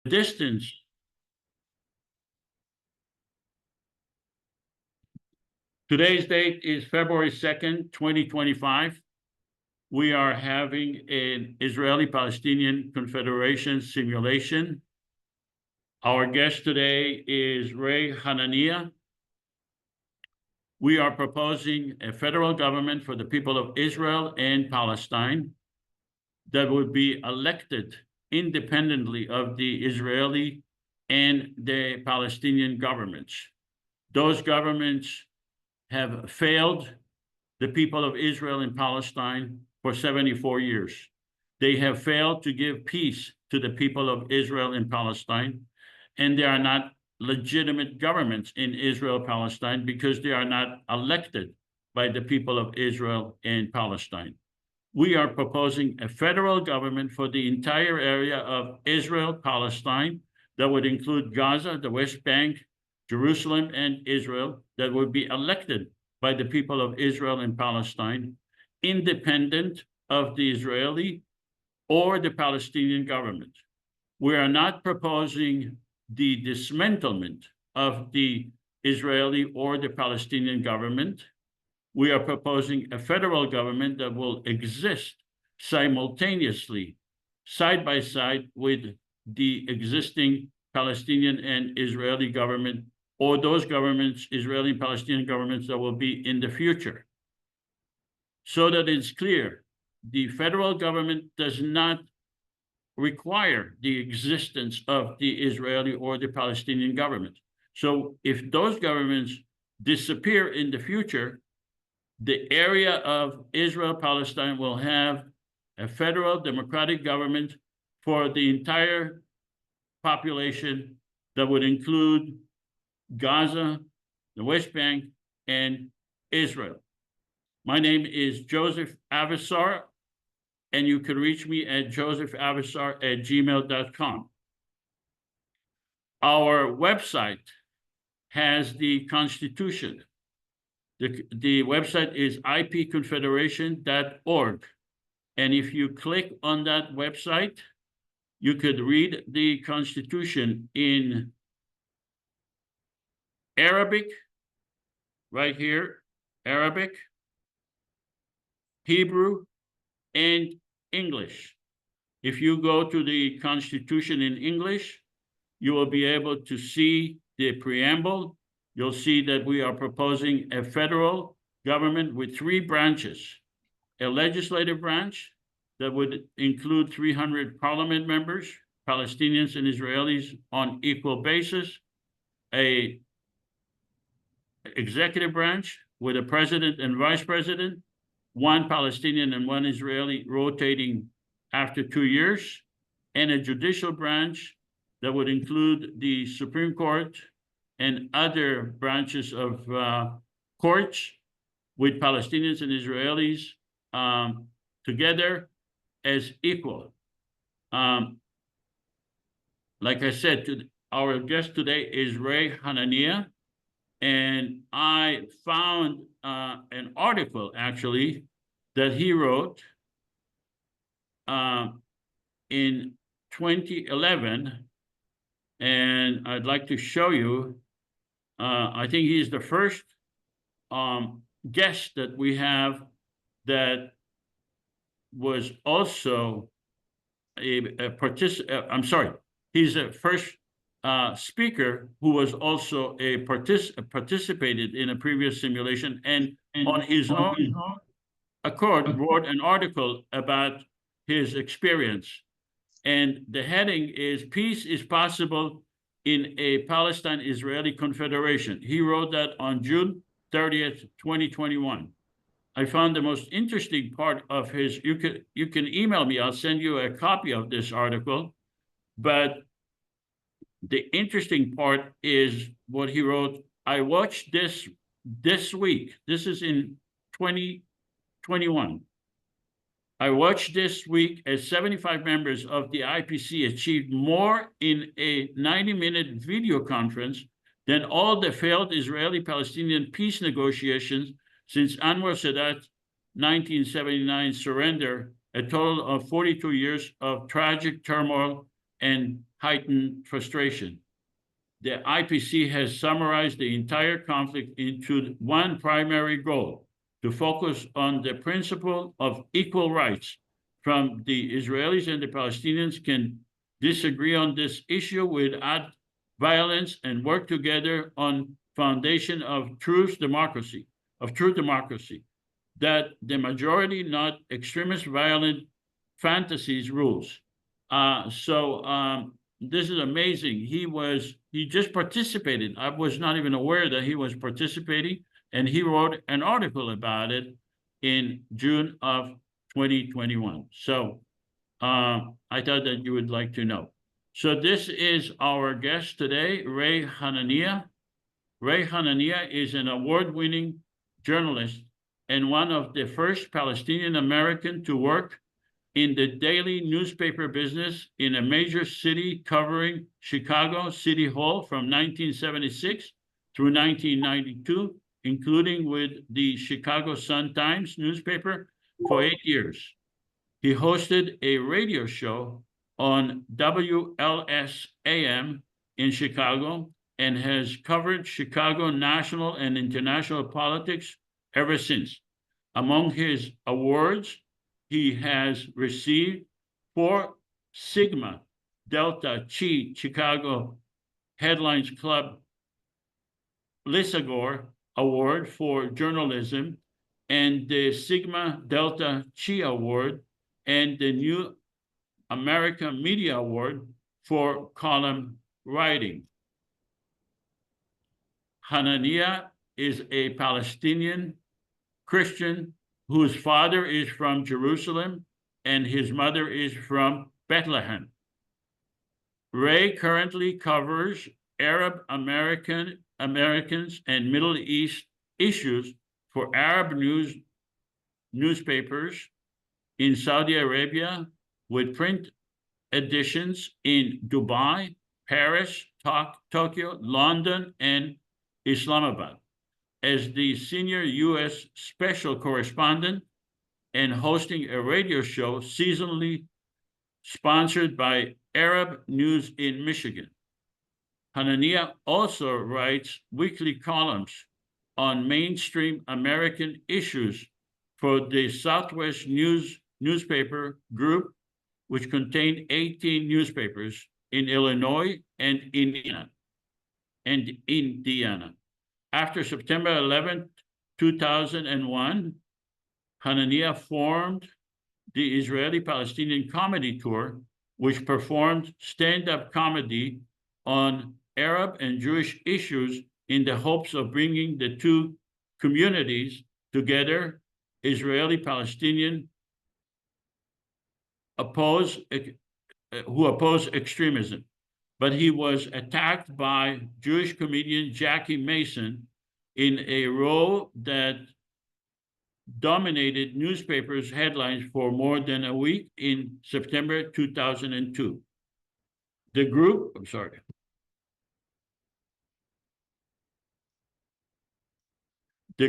distance. Today's date is February 2nd, 2025. We are having an Israeli-Palestinian Confederation simulation. Our guest today is Ray Hanania. We are proposing a federal government for the people of Israel and Palestine that would be elected independently of the Israeli and the Palestinian governments. Those governments have failed the people of Israel and Palestine for 74 years. They have failed to give peace to the people of Israel and Palestine, and they are not legitimate governments in Israel-Palestine because they are not elected by the people of Israel and Palestine. We are proposing a federal government for the entire area of Israel-Palestine that would include Gaza, the West Bank, Jerusalem, and Israel, that would be elected by the people of Israel and Palestine, independent of the Israeli or the Palestinian government. We are not proposing the dismantlement of the Israeli or the Palestinian government. We are proposing a federal government that will exist simultaneously, side by side with the existing Palestinian and Israeli government, or those governments, Israeli and Palestinian governments, that will be in the future. So that it's clear, the federal government does not require the existence of the Israeli or the Palestinian government. So if those governments disappear in the future, the area of Israel-Palestine will have a federal democratic government for the entire population that would include Gaza, the West Bank, and Israel. My name is Joseph Avasar, and you can reach me at josephavassar@gmail.com. Our website has the Constitution. The website is ipconfederation.org. And if you click on that website, you could read the Constitution in Arabic, right here, Arabic, Hebrew, and English. If you go to the Constitution in English, you will be able to see the preamble. You'll see that we are proposing a federal government with 3 branches: a legislative branch that would include 300 parliament members, Palestinians and Israelis on equal basis, a executive branch with a president and vice president, 1 Palestinian and 1 Israeli rotating after 2 years, and a judicial branch that would include the Supreme Court and other branches of courts with Palestinians and Israelis together as equal. Like I said, our guest today is Ray Hanania, and I found an article, actually, that he wrote in 2011, and I'd like to show you. I think he's the first guest that we have that was also a participant. I'm sorry, he's the first speaker who was also participated in a previous simulation, and on his own accord wrote an article about his experience. And the heading is "Peace is Possible in a Palestine-Israeli Confederation." He wrote that on June 30th, 2021. I found the most interesting part of his, you can email me, I'll send you a copy of this article, but the interesting part is what he wrote. I watched this week. This is in 2021. I watched this week as 75 members of the IPC achieved more in a 90-minute video conference than all the failed Israeli-Palestinian peace negotiations since Anwar Sadat's 1979 surrender, a total of 42 years of tragic turmoil and heightened frustration. The IPC has summarized the entire conflict into one primary goal: to focus on the principle of equal rights. From the Israelis and the Palestinians can disagree on this issue without violence and work together on foundation of true democracy, that the majority, not extremist violent fantasies, rules. This is amazing. He just participated. I was not even aware that he was participating, and he wrote an article about it in June of 2021. So I thought that you would like to know. So this is our guest today, Ray Hanania. Ray Hanania is an award-winning journalist and one of the first Palestinian American to work in the daily newspaper business in a major city, covering Chicago City Hall from 1976 through 1992, including with the Chicago Sun-Times newspaper for 8 years. He hosted a radio show on WLS-AM in Chicago and has covered Chicago national and international politics ever since. Among his awards, he has received 4 Sigma Delta Chi Chicago Headlines Club Lissagore Award for journalism, and the Sigma Delta Chi Award, and the New American Media Award for column writing. Hanania is a Palestinian Christian whose father is from Jerusalem and his mother is from Bethlehem. Ray currently covers Arab Americans and Middle East issues for Arab newspapers in Saudi Arabia, with print editions in Dubai, Paris, Tokyo, London, and Islamabad. As the senior U.S. special correspondent and hosting a radio show seasonally sponsored by Arab News in Michigan. Hanania also writes weekly columns on mainstream American issues for the Southwest newspaper group, which contained 18 newspapers in Illinois and Indiana. After September 11, 2001, Hanania formed the Israeli-Palestinian Comedy Tour, which performed stand-up comedy on Arab and Jewish issues in the hopes of bringing the two communities together. Israeli-Palestinian who oppose extremism. But he was attacked by Jewish comedian Jackie Mason in a role that dominated newspapers' headlines for more than a week in September 2002. The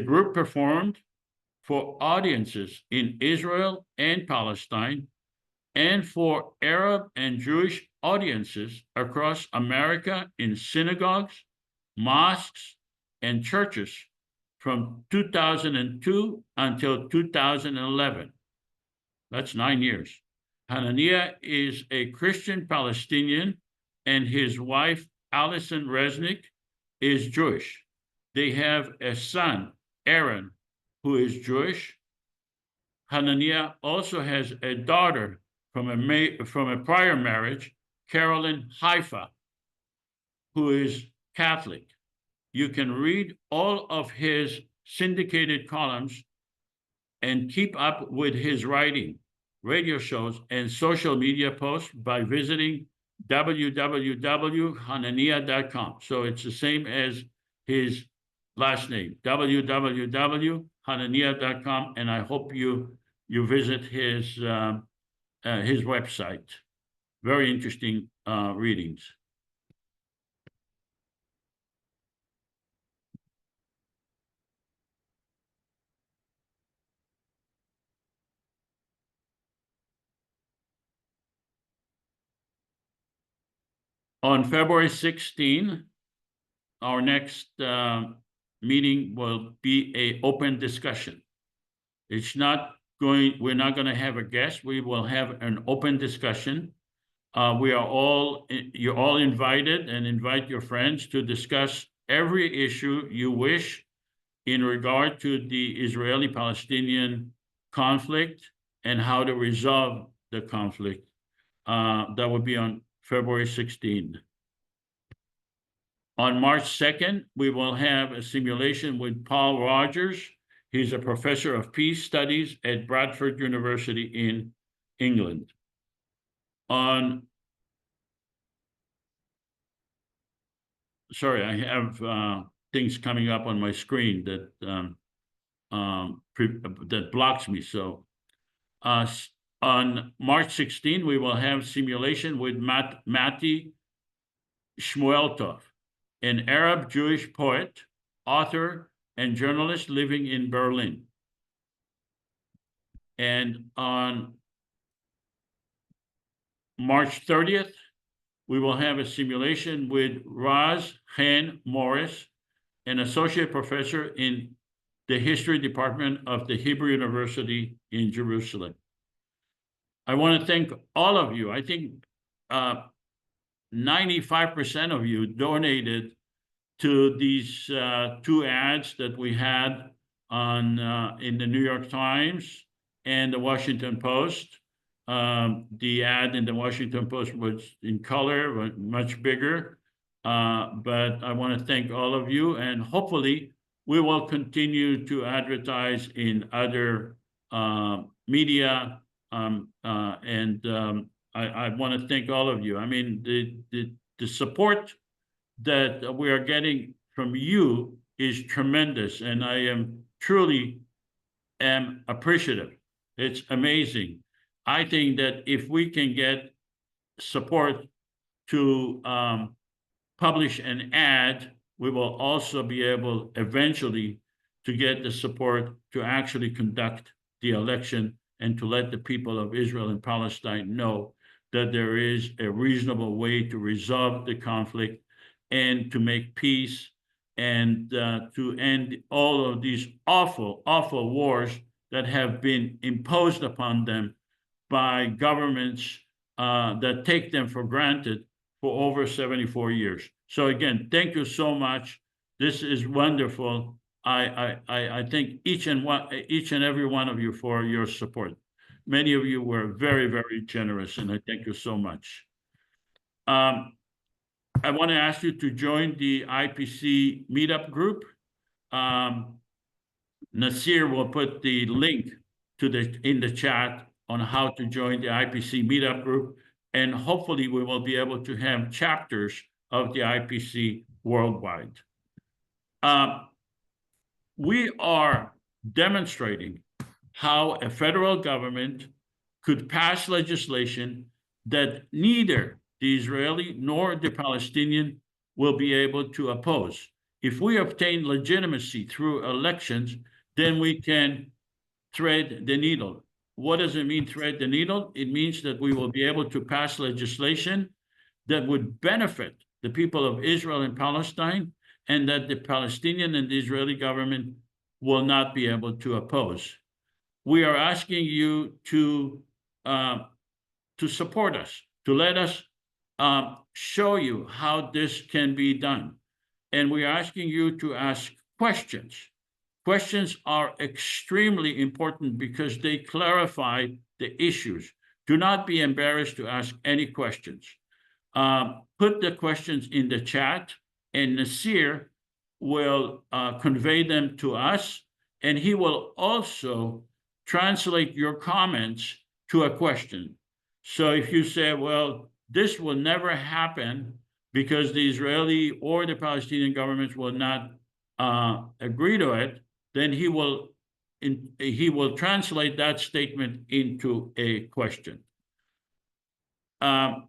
group performed for audiences in Israel and Palestine, and for Arab and Jewish audiences across America in synagogues, mosques, and churches from 2002 until 2011. That's 9 years. Hanania is a Christian Palestinian, and his wife, Alison Resnick, is Jewish. They have a son, Aaron, who is Jewish. Hanania also has a daughter from a prior marriage, Carolyn Haifa, who is Catholic. You can read all of his syndicated columns and keep up with his writing, radio shows, and social media posts by visiting www.hanania.com. So it's the same as his last name, www.hanania.com, and I hope you visit his website. Very interesting readings. On February 16, our next meeting will be an open discussion. It's not going, we're not going to have a guest. We will have an open discussion. You're all invited, and invite your friends to discuss every issue you wish in regard to the Israeli-Palestinian conflict and how to resolve the conflict. That will be on February 16. On March 2nd, we will have a simulation with Paul Rogers. He's a professor of peace studies at Bradford University in England. Sorry, I have things coming up on my screen that that blocks me. So on March 16, we will have simulation with Mati Shmueltov, an Arab Jewish poet, author, and journalist living in Berlin. And on March 30th, we will have a simulation with Raz Chen Morris, an associate professor in the history department of the Hebrew University in Jerusalem. I want to thank all of you. I think 95% of you donated to these two ads that we had on in the New York Times and the Washington Post. The ad in the Washington Post was in color, much bigger. But I want to thank all of you, and hopefully we will continue to advertise in other media. I want to thank all of you. I mean, the support that we are getting from you is tremendous, and I am truly appreciative. It's amazing. I think that if we can get support to publish an ad, we will also be able eventually to get the support to actually conduct the election and to let the people of Israel and Palestine know that there is a reasonable way to resolve the conflict and to make peace and to end all of these awful, awful wars that have been imposed upon them by governments that take them for granted for over 74 years. So again, thank you so much. This is wonderful. I thank each and every one of you for your support. Many of you were very, very generous, and I thank you so much. I want to ask you to join the IPC meetup group. Nasir will put the link to in the chat on how to join the IPC meetup group, and hopefully we will be able to have chapters of the IPC worldwide. We are demonstrating how a federal government could pass legislation that neither the Israeli nor the Palestinian will be able to oppose. If we obtain legitimacy through elections, then we can thread the needle. What does it mean, thread the needle? It means that we will be able to pass legislation that would benefit the people of Israel and Palestine, and that the Palestinian and the Israeli government will not be able to oppose. We are asking you to support us, to let us show you how this can be done. And we are asking you to ask questions. Questions are extremely important because they clarify the issues. Do not be embarrassed to ask any questions. Put the questions in the chat, and Nasir will convey them to us, and he will also translate your comments to a question. So if you say, well, this will never happen because the Israeli or the Palestinian governments will not agree to it, then he will translate that statement into a question. A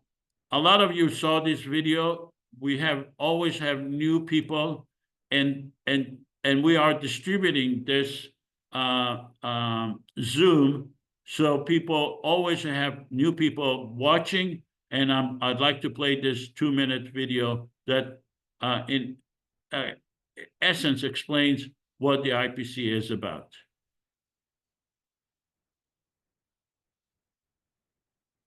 lot of you saw this video. We always have new people, and we are distributing this Zoom, so people always have new people watching And I'd like to play this 2-minute video that in essence explains what the IPC is about.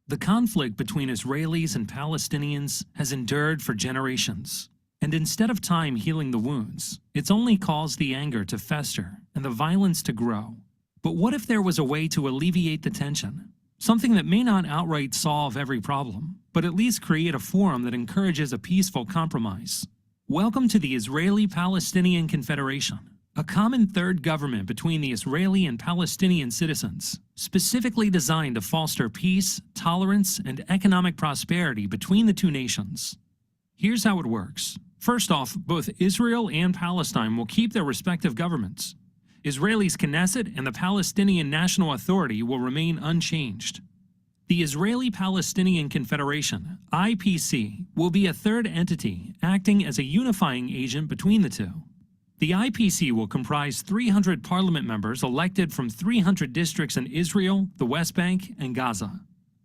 The conflict between Israelis and Palestinians has endured for generations. And instead of time healing the wounds, it's only caused the anger to fester and the violence to grow. But what if there was a way to alleviate the tension? Something that may not outright solve every problem, but at least create a forum that encourages a peaceful compromise. Welcome to the Israeli-Palestinian Confederation, a common third government between the Israeli and Palestinian citizens, specifically designed to foster peace, tolerance, and economic prosperity between the two nations. Here's how it works. First off, both Israel and Palestine will keep their respective governments. Israel's Knesset and the Palestinian National Authority will remain unchanged. The Israeli-Palestinian Confederation, IPC, will be a third entity acting as a unifying agent between the two. The IPC will comprise 300 parliament members elected from 300 districts in Israel, the West Bank, and Gaza.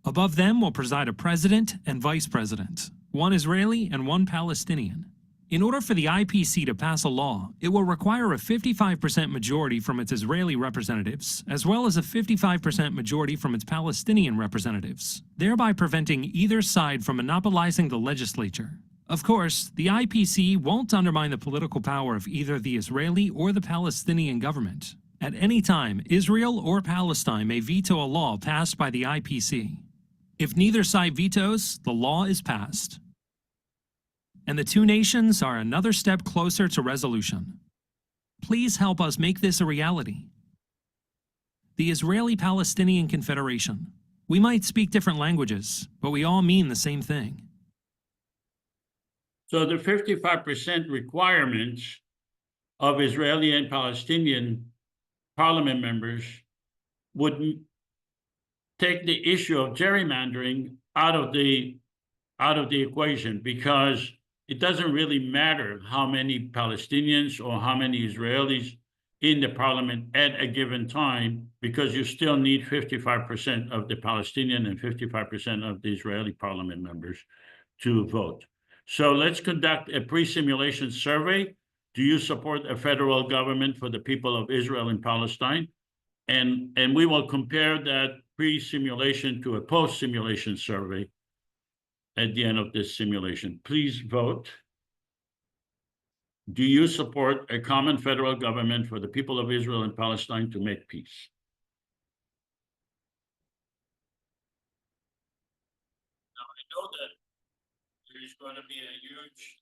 Above them will preside a president and vice president, one Israeli and one Palestinian. In order for the IPC to pass a law, it will require a 55% majority from its Israeli representatives, as well as a 55% majority from its Palestinian representatives, thereby preventing either side from monopolizing the legislature. Of course, the IPC won't undermine the political power of either the Israeli or the Palestinian government. At any time, Israel or Palestine may veto a law passed by the IPC. If neither side vetoes, the law is passed. And the two nations are another step closer to resolution. Please help us make this a reality. The Israeli-Palestinian Confederation. We might speak different languages, but we all mean the same thing. So the 55% requirements of Israeli and Palestinian parliament members would take the issue of gerrymandering out of the equation, because it doesn't really matter how many Palestinians or how many Israelis in the parliament at a given time, because you still need 55% of the Palestinian and 55% of the Israeli parliament members to vote. So let's conduct a pre-simulation survey. Do you support a federal government for the people of Israel and Palestine? And we will compare that pre-simulation to a post-simulation survey at the end of this simulation. Please vote. Do you support a common federal government for the people of Israel and Palestine to make peace? Now, I know that there's going to be a huge,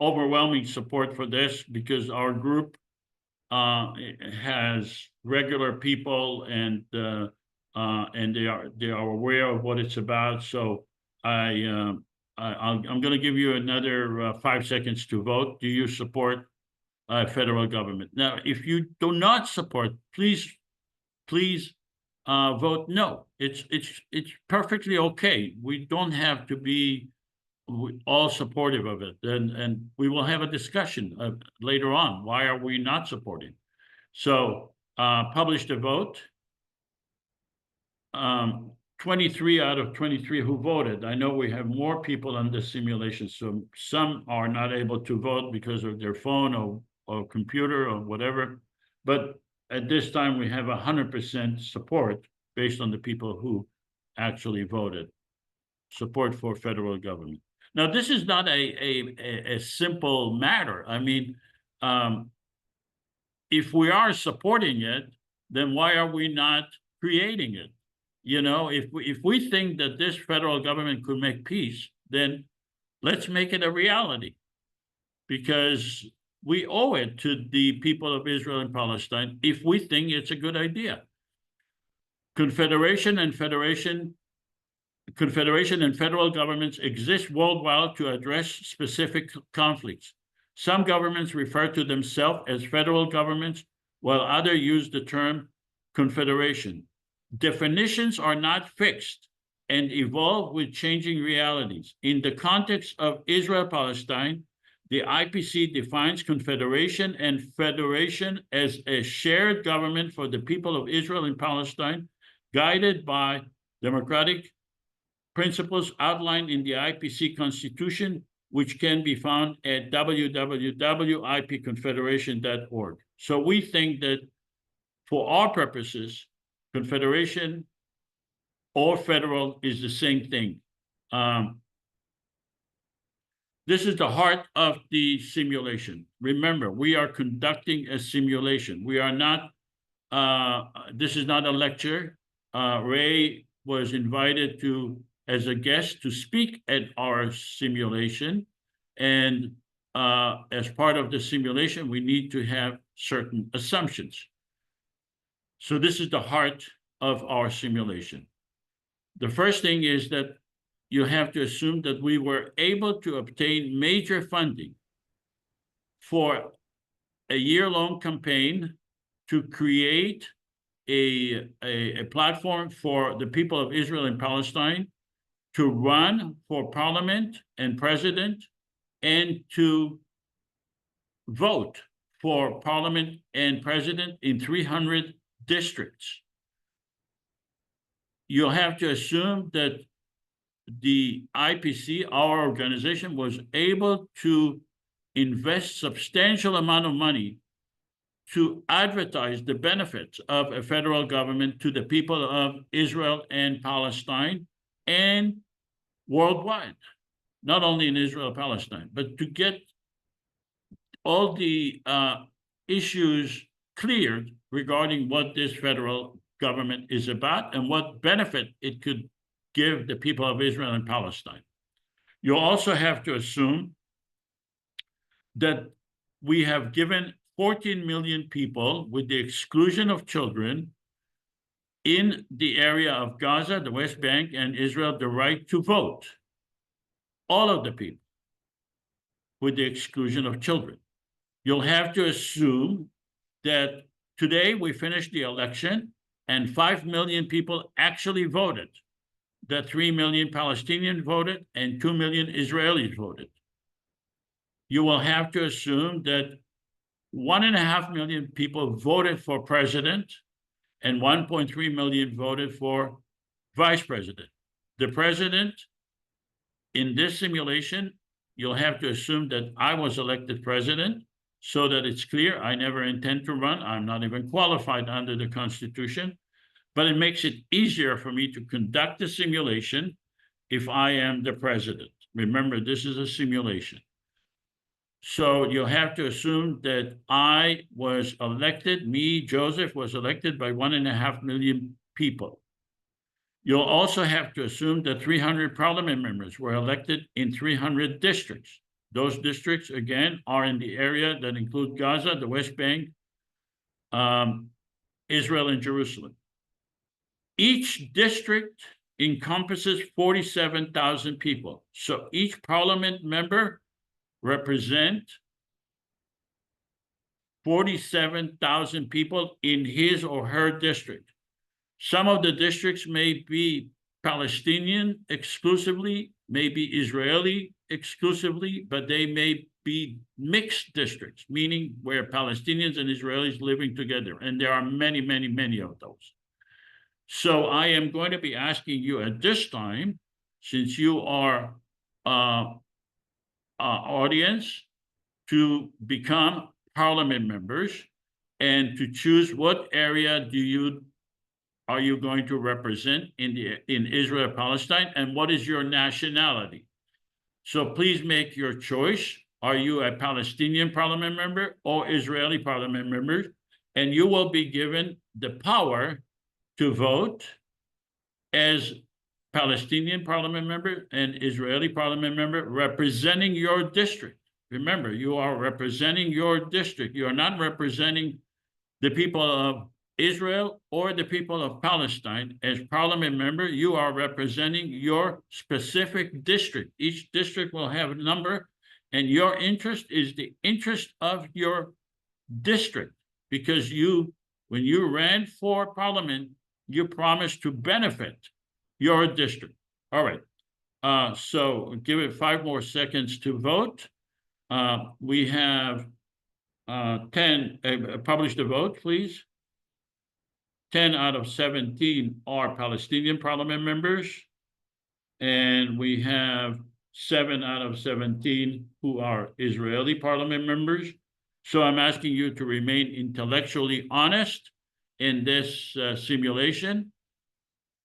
overwhelming support for this, because our group has regular people, and they are aware of what it's about. So I'm going to give you another 5 seconds to vote. Do you support federal government? Now, if you do not support, please vote no. It's perfectly okay. We don't have to be all supportive of it, and we will have a discussion later on. Why are we not supporting? So publish the vote. 23 out of 23 who voted. I know we have more people on this simulation, so some are not able to vote because of their phone or computer or whatever. But at this time, we have 100% support based on the people who actually voted. Support for federal government. Now, this is not a simple matter. I mean, if we are supporting it, then why are we not creating it? You know, if we think that this federal government could make peace, then let's make it a reality, because we owe it to the people of Israel and Palestine if we think it's a good idea. Confederation and federal governments exist worldwide to address specific conflicts. Some governments refer to themselves as federal governments, while others use the term confederation. Definitions are not fixed and evolve with changing realities. In the context of Israel-Palestine, the IPC defines confederation and federation as a shared government for the people of Israel and Palestine, guided by democratic principles outlined in the IPC Constitution, which can be found at www.ipconfederation.org. So we think that for our purposes, confederation or federal is the same thing. This is the heart of the simulation. Remember, we are conducting a simulation. We are not, this is not a lecture. Ray was invited as a guest to speak at our simulation. And as part of the simulation, we need to have certain assumptions. So this is the heart of our simulation. The first thing is that you have to assume that we were able to obtain major funding for a year-long campaign to create a platform for the people of Israel and Palestine to run for parliament and president and to vote for parliament and president in 300 districts. You'll have to assume that the IPC, our organization, was able to invest substantial amount of money to advertise the benefits of a federal government to the people of Israel and Palestine and worldwide, not only in Israel, Palestine, but to get all the issues cleared regarding what this federal government is about and what benefit it could give the people of Israel and Palestine. You also have to assume that we have given 14 million people, with the exclusion of children, in the area of Gaza, the West Bank, and Israel, the right to vote. All of the people, with the exclusion of children. You'll have to assume that today we finished the election and 5 million people actually voted. That 3 million Palestinians voted and 2 million Israelis voted. You will have to assume that 1.5 million people voted for president and 1.3 million voted for vice president. The president, in this simulation, you'll have to assume that I was elected president so that it's clear I never intend to run. I'm not even qualified under the Constitution. But it makes it easier for me to conduct the simulation if I am the president. Remember, this is a simulation. So you'll have to assume that I was elected, me, Joseph, was elected by 1.5 million people. You'll also have to assume that 300 parliament members were elected in 300 districts. Those districts, again, are in the area that include Gaza, the West Bank, Israel, and Jerusalem. Each district encompasses 47,000 people. So each parliament member represents 47,000 people in his or her district. Some of the districts may be Palestinian exclusively, maybe Israeli exclusively, but they may be mixed districts, meaning where Palestinians and Israelis living together. And there are many, many, many of those. So I am going to be asking you at this time, since you are audience, to become parliament members and to choose what area are you going to represent in Israel, Palestine, and what is your nationality. So please make your choice. Are you a Palestinian parliament member or Israeli parliament member? And you will be given the power to vote as Palestinian parliament member and Israeli parliament member representing your district. Remember, you are representing your district. You are not representing the people of Israel or the people of Palestine. As parliament member, you are representing your specific district. Each district will have a number, and your interest is the interest of your district, because when you ran for parliament, you promised to benefit your district. All right. So give it 5 more seconds to vote. We have 10, publish the vote, please. 10 out of 17 are Palestinian parliament members, and we have 7 out of 17 who are Israeli parliament members. So I'm asking you to remain intellectually honest in this simulation.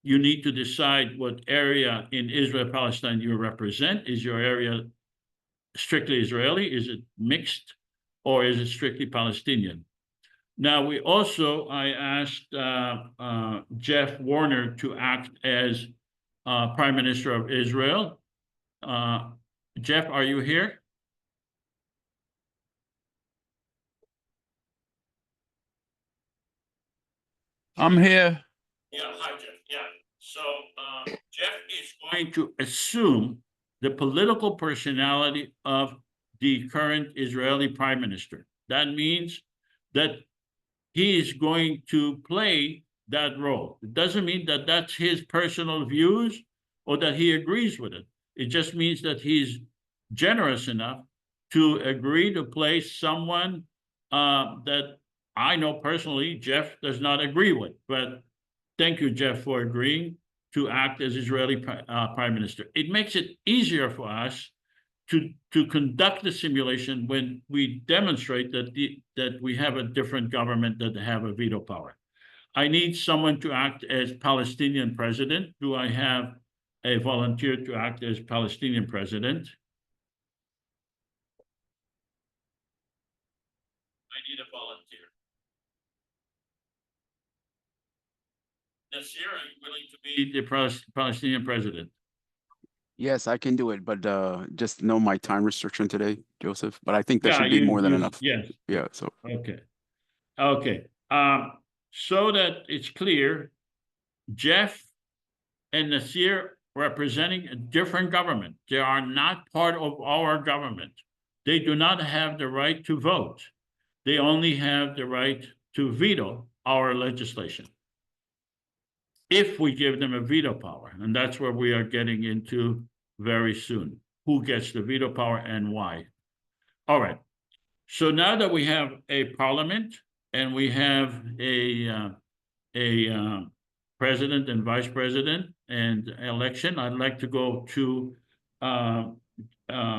You need to decide what area in Israel-Palestine you represent. Is your area strictly Israeli? Is it mixed? Or is it strictly Palestinian? Now, I asked Jeff Warner to act as Prime Minister of Israel. Jeff, are you here? I'm here. Yeah, hi, Jeff. Yeah. So Jeff is going to assume the political personality of the current Israeli Prime Minister. That means that he is going to play that role. It doesn't mean that that's his personal views or that he agrees with it. It just means that he's generous enough to agree to play someone that I know personally Jeff does not agree with. But thank you, Jeff, for agreeing to act as Israeli Prime Minister. It makes it easier for us to conduct the simulation when we demonstrate that we have a different government that have a veto power. I need someone to act as Palestinian president. Do I have a volunteer to act as Palestinian president? I need a volunteer. Nasir, are you willing to be the Palestinian president? Yes, I can do it, but just know my time restriction today, Joseph. But I think that Yeah, should be more than enough. Yes. Yeah, so Okay. Okay. So that it's clear, Jeff and Nasir representing a different government. They are not part of our government. They do not have the right to vote. They only have the right to veto our legislation if we give them a veto power. And that's where we are getting into very soon. Who gets the veto power and why? All right. So now that we have a parliament and we have a president and vice president and election, I'd like to go to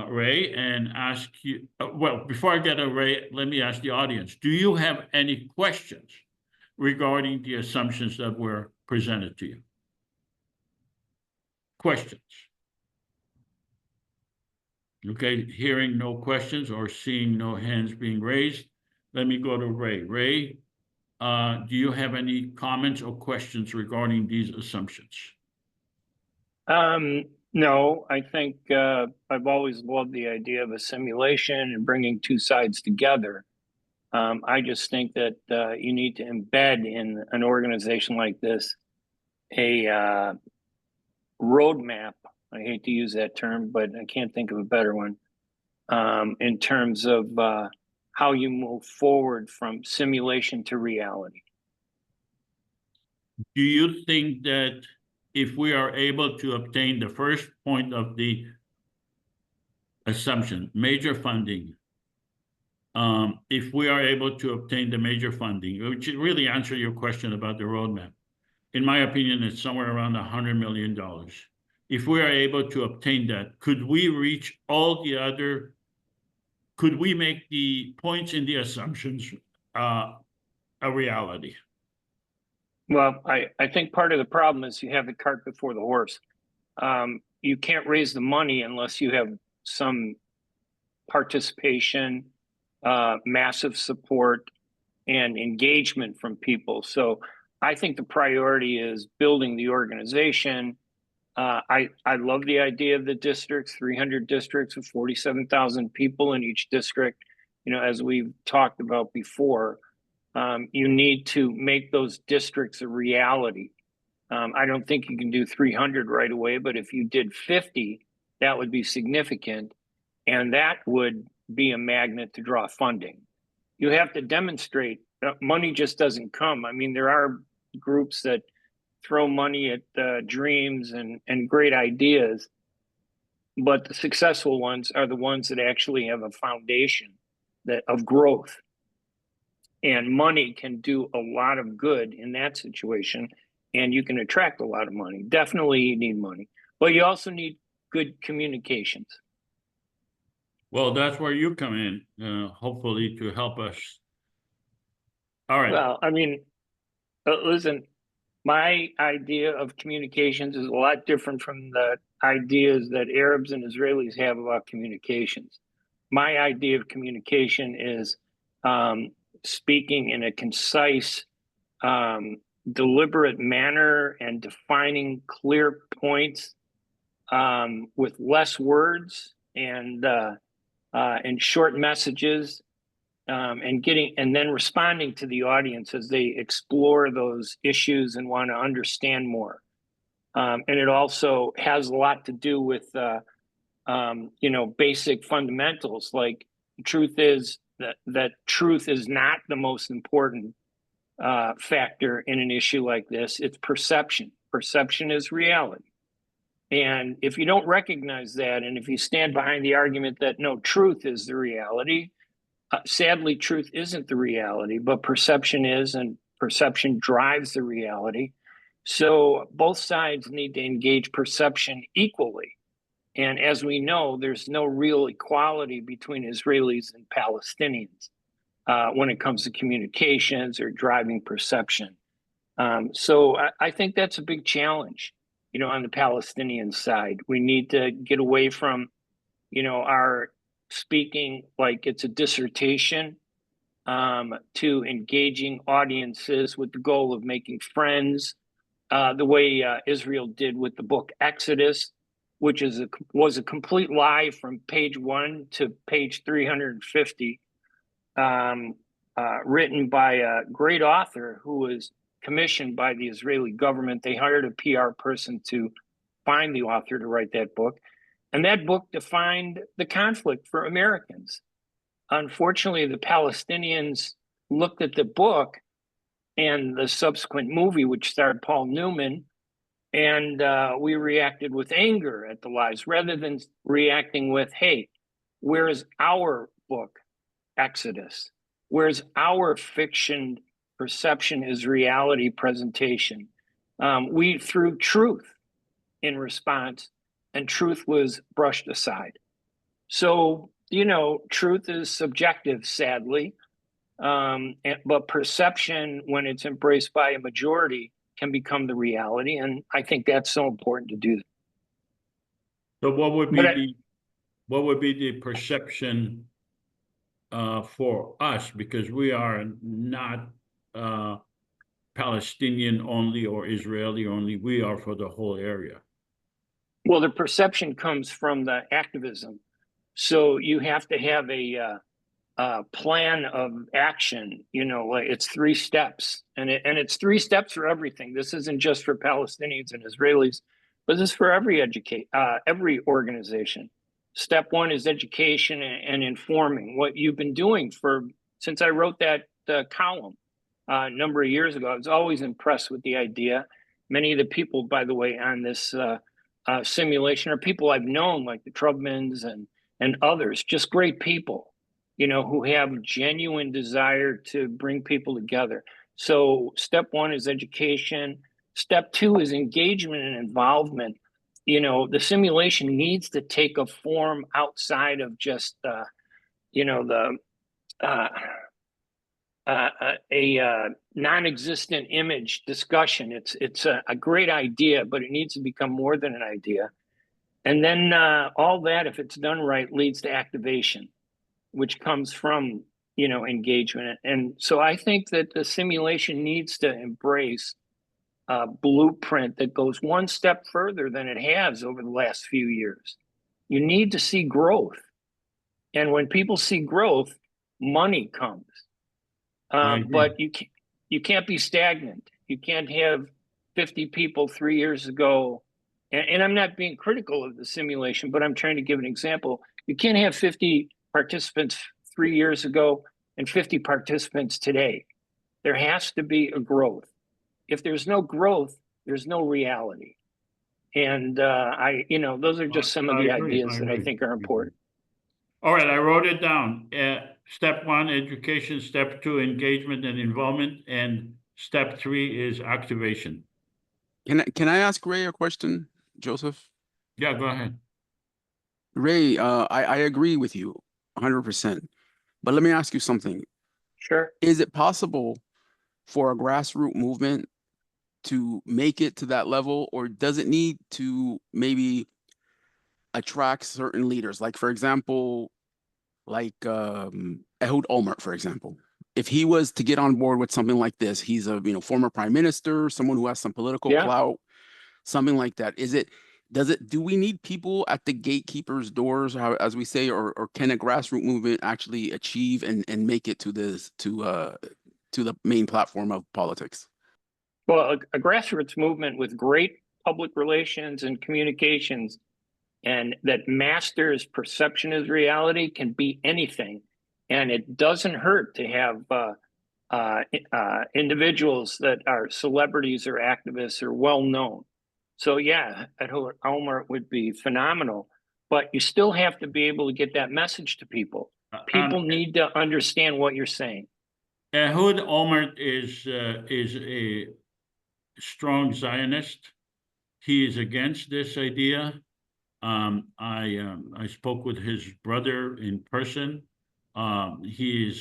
Ray and ask you, well, before I get to Ray, let me ask the audience, do you have any questions regarding the assumptions that were presented to you? Questions? Okay, hearing no questions or seeing no hands being raised, let me go to Ray. Ray, do you have any comments or questions regarding these assumptions? No, I think I've always loved the idea of a simulation and bringing two sides together. I just think that you need to embed in an organization like this a roadmap. I hate to use that term, but I can't think of a better one in terms of how you move forward from simulation to reality. Do you think that if we are able to obtain the first point of the assumption, major funding, if we are able to obtain the major funding, which really answer your question about the roadmap, in my opinion, it's somewhere around $100 million. If we are able to obtain that, could we reach all the other, could we make the points in the assumptions a reality? Well, I think part of the problem is you have the cart before the horse. You can't raise the money unless you have some participation, massive support, and engagement from people. So I think the priority is building the organization. I love the idea of the districts, 300 districts with 47,000 people in each district. You know, as we've talked about before, you need to make those districts a reality. I don't think you can do 300 right away, but if you did 50, that would be significant. And that would be a magnet to draw funding. You have to demonstrate money just doesn't come. I mean, there are groups that throw money at dreams and great ideas, but the successful ones are the ones that actually have a foundation of growth. And money can do a lot of good in that situation, and you can attract a lot of money. Definitely you need money. But you also need good communications. Well, that's where you come in, hopefully to help us. All right. Well, I mean, listen, my idea of communications is a lot different from the ideas that Arabs and Israelis have about communications. My idea of communication is speaking in a concise, deliberate manner and defining clear points with less words and short messages, and then responding to the audience as they explore those issues and want to understand more. And it also has a lot to do with basic fundamentals, like truth is that truth is not the most important factor in an issue like this. It's perception. Perception is reality. And if you don't recognize that, and if you stand behind the argument that no, truth is the reality, sadly, truth isn't the reality, but perception is, and perception drives the reality. So both sides need to engage perception equally. And as we know, there's no real equality between Israelis and Palestinians when it comes to communications or driving perception. So I think that's a big challenge, on the Palestinian side. We need to get away from, our speaking like it's a dissertation to engaging audiences with the goal of making friends, the way Israel did with the book Exodus, which was a complete lie from page 1 to page 350, written by a great author who was commissioned by the Israeli government. They hired a PR person to find the author to write that book. And that book defined the conflict for Americans. Unfortunately, the Palestinians looked at the book and the subsequent movie, which starred Paul Newman, and we reacted with anger at the lies rather than reacting with, hey, where's our book, Exodus? Where's our fiction perception is reality presentation? We threw truth in response, and truth was brushed aside. So, truth is subjective, sadly, but perception, when it's embraced by a majority, can become the reality. And I think that's so important to do that. So what would be the perception for us, because we are not Palestinian only or Israeli only, we are for the whole area? Well, the perception comes from the activism. So you have to have a plan of action, like it's 3 steps, and it's 3 steps for everything. This isn't just for Palestinians and Israelis, but this is for every organization. Step 1 is education and informing, what you've been doing since I wrote that column a number of years ago. I was always impressed with the idea. Many of the people, by the way, on this simulation are people I've known, like the Trubmans and others, just great people, who have genuine desire to bring people together. So step 1 is education. Step 2 is engagement and involvement. The simulation needs to take a form outside of just, a non-existent image discussion. It's a great idea, but it needs to become more than an idea. And then all that, if it's done right, leads to activation, which comes from, engagement. And so I think that the simulation needs to embrace a blueprint that goes one step further than it has over the last few years. You need to see growth. And when people see growth, money comes. But you can't be stagnant. You can't have 50 people 3 years ago. And I'm not being critical of the simulation, but I'm trying to give an example. You can't have 50 participants 3 years ago and 50 participants today. There has to be a growth. If there's no growth, there's no reality. And those are just some of the ideas that I think are important. All right, I wrote it down. Step 1, education. Step 2, engagement and involvement. And step 3 is activation. Can I ask Ray a question, Joseph? Yeah, go ahead. Ray, I agree with you 100%. But let me ask you something. Sure. Is it possible for a grassroots movement to make it to that level, or does it need to maybe attract certain leaders? Like, for example, like Ehud Olmert, for example. If he was to get on board with something like this, he's a former prime minister, someone who has some political Yeah. clout, something like that. Do we need people at the gatekeepers' doors, as we say, or can a grassroots movement actually achieve and make it to the main platform of politics? Well, a grassroots movement with great public relations and communications and that masters perception as reality can be anything. And it doesn't hurt to have individuals that are celebrities or activists or well known. So yeah, Elmer would be phenomenal, but you still have to be able to get that message to people. People need to understand what you're saying. Ehud Olmert is a strong Zionist. He is against this idea. I spoke with his brother in person. He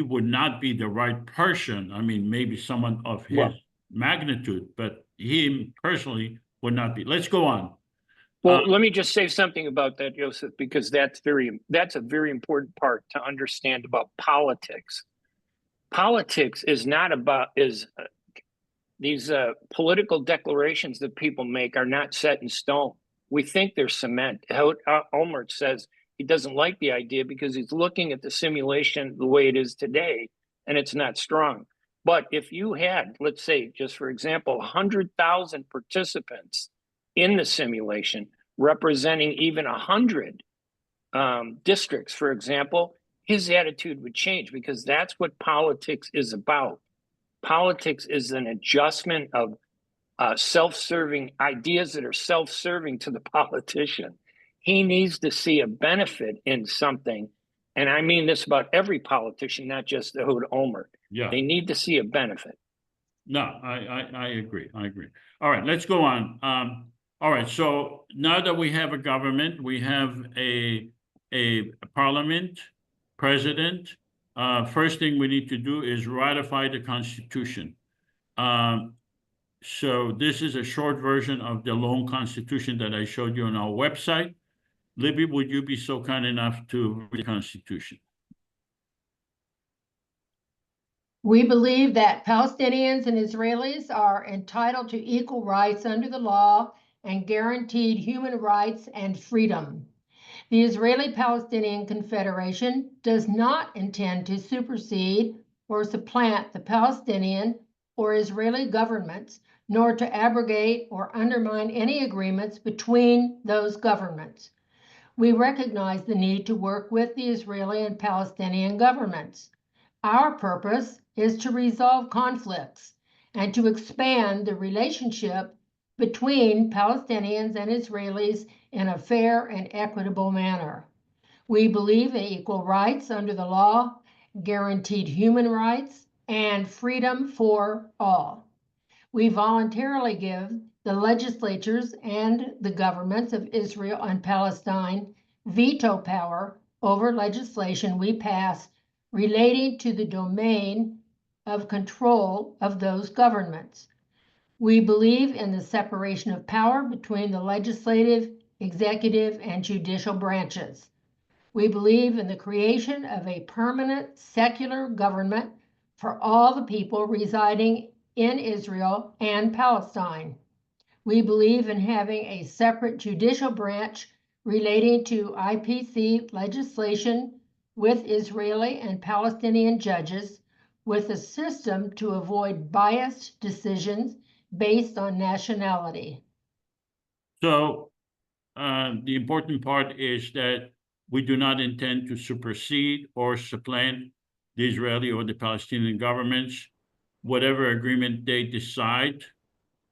would not be the right person. I mean, maybe someone of his magnitude, but he personally would not be. Let's go on. Well, let me just say something about that, Joseph, because that's a very important part to understand about politics. Politics is not about these political declarations that people make are not set in stone. We think they're cement. Olmert says he doesn't like the idea because he's looking at the simulation the way it is today, and it's not strong. But if you had, let's say, just for example, 100,000 participants in the simulation representing even 100 districts, for example, his attitude would change because that's what politics is about. Politics is an adjustment of self-serving ideas that are self-serving to the politician. He needs to see a benefit in something. And I mean this about every politician, not just Ehud Olmert. Yeah. They need to see a benefit. No, I agree. I agree. All right, let's go on. All right, so now that we have a government, we have a parliament, president. First thing we need to do is ratify the Constitution. So this is a short version of the long Constitution that I showed you on our website. Libby, would you be so kind enough to read the Constitution? We believe that Palestinians and Israelis are entitled to equal rights under the law and guaranteed human rights and freedom. The Israeli-Palestinian Confederation does not intend to supersede or supplant the Palestinian or Israeli governments, nor to abrogate or undermine any agreements between those governments. We recognize the need to work with the Israeli and Palestinian governments. Our purpose is to resolve conflicts and to expand the relationship between Palestinians and Israelis in a fair and equitable manner. We believe in equal rights under the law, guaranteed human rights, and freedom for all. We voluntarily give the legislatures and the governments of Israel and Palestine veto power over legislation we pass relating to the domain of control of those governments. We believe in the separation of power between the legislative, executive, and judicial branches. We believe in the creation of a permanent secular government for all the people residing in Israel and Palestine. We believe in having a separate judicial branch relating to IPC legislation with Israeli and Palestinian judges, with a system to avoid biased decisions based on nationality. So the important part is that we do not intend to supersede or supplant the Israeli or the Palestinian governments. Whatever agreement they decide,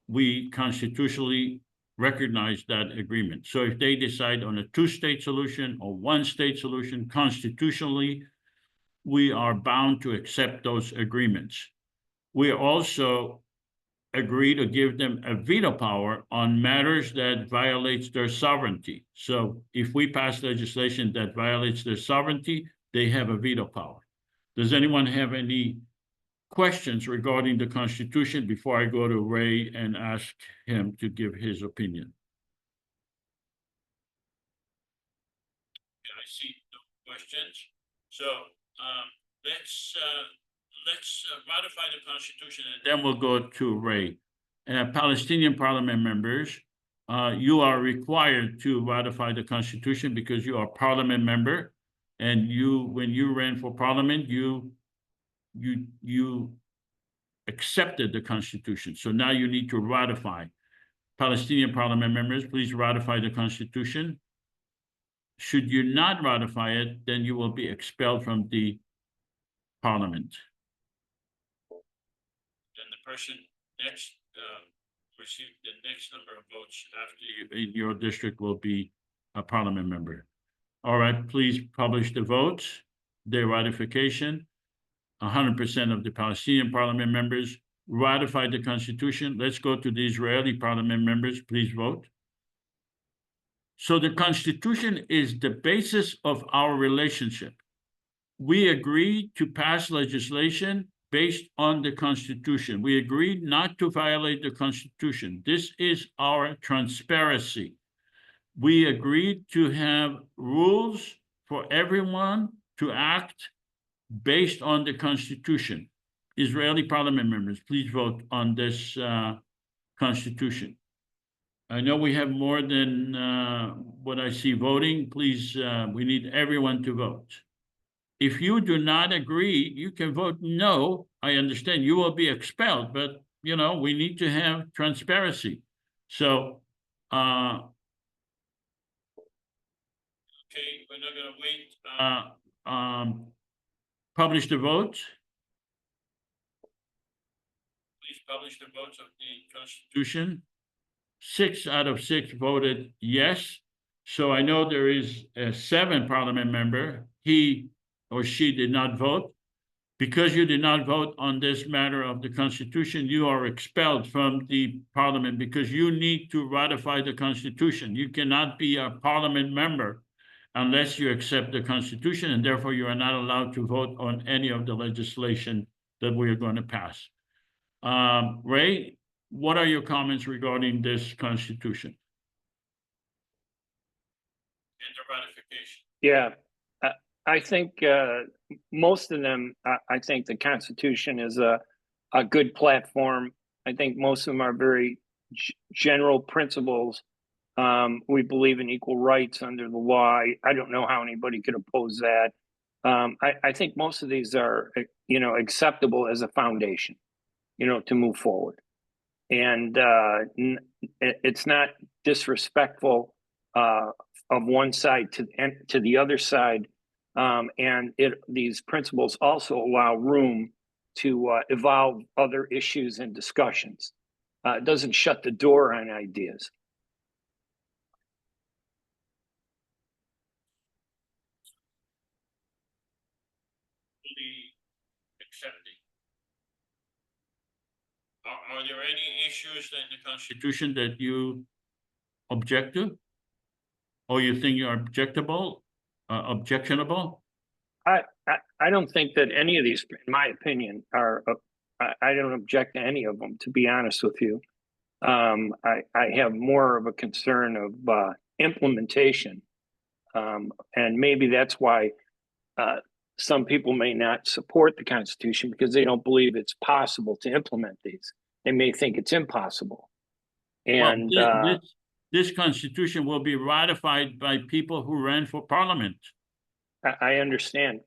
we constitutionally recognize that agreement. So if they decide on a two-state solution or one-state solution, constitutionally, we are bound to accept those agreements. We also agree to give them a veto power on matters that violates their sovereignty. So if we pass legislation that violates their sovereignty, they have a veto power. Does anyone have any questions regarding the Constitution before I go to Ray and ask him to give his opinion? I see no questions. So let's ratify the Constitution, and then we'll go to Ray. Palestinian Parliament members, you are required to ratify the Constitution because you are a Parliament member, and when you ran for Parliament, you accepted the Constitution. So now you need to ratify. Palestinian Parliament members, please ratify the Constitution. Should you not ratify it, then you will be expelled from the Parliament. Then the person next receive the next number of votes after you in your district will be a Parliament member. All right, please publish the votes, their ratification. 100% of the Palestinian Parliament members ratified the Constitution. Let's go to the Israeli Parliament members. Please vote. So the Constitution is the basis of our relationship. We agreed to pass legislation based on the Constitution. We agreed not to violate the Constitution. This is our transparency. We agreed to have rules for everyone to act based on the Constitution. Israeli Parliament members, please vote on this Constitution. I know we have more than what I see voting. Please, we need everyone to vote. If you do not agree, you can vote no. I understand you will be expelled, but you know, we need to have transparency. So, okay, we're not gonna wait. Publish the votes. Please publish the votes of the Constitution. 6 out of 6 voted yes. So I know there is a 7 Parliament member. He or she did not vote. Because you did not vote on this matter of the Constitution, you are expelled from the Parliament because you need to ratify the Constitution. You cannot be a Parliament member unless you accept the Constitution, and therefore you are not allowed to vote on any of the legislation that we are going to pass. Ray, what are your comments regarding this Constitution and the ratification? Yeah, I think most of them, I think the Constitution is a good platform. I think most of them are very general principles. We believe in equal rights under the law. I don't know how anybody could oppose that. I think most of these are, acceptable as a foundation, to move forward. And it's not disrespectful of one side to the other side. And these principles also allow room to evolve other issues and discussions. It doesn't shut the door on ideas. Accepting. Are there any issues in the Constitution that you object to, or you think are objectionable? I don't think that any of these, in my opinion, are. I don't object to any of them, to be honest with you. I have more of a concern of implementation, and maybe that's why some people may not support the Constitution because they don't believe it's possible to implement these. They may think it's impossible. And this Constitution will be ratified by people who ran for Parliament. I understand.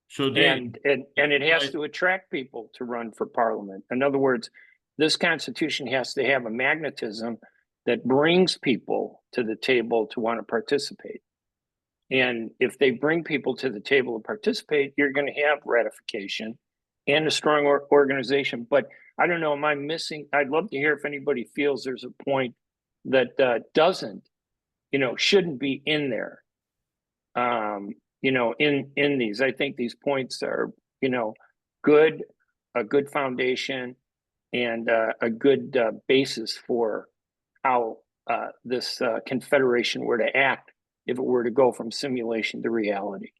So and it has to attract people to run for Parliament. In other words, this Constitution has to have a magnetism that brings people to the table to want to participate. And if they bring people to the table to participate, you're going to have ratification and a strong organization. But I don't know, am I missing? I'd love to hear if anybody feels there's a point that doesn't, shouldn't be in there. In these, I think these points are, good, a good foundation. a good basis for how this confederation were to act if it were to go from simulation to reality.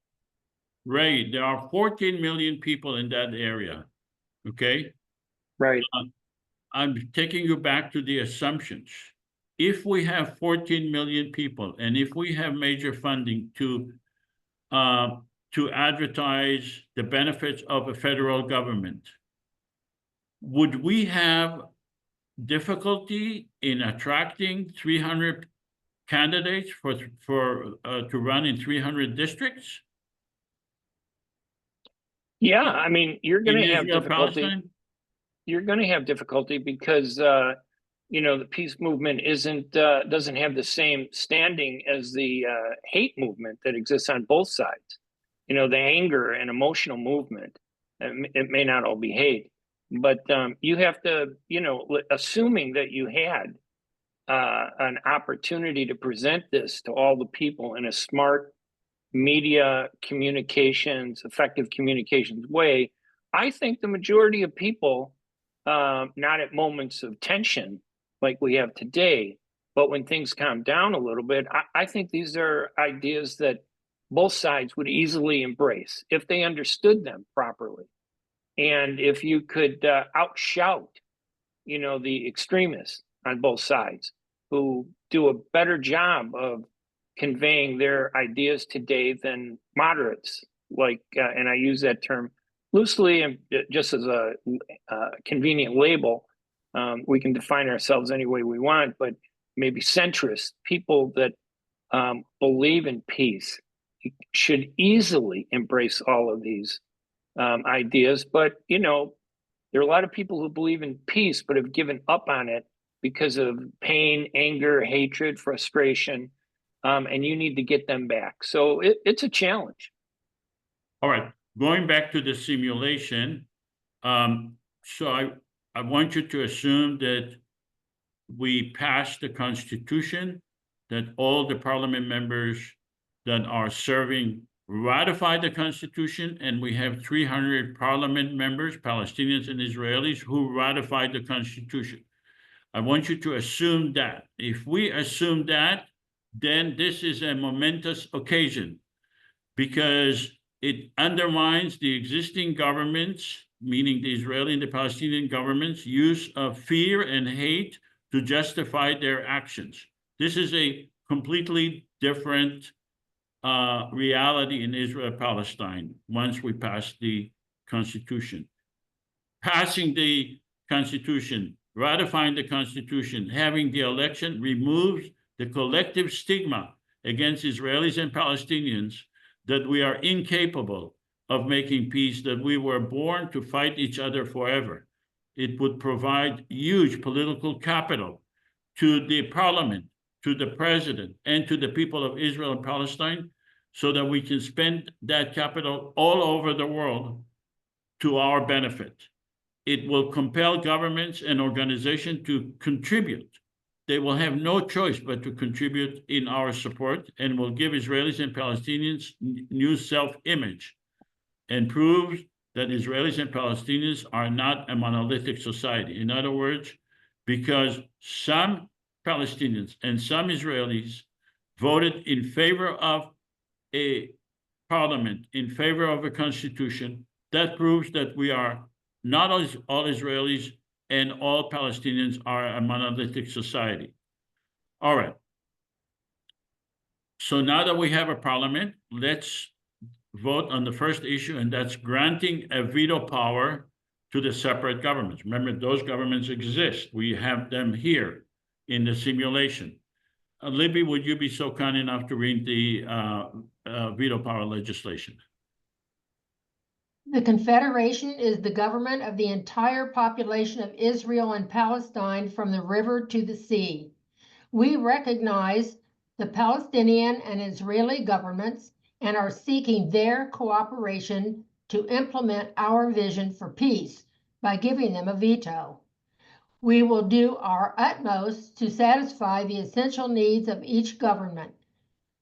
Ray, there are 14 million people in that area, okay? Right. I'm taking you back to the assumptions. If we have 14 million people, and if we have major funding to advertise the benefits of a federal government, would we have difficulty in attracting 300 candidates to run in 300 districts? Yeah, I mean, you're going In to have Israel, difficulty. Palestine? You're going to have difficulty because you know, the peace movement doesn't have the same standing as the hate movement that exists on both sides. You know, the anger and emotional movement, it may not all be hate, but you have to, you know, assuming that you had an opportunity to present this to all the people in a smart media communications, effective communications way, I think the majority of people, not at moments of tension like we have today, but when things calm down a little bit, I think these are ideas that both sides would easily embrace if they understood them properly. And if you could outshout, you know, the extremists on both sides who do a better job of conveying their ideas today than moderates, like, and I use that term loosely and just as a convenient label. We can define ourselves any way we want, but maybe centrist people that believe in peace should easily embrace all of these ideas. But, you know, there are a lot of people who believe in peace but have given up on it because of pain, anger, hatred, frustration, and you need to get them back. So it's a challenge. All right, going back to the simulation, so I want you to assume that we passed the Constitution, that all the parliament members that are serving ratify the Constitution, and we have 300 parliament members, Palestinians and Israelis, who ratified the Constitution. I want you to assume that. If we assume that, then this is a momentous occasion because it undermines the existing governments, meaning the Israeli and the Palestinian governments' use of fear and hate to justify their actions. This is a completely different reality in Israel-Palestine once we pass the Constitution. Passing the Constitution, ratifying the Constitution, having the election removes the collective stigma against Israelis and Palestinians that we are incapable of making peace, that we were born to fight each other forever. It would provide huge political capital to the parliament, to the president, and to the people of Israel and Palestine, so that we can spend that capital all over the world to our benefit. It will compel governments and organizations to contribute. They will have no choice but to contribute in our support, and will give Israelis and Palestinians new self-image and proves that Israelis and Palestinians are not a monolithic society. In other words, because some Palestinians and some Israelis voted in favor of a parliament, in favor of a constitution, that proves that we are not all Israelis and all Palestinians are a monolithic society. All right. So now that we have a parliament, let's vote on the first issue, and that's granting a veto power to the separate governments. Remember, those governments exist. We have them here in the simulation. Libby, would you be so kind enough to read the veto power legislation? The Confederation is the government of the entire population of Israel and Palestine from the river to the sea. We recognize the Palestinian and Israeli governments and are seeking their cooperation to implement our vision for peace by giving them a veto. We will do our utmost to satisfy the essential needs of each government.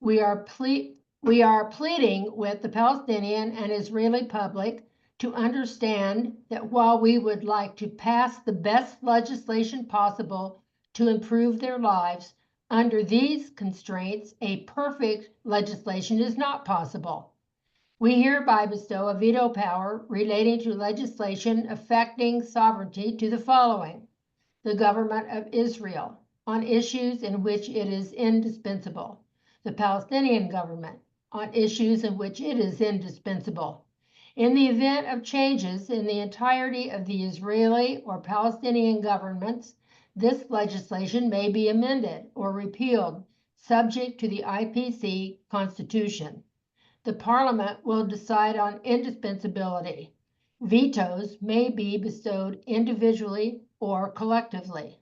We are pleading with the Palestinian and Israeli public to understand that while we would like to pass the best legislation possible to improve their lives, under these constraints, a perfect legislation is not possible. We hereby bestow a veto power relating to legislation affecting sovereignty to the following: the government of Israel on issues in which it is indispensable, the Palestinian government on issues in which it is indispensable. In the event of changes in the entirety of the Israeli or Palestinian governments, this legislation may be amended or repealed, subject to the IPC Constitution. The Parliament will decide on indispensability. Vetoes may be bestowed individually or collectively.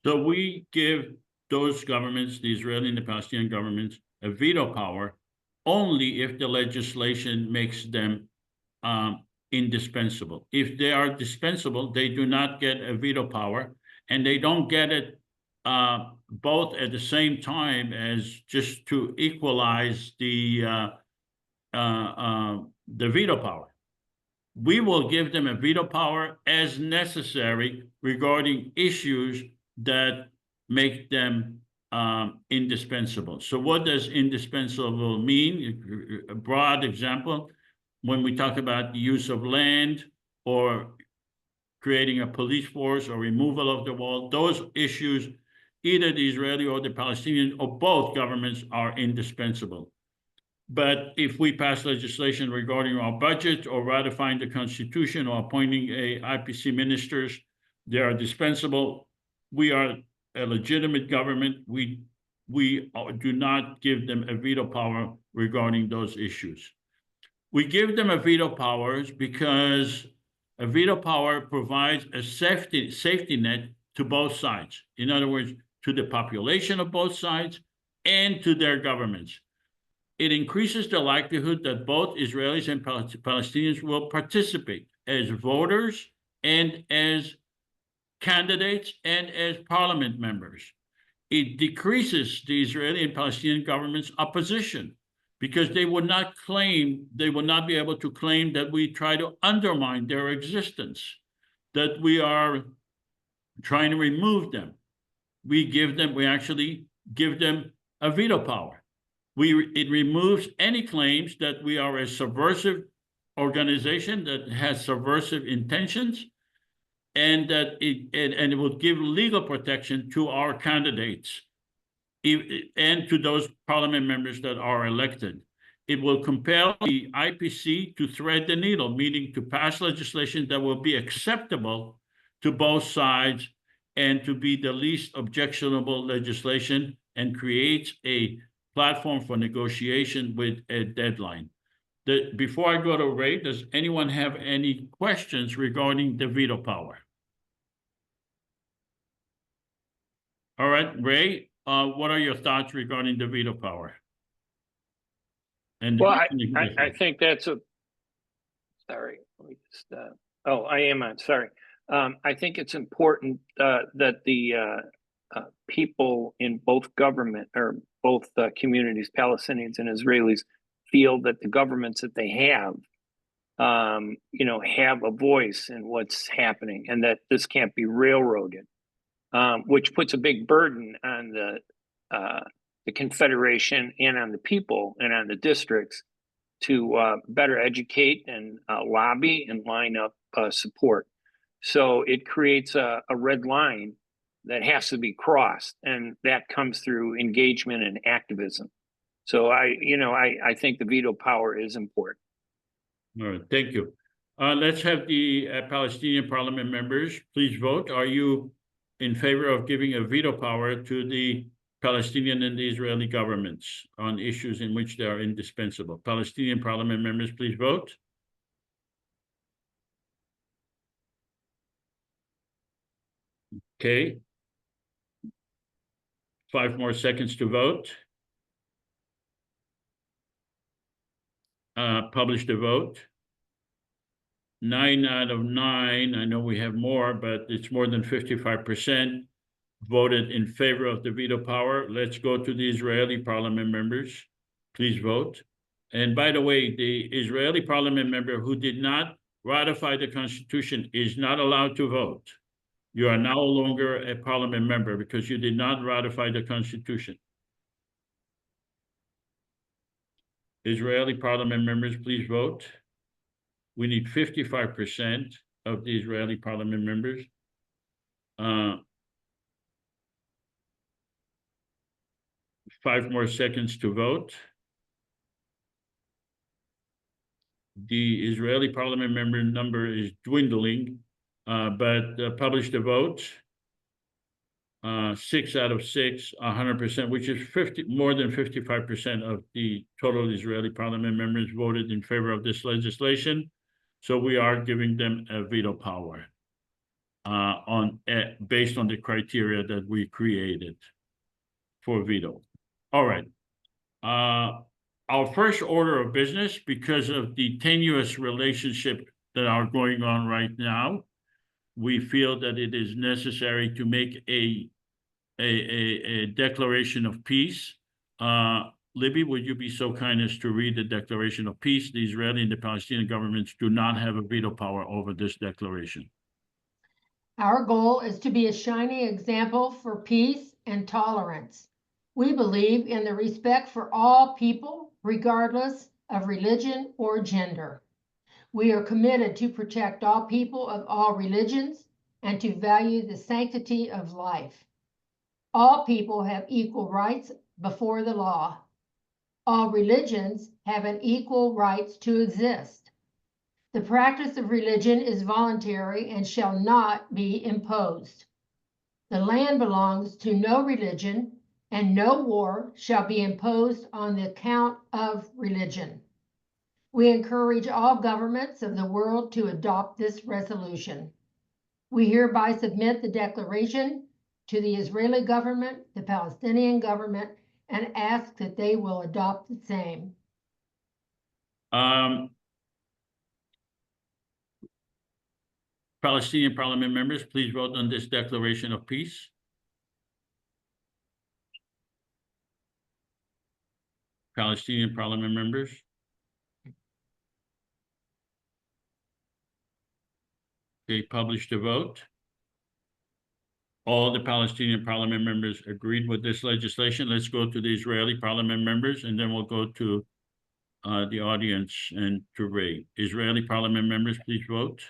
So we give those governments, the Israeli and the Palestinian governments, a veto power only if the legislation makes them indispensable. If they are dispensable, they do not get a veto power, and they don't get it both at the same time as just to equalize the veto power. We will give them a veto power as necessary regarding issues that make them indispensable. So what does indispensable mean? A broad example, when we talk about the use of land or creating a police force or removal of the wall, those issues, either the Israeli or the Palestinian or both governments are indispensable. But if we pass legislation regarding our budget or ratifying the Constitution or appointing a IPC ministers, they are dispensable. We are a legitimate government. We do not give them a veto power regarding those issues. We give them a veto powers because a veto power provides a safety net to both sides. In other words, to the population of both sides and to their governments. It increases the likelihood that both Israelis and Palestinians will participate as voters and as candidates and as parliament members. It decreases the Israeli and Palestinian government's opposition because they would not be able to claim that we try to undermine their existence, that we are trying to remove them. We actually give them a veto power. It removes any claims that we are a subversive organization that has subversive intentions, and that it will give legal protection to our candidates and to those parliament members that are elected. It will compel the IPC to thread the needle, meaning to pass legislation that will be acceptable to both sides and to be the least objectionable legislation, and creates a platform for negotiation with a deadline. Before I go to Ray, does anyone have any questions regarding the veto power? All right, Ray, what are your thoughts regarding the veto power? And well, I think that's sorry, let me just, oh, I am on, sorry. I think it's important that the people in both government or both communities, Palestinians and Israelis, feel that the governments that they have, have a voice in what's happening, and that this can't be railroaded, which puts a big burden on the Confederation and on the people and on the districts to better educate and lobby and line up support. So it creates a red line that has to be crossed, and that comes through engagement and activism. So I think the veto power is important. All right, thank you. Let's have the Palestinian parliament members please vote. Are you in favor of giving a veto power to the Palestinian and the Israeli governments on issues in which they are indispensable? Palestinian parliament members, please vote. Okay. 5 more seconds to vote. Publish the vote. 9 out of 9, I know we have more, but it's more than 55% voted in favor of the veto power. Let's go to the Israeli parliament members. Please vote. And by the way, the Israeli parliament member who did not ratify the Constitution is not allowed to vote. You are no longer a parliament member because you did not ratify the Constitution. Israeli parliament members, please vote. We need 55% of the Israeli parliament members. 5 more seconds to vote. The Israeli parliament member number is dwindling, but publish the vote. 6 out of 6, 100%, which is more than 55% of the total Israeli parliament members voted in favor of this legislation. So we are giving them a veto power based on the criteria that we created for veto. All right. Our first order of business, because of the tenuous relationship that are going on right now, we feel that it is necessary to make a declaration of peace. Libby, would you be so kind as to read the declaration of peace? The Israeli and the Palestinian governments do not have a veto power over this declaration. Our goal is to be a shining example for peace and tolerance. We believe in the respect for all people, regardless of religion or gender. We are committed to protect all people of all religions and to value the sanctity of life. All people have equal rights before the law. All religions have an equal rights to exist. The practice of religion is voluntary and shall not be imposed. The land belongs to no religion, and no war shall be imposed on the account of religion. We encourage all governments of the world to adopt this resolution. We hereby submit the declaration to the Israeli government, the Palestinian government, and ask that they will adopt the same. Palestinian parliament members, please vote on this declaration of peace. Palestinian parliament members. Okay, publish the vote. All the Palestinian parliament members agreed with this legislation. Let's go to the Israeli parliament members, and then we'll go to the audience and to Ray. Israeli parliament members, please vote.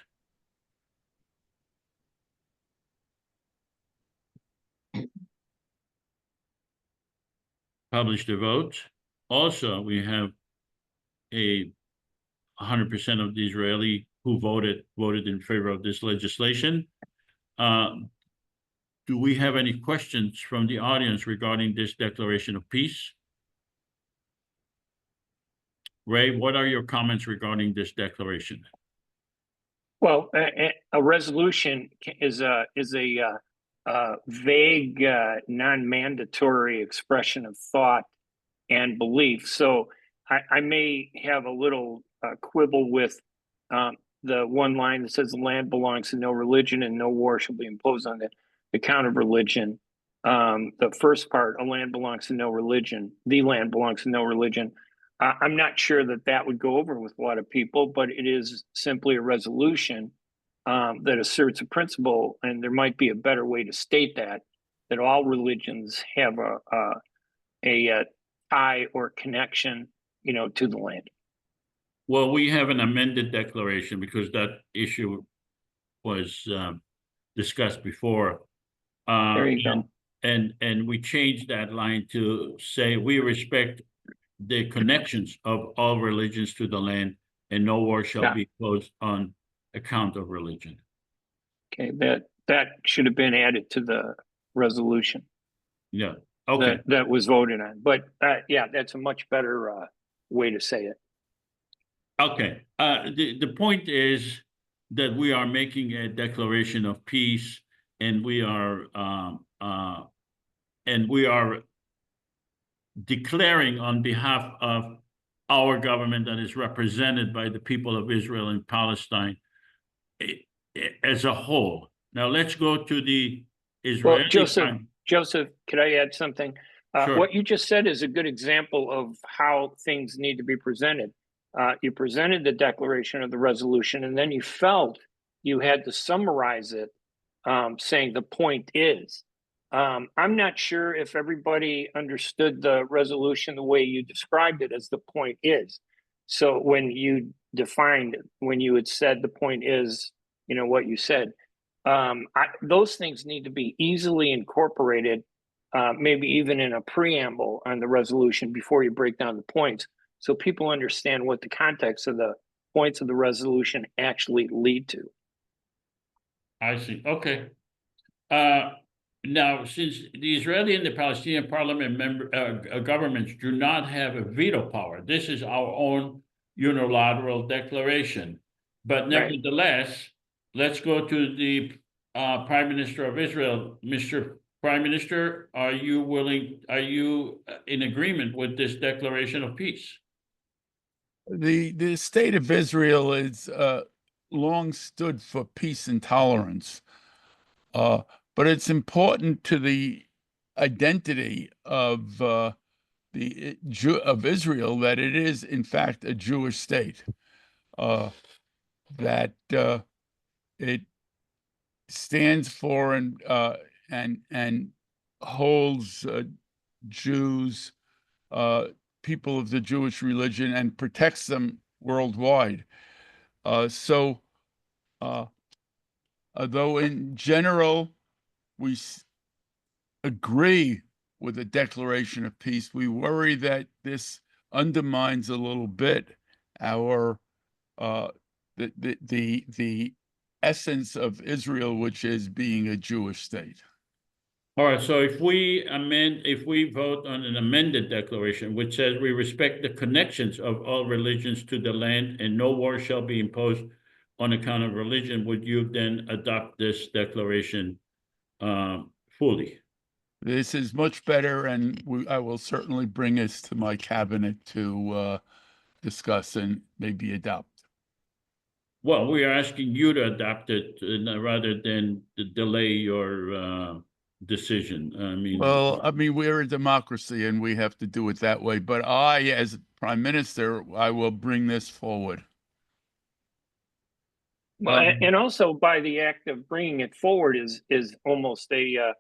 Publish the vote. Also, we have 100% of the Israeli who voted in favor of this legislation. Do we have any questions from the audience regarding this declaration of peace? Ray, what are your comments regarding this declaration? Well, a resolution is a vague, non-mandatory expression of thought and belief. So I may have a little quibble with the one line that says the land belongs to no religion and no war shall be imposed on the account of religion. The first part, a land belongs to no religion, the land belongs to no religion. I'm not sure that that would go over with a lot of people, but it is simply a resolution that asserts a principle, and there might be a better way to state that all religions have a tie or connection, to the land. Well, we have an amended declaration because that issue was discussed before. There you go. And we changed that line to say we respect the connections of all religions to the land, and no war shall be imposed on account of religion. Okay, that should have been added to the resolution. Yeah. Okay. That was voted on, but yeah, that's a much better way to say it. Okay. The point is that we are making a declaration of peace, and we are declaring on behalf of our government that is represented by the people of Israel and Palestine as a whole. Now let's go to the Israeli. Well, Joseph, could I add something? Sure. What you just said is a good example of how things need to be presented. You presented the declaration of the resolution, and then you felt you had to summarize it, saying the point is. I'm not sure if everybody understood the resolution the way you described it as the point is. So when you defined, when you had said the point is, you know, what you said, those things need to be easily incorporated, maybe even in a preamble on the resolution before you break down the points, so people understand what the context of the points of the resolution actually lead to. I see. Okay. Now, since the Israeli and the Palestinian parliament governments do not have a veto power, this is our own unilateral declaration. But nevertheless, let's go to the Prime Minister of Israel. Mr. Prime Minister, are you in agreement with this declaration of peace? The state of Israel is long stood for peace and tolerance, but it's important to the identity of of Israel that it is in fact a Jewish state, that it stands for and holds Jews, people of the Jewish religion, and protects them worldwide. So, though in general we agree with the declaration of peace, we worry that this undermines a little bit our the essence of Israel, which is being a Jewish state. All right, so if we vote on an amended declaration, which says we respect the connections of all religions to the land and no war shall be imposed on account of religion, would you then adopt this declaration fully? This is much better, and I will certainly bring this to my cabinet to discuss and maybe adopt. Well, we are asking you to adopt it rather than to delay your decision. Well, I mean, we're a democracy and we have to do it that way. But I, as Prime Minister, I will bring this forward. Well, and also by the act of bringing it forward is almost a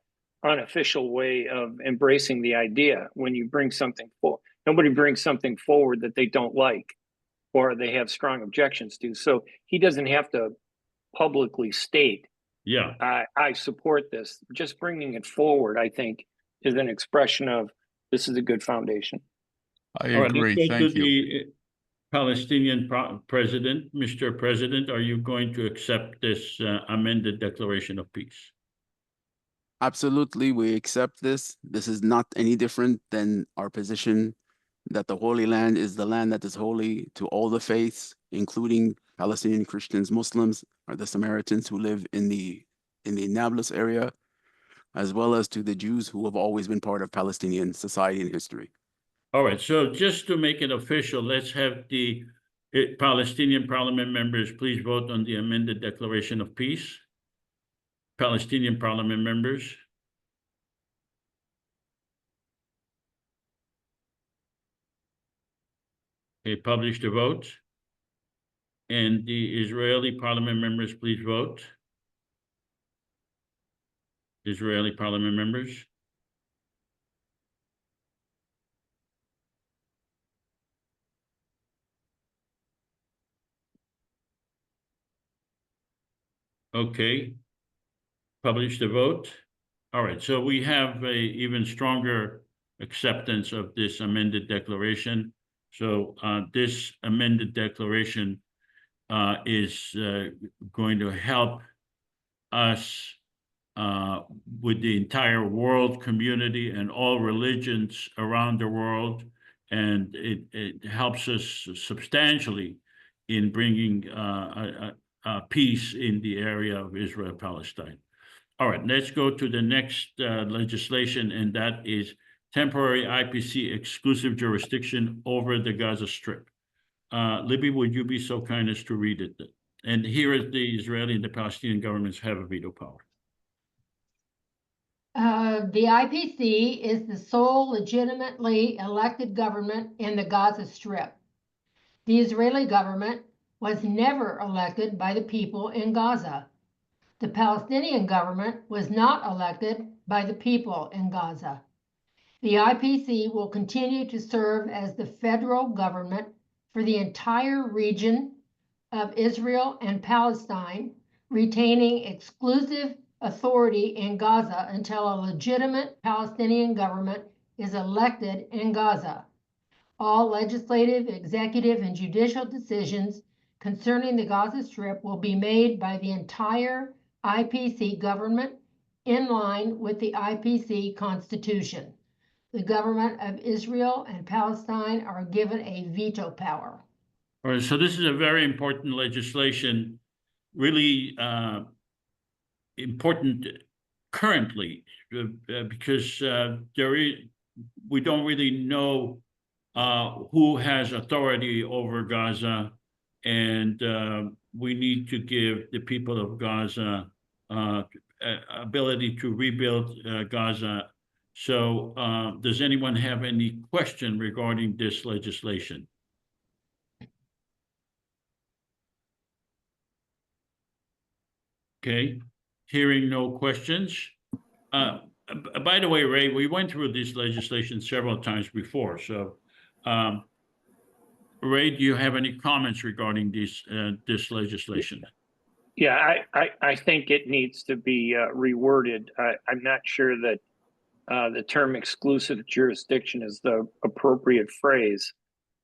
unofficial way of embracing the idea. When you bring something forward, nobody brings something forward that they don't like or they have strong objections to. So he doesn't have to publicly state, yeah, I support this. Just bringing it forward, I think, is an expression of this is a good foundation. I agree. Let's go Thank to you. the Palestinian president. Mr. President, are you going to accept this amended declaration of peace? Absolutely, we accept this. This is not any different than our position that the Holy Land is the land that is holy to all the faiths, including Palestinian Christians, Muslims, or the Samaritans who live in the Nablus area, as well as to the Jews who have always been part of Palestinian society and history. All right, so just to make it official, let's have the Palestinian parliament members please vote on the amended declaration of peace. Palestinian parliament members. Okay, publish the vote. And the Israeli parliament members, please vote. Israeli parliament members. Okay, publish the vote. All right, so we have a even stronger acceptance of this amended declaration. So this amended declaration is going to help us with the entire world community and all religions around the world. And it helps us substantially in bringing peace in the area of Israel-Palestine. All right, let's go to the next legislation, and that is temporary IPC exclusive jurisdiction over the Gaza Strip. Libby, would you be so kind as to read it? And here is the Israeli and the Palestinian governments have a veto power. The IPC is the sole legitimately elected government in the Gaza Strip. The Israeli government was never elected by the people in Gaza. The Palestinian government was not elected by the people in Gaza. The IPC will continue to serve as the federal government for the entire region of Israel and Palestine, retaining exclusive authority in Gaza until a legitimate Palestinian government is elected in Gaza. All legislative, executive, and judicial decisions concerning the Gaza Strip will be made by the entire IPC government in line with the IPC Constitution. The government of Israel and Palestine are given a veto power. All right, so this is a very important legislation, really important currently, because we don't really know who has authority over Gaza, and we need to give the people of Gaza ability to rebuild Gaza. So does anyone have any question regarding this legislation? Okay, hearing no questions. By the way, Ray, we went through this legislation several times before. So, Ray, do you have any comments regarding this legislation? Yeah, I think it needs to be reworded. I'm not sure that the term exclusive jurisdiction is the appropriate phrase.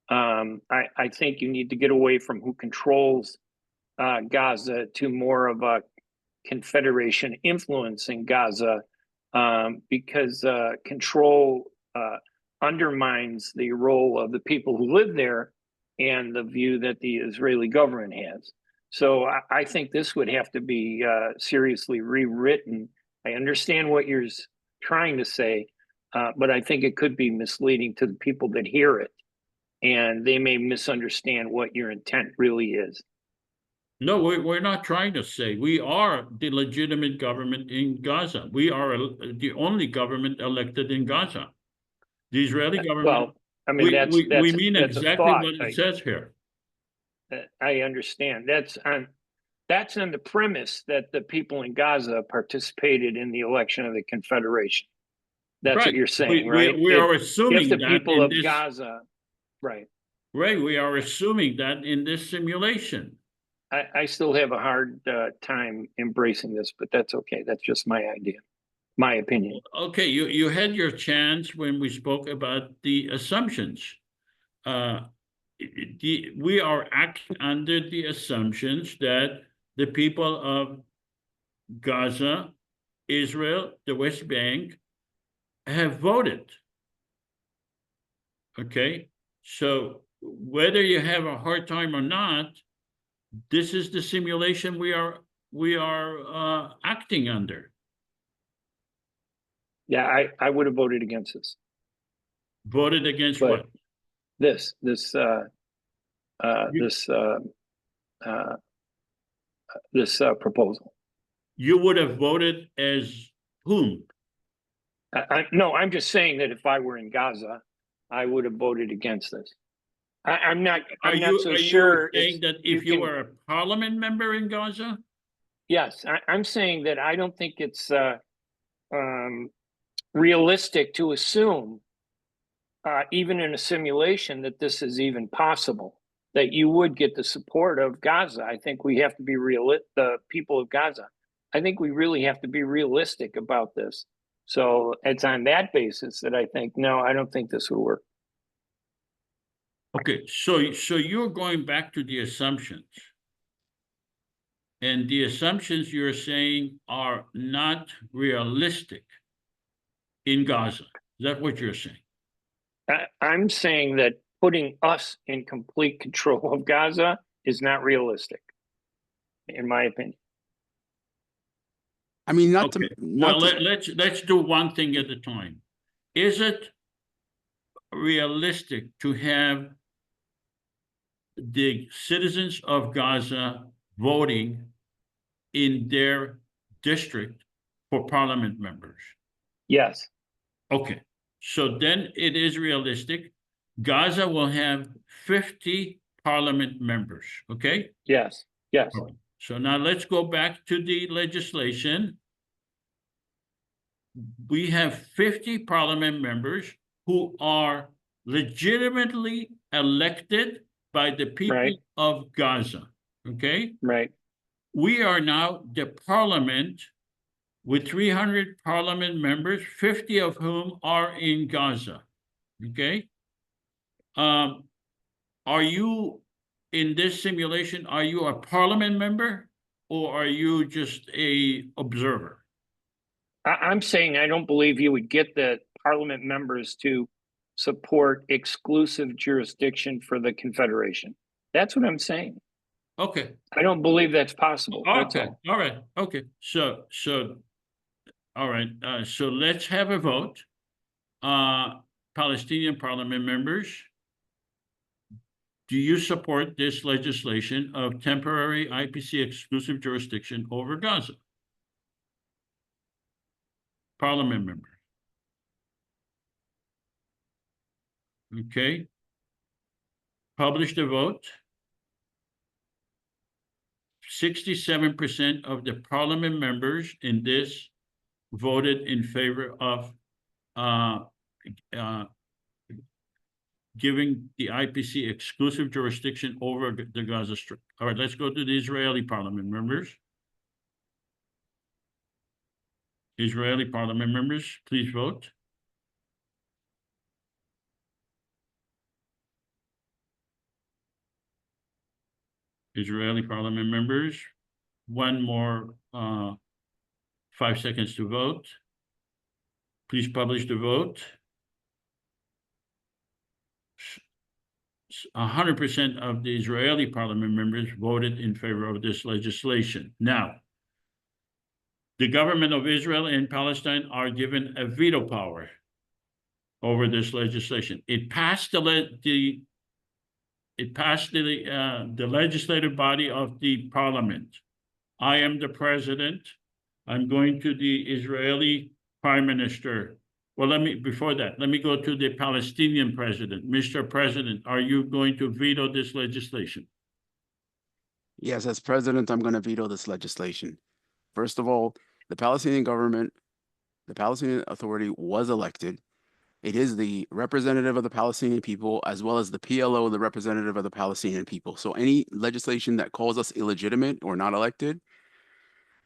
I think you need to get away from who controls Gaza to more of a confederation influencing Gaza, because control undermines the role of the people who live there and the view that the Israeli government has. So I think this would have to be seriously rewritten. I understand what you're trying to say, but I think it could be misleading to the people that hear it, and they may misunderstand what your intent really is. No, we're not trying to say. We are the legitimate government in Gaza. We are the only government elected in Gaza. The Israeli government. Well, I mean, we mean exactly what it says here. I understand. That's on the premise that the people in Gaza participated in the election of the Confederation. That's right. What you're saying, right? We are assuming if the that people of this, Gaza, right? Right. We are assuming that in this simulation. I still have a hard time embracing this, but that's okay. That's just my idea, my opinion. Okay, you had your chance when we spoke about the assumptions. We are acting under the assumptions that the people of Gaza, Israel, the West Bank have voted. Okay, so whether you have a hard time or not, this is the simulation we are acting under. Yeah, I would have voted against this. Voted against But what? This proposal. You would have voted as whom? No, I'm just saying that if I were in Gaza, I would have voted against this. I'm not so sure. You saying that if you were a parliament member in Gaza? Yes, I'm saying that I don't think it's realistic to assume, even in a simulation, that this is even possible, that you would get the support of Gaza. I think we have to be the people of Gaza. I think we really have to be realistic about this. So it's on that basis that I think, no, I don't think this would work. Okay, so you're going back to the assumptions. And the assumptions you're saying are not realistic in Gaza. Is that what you're saying? I'm saying that putting us in complete control of Gaza is not realistic, in my opinion. I mean, let's do one thing at a time. Is it realistic to have the citizens of Gaza voting in their district for parliament members? Yes. Okay, so then it is realistic. Gaza will have 50 parliament members, okay? Yes. Yes. Okay. So now let's go back to the legislation. We have 50 parliament members who are legitimately elected by the people Right. of Gaza, okay? Right. We are now the parliament with 300 parliament members, 50 of whom are in Gaza, okay? Are you, in this simulation, are you a parliament member or are you just a observer? I'm saying I don't believe you would get the parliament members to support exclusive jurisdiction for the Confederation. That's what I'm saying. Okay, I don't believe that's possible. That's okay, all. all right, okay. So, all right, so let's have a vote. Palestinian parliament members, do you support this legislation of temporary IPC exclusive jurisdiction over Gaza? Parliament member. Okay. Publish the vote. 67% of the parliament members in this voted in favor of giving the IPC exclusive jurisdiction over the Gaza Strip. All right, let's go to the Israeli parliament members. Israeli parliament members, please vote. Israeli parliament members, one more 5 seconds to vote. Please publish the vote. 100% of the Israeli parliament members voted in favor of this legislation. Now, the government of Israel and Palestine are given a veto power over this legislation. It passed the legislative body of the parliament. I am the president. I'm going to the Israeli prime minister. Well, before that, let me go to the Palestinian president. Mr. President, are you going to veto this legislation? Yes, as president, I'm going to veto this legislation. First of all, the Palestinian government, the Palestinian Authority was elected. It is the representative of the Palestinian people, as well as the PLO, the representative of the Palestinian people. So any legislation that calls us illegitimate or not elected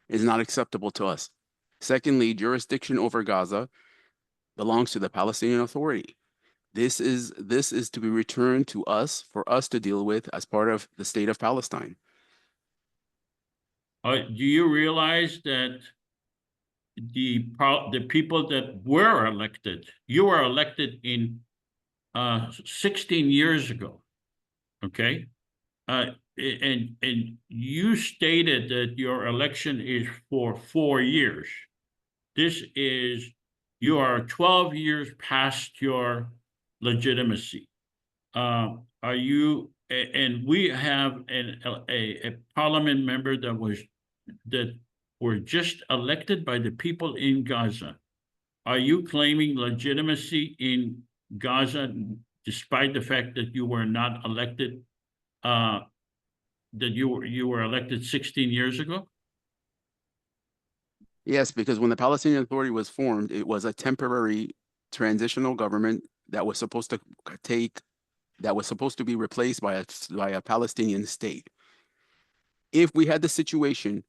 is not acceptable to us. Secondly, jurisdiction over Gaza belongs to the Palestinian Authority. This is to be returned to us for us to deal with as part of the state of Palestine. Do you realize that the people that were elected, you were elected in 16 years ago, okay? And you stated that your election is for 4 years. You are 12 years past your legitimacy. And we have a parliament member that were just elected by the people in Gaza. Are you claiming legitimacy in Gaza despite the fact that you were not elected, that you were elected 16 years ago? Yes, because when the Palestinian Authority was formed, it was a temporary transitional government that was supposed to be replaced by a Palestinian state. If we had the situation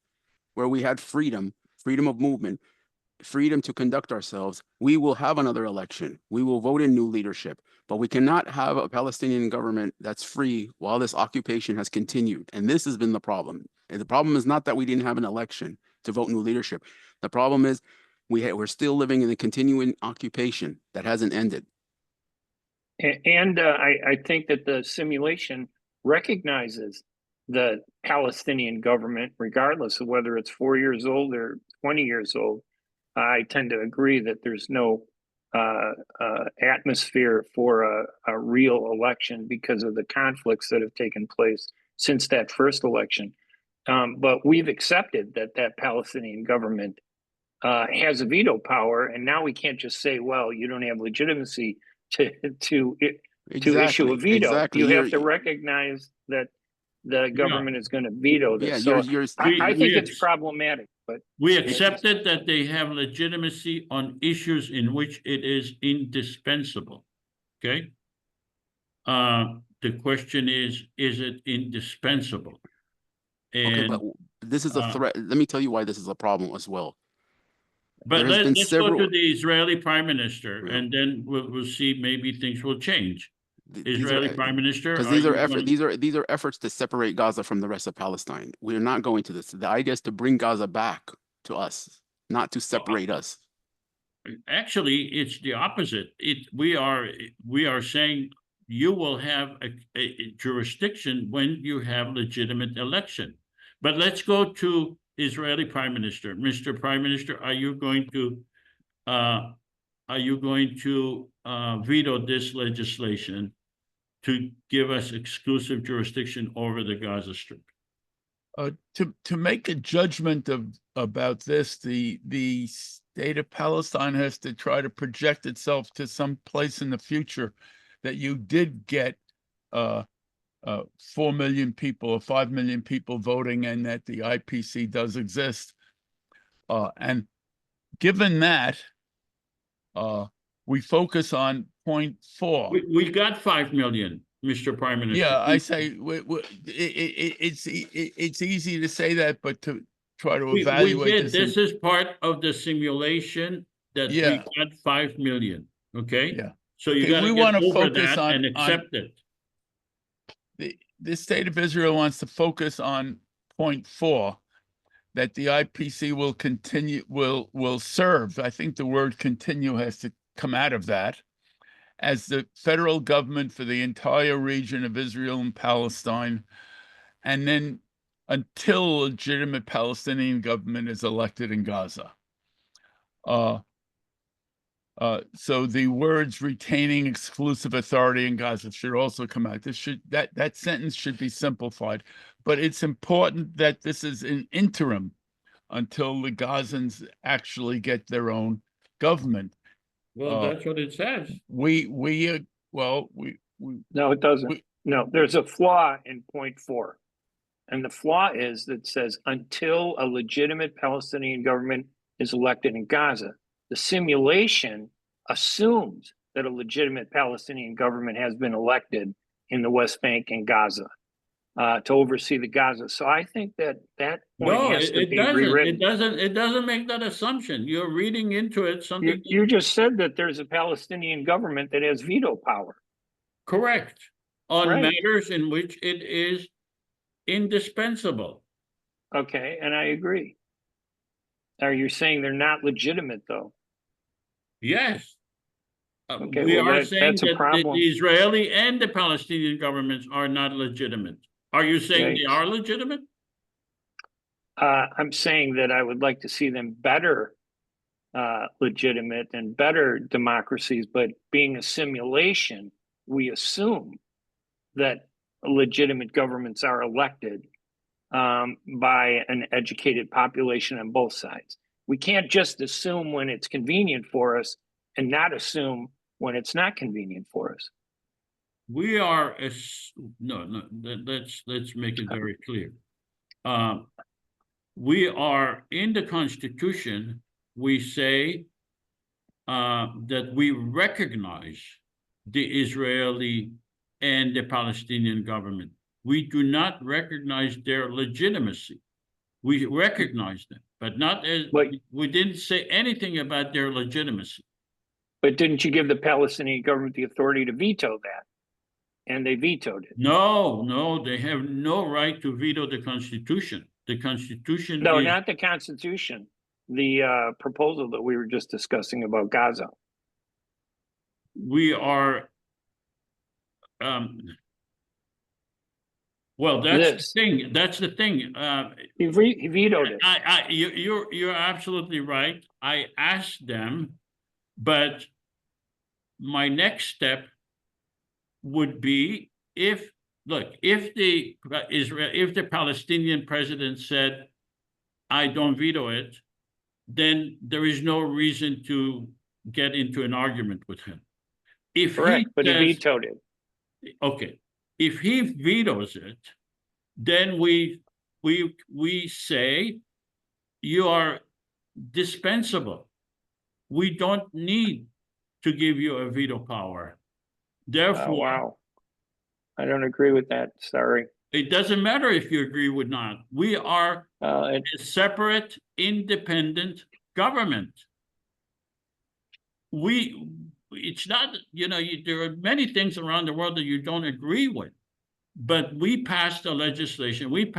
where we had freedom of movement, freedom to conduct ourselves, we will have another election. We will vote in new leadership, but we cannot have a Palestinian government that's free while this occupation has continued. And this has been the problem. And the problem is not that we didn't have an election to vote new leadership. The problem is we're still living in a continuing occupation that hasn't ended. And I think that the simulation recognizes the Palestinian government, regardless of whether it's 4 years old or 20 years old. I tend to agree that there's no atmosphere for a real election because of the conflicts that have taken place since that first election. But we've accepted that Palestinian government has a veto power, and now we can't just say, "Well, you don't have legitimacy to issue a veto." Exactly. You have to recognize that the government is going to veto this. Yeah, So you're I think it's problematic. But We accepted that they have legitimacy on issues in which it is indispensable. Okay? The question is it indispensable? okay, And but this is a threat. Let me tell you why this is a problem as well. but There has been let's go to several. the Israeli Prime Minister, Yeah. and then we'll see maybe things will change. These Israeli are Prime Minister, because these are efforts to separate Gaza from the rest of Palestine. We're not going to this. The idea is to bring Gaza back to us, not to separate us. actually, it's the opposite. We are saying you will have a jurisdiction when you have legitimate election. But let's go to Israeli Prime Minister. Mr. Prime Minister, are you going to veto this legislation to give us exclusive jurisdiction over the Gaza Strip? To make a judgment about this, the state of Palestine has to try to project itself to some place in the future that you did get 4 million people or 5 million people voting, and that the IPC does exist. And given that, we focus on point 4. We got 5 million, Mr. Prime Minister. Yeah, I say it's easy to say that, but to try to evaluate this is part of the simulation that we Yeah. got 5 million. Okay. Yeah. So you Okay, got we to wanna get over focus that on- and accept it. the state of Israel wants to focus on point 4, that the IPC will continue, will serve. I think the word continue has to come out of that, as the federal government for the entire region of Israel and Palestine, and then until a legitimate Palestinian government is elected in Gaza. So the words retaining exclusive authority in Gaza should also come out. That sentence should be simplified, but it's important that this is an interim until the Gazans actually get their own government. Well, that's what it says. no, it doesn't. No, there's a flaw in point 4. And the flaw is that it says until a legitimate Palestinian government is elected in Gaza. The simulation assumes that a legitimate Palestinian government has been elected in the West Bank and Gaza to oversee the Gaza. So I think that point has to be rewritten. It doesn't make that assumption. You're reading into it something. You just said that there's a Palestinian government that has veto power. Correct. On Right. matters in which it is indispensable. Okay, and I agree. Are you saying they're not legitimate, though? Yes. Okay, We well, are that's saying a that problem. the Israeli and the Palestinian governments are not legitimate. Are you saying they are legitimate? I'm saying that I would like to see them better legitimate and better democracies, but being a simulation, we assume that legitimate governments are elected by an educated population on both sides. We can't just assume when it's convenient for us and not assume when it's not convenient for us. We are no. Let's make it very clear. We are in the Constitution. We say that we recognize the Israeli and the Palestinian government. We do not recognize their legitimacy. We recognize them, but not as we didn't say anything about their legitimacy. But didn't you give the Palestinian government the authority to veto that? And they vetoed it. No, they have no right to veto the Constitution. The Constitution No, is... not the Constitution. The proposal that we were just discussing about Gaza. We are... well, that's the thing. That's the thing. He vetoed it. You're absolutely right. I asked them, but my next step would be if the Palestinian president said, I don't veto it, then there is no reason to get into an argument with him. If Correct, but he says, vetoed it. okay, if he vetoes it, then we say you are dispensable. We don't need to give you a veto power. Therefore, Wow. I don't agree with that. Sorry. it doesn't matter if you agree with not. We are a separate, independent government. It's not, there are many things around the world that you don't agree with, but we passed a legislation. We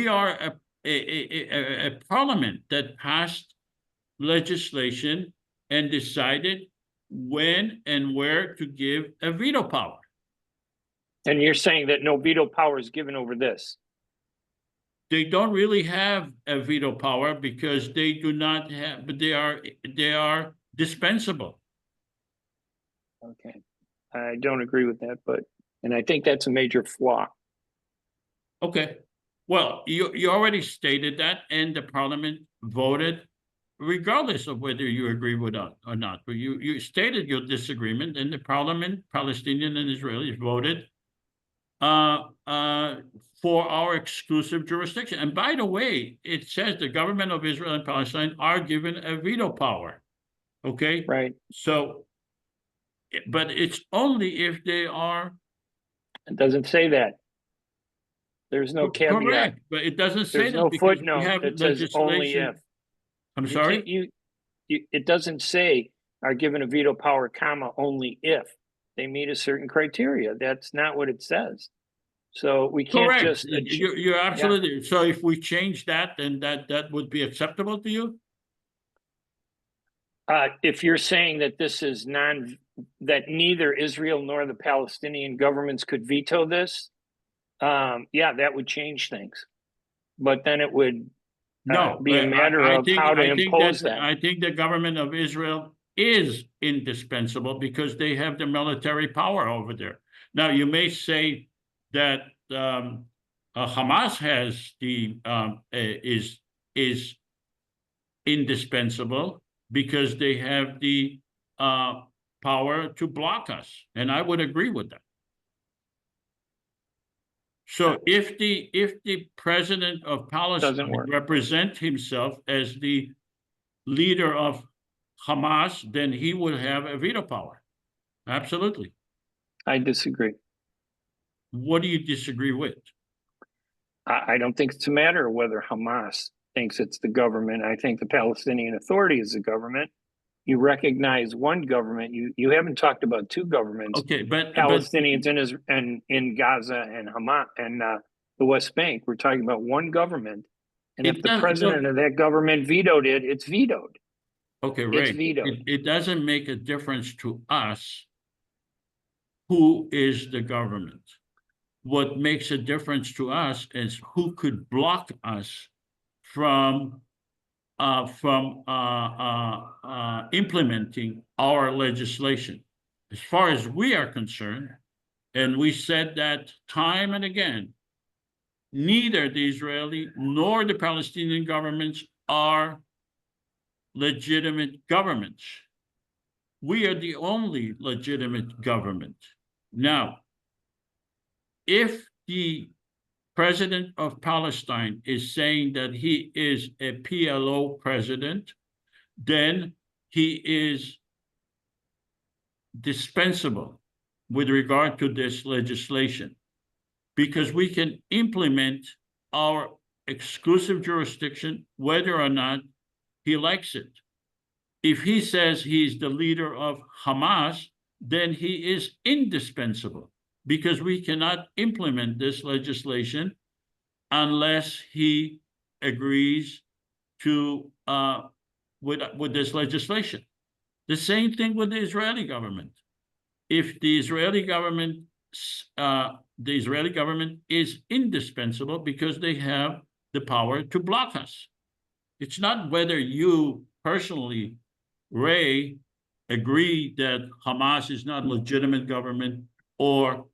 are a parliament that passed legislation and decided when and where to give a veto power. And you're saying that no veto power is given over this? They don't really have a veto power because they do not have, but they are dispensable. Okay. I don't agree with that, and I think that's a major flaw. Okay. Well, you already stated that, and the parliament voted regardless of whether you agree with it or not. But you stated your disagreement, and the parliament, Palestinian and Israelis, voted for our exclusive jurisdiction. And by the way, it says the government of Israel and Palestine are given a veto power. Okay? Right. So, but it's only if they are. It doesn't say that. There's no caveat. Correct, but it doesn't say There's that no because we footnote have that says only legislation. if. I'm sorry? It doesn't say are given a veto power, comma, only if they meet a certain criteria. That's not what it says. So we can't Correct. just. You're absolutely. So if we change that, then that would be acceptable to you? If you're saying that this is that neither Israel nor the Palestinian governments could veto this, yeah, that would change things. But then it would be a matter of how to impose that. I think the government of Israel is indispensable because they have the military power over there. Now, you may say that Hamas has is indispensable because they have the power to block us, and I would agree with that. So if the president of Palestine represents himself as the leader of Hamas, then he would have a veto power. Absolutely. I disagree. What do you disagree with? I don't think it's a matter of whether Hamas thinks it's the government. I think the Palestinian Authority is the government. You recognize one government. You haven't talked about two governments. Okay, but Palestinians in Gaza and Hamas and the West Bank. We're talking about one government, and if the president of that government vetoed it, it's vetoed. Okay, Ray. It's vetoed. It doesn't make a difference to us who is the government. What makes a difference to us is who could block us from implementing our legislation. As far as we are concerned, and we said that time and again, neither the Israeli nor the Palestinian governments are legitimate governments. We are the only legitimate government. Now, if the president of Palestine is saying that he is a PLO president, then he is dispensable with regard to this legislation because we can implement our exclusive jurisdiction whether or not he likes it. If he says he's the leader of Hamas, then he is indispensable because we cannot implement this legislation unless he agrees to with this legislation. The same thing with the Israeli government. If the Israeli government is indispensable because they have the power to block us. It's not whether you personally, Ray, agree that Hamas is not a legitimate government or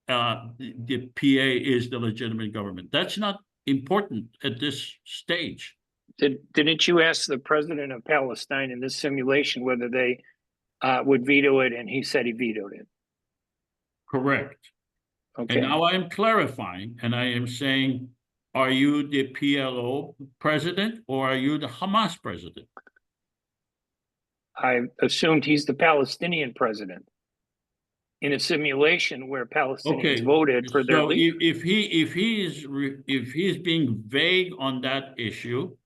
the PA is the legitimate government. That's not important at this stage. Didn't you ask the president of Palestine in this simulation whether they would veto it, and he said he vetoed it? Correct. Okay. And now I am clarifying, and I am saying, are you the PLO president or are you the Hamas president? I assumed he's the Palestinian president in a simulation where Palestinians Okay, voted for their so leader. if he's being vague on that issue,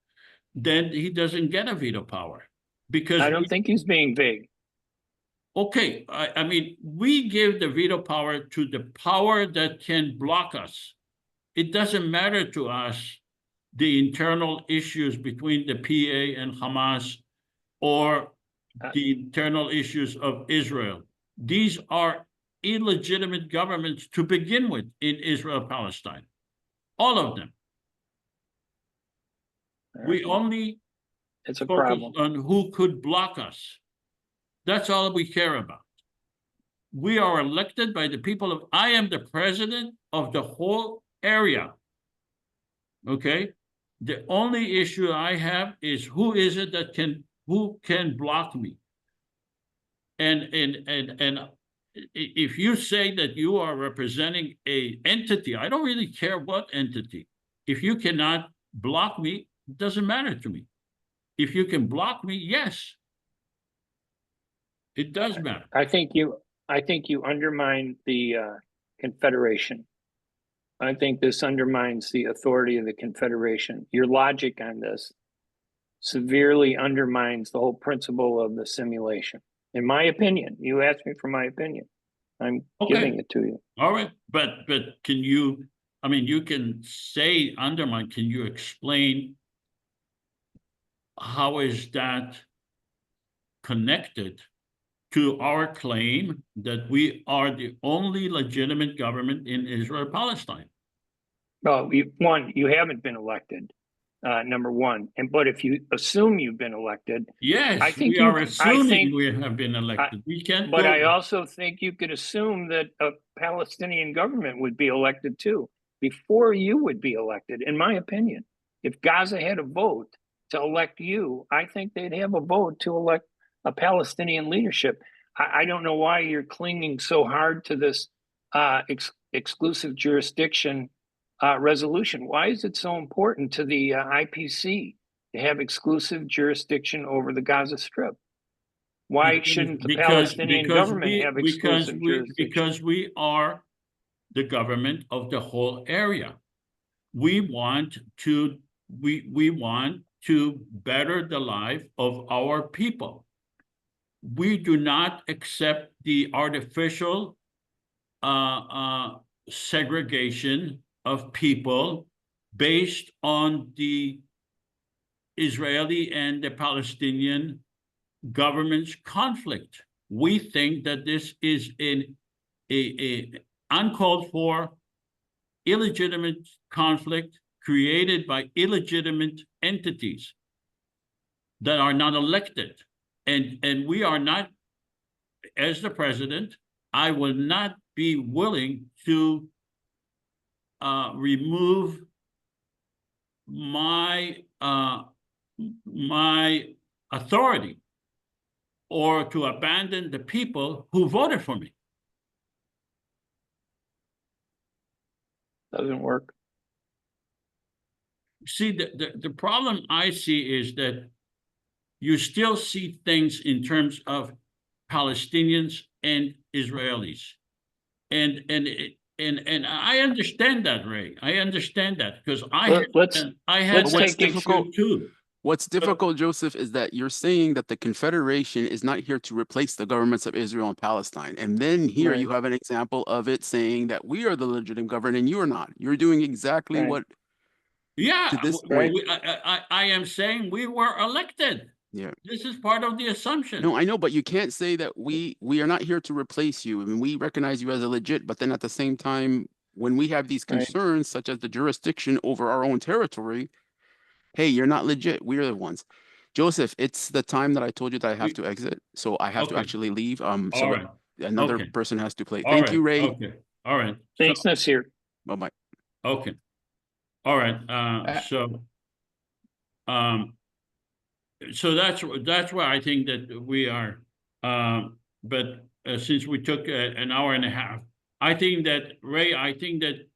then he doesn't get a veto power. Because I don't think he's being vague. okay, I mean, we give the veto power to the power that can block us. It doesn't matter to us the internal issues between the PA and Hamas or the internal issues of Israel. These are illegitimate governments to begin with in Israel-Palestine. All of them. We only It's a focus problem. on who could block us. That's all we care about. We are elected by the people of, I am the president of the whole area. Okay? The only issue I have is who is it that who can block me? And if you say that you are representing a entity, I don't really care what entity. If you cannot block me, it doesn't matter to me. If you can block me, yes. It does matter. I think you undermine the Confederation. I think this undermines the authority of the Confederation. Your logic on this severely undermines the whole principle of the simulation. In my opinion, you asked me for my opinion. I'm giving it to you. All right, but can you, I mean, you can say undermine, can you explain how is that connected to our claim that we are the only legitimate government in Israel-Palestine? Well, you haven't been elected, number one. But if you assume you've been elected, yes, I think we are assuming we have been elected. We can't. But I also think you could assume that a Palestinian government would be elected too before you would be elected. In my opinion, if Gaza had a vote to elect you, I think they'd have a vote to elect a Palestinian leadership. I don't know why you're clinging so hard to this exclusive jurisdiction resolution. Why is it so important to the IPC to have exclusive jurisdiction over the Gaza Strip? Why shouldn't the Palestinian government have exclusive jurisdiction? Because we are the government of the whole area. We want to better the life of our people. We do not accept the artificial segregation of people based on the Israeli and the Palestinian government's conflict. We think that this is an uncalled for, illegitimate conflict created by illegitimate entities that are not elected. And we are not, as the president, I will not be willing to remove my my authority or to abandon the people who voted for me. Doesn't work. See, the problem I see is that you still see things in terms of Palestinians and Israelis. And I understand that, Ray. I understand that because I had what's that issue too. What's difficult, Joseph, is that you're saying that the Confederation is not here to replace the governments of Israel and Palestine. And then here you have an example of it saying that we are the legitimate government and you are not. You're doing exactly what. Yeah, to this point. I am saying we were elected. Yeah. This is part of the assumption. No, I know, but you can't say that we are not here to replace you. I mean, we recognize you as a legit, but then at the same time, when we have these concerns, such as the jurisdiction over our own territory, hey, you're not legit. We're the ones. Joseph, it's the time that I told you that I have to exit. So I have to actually leave. So another person has to play. Thank you, Ray. Okay. All right. Thanks, Nasir. Bye-bye. Okay. All right. So So that's why I think that we are. But since we took an hour and a half, I think that Ray, I think that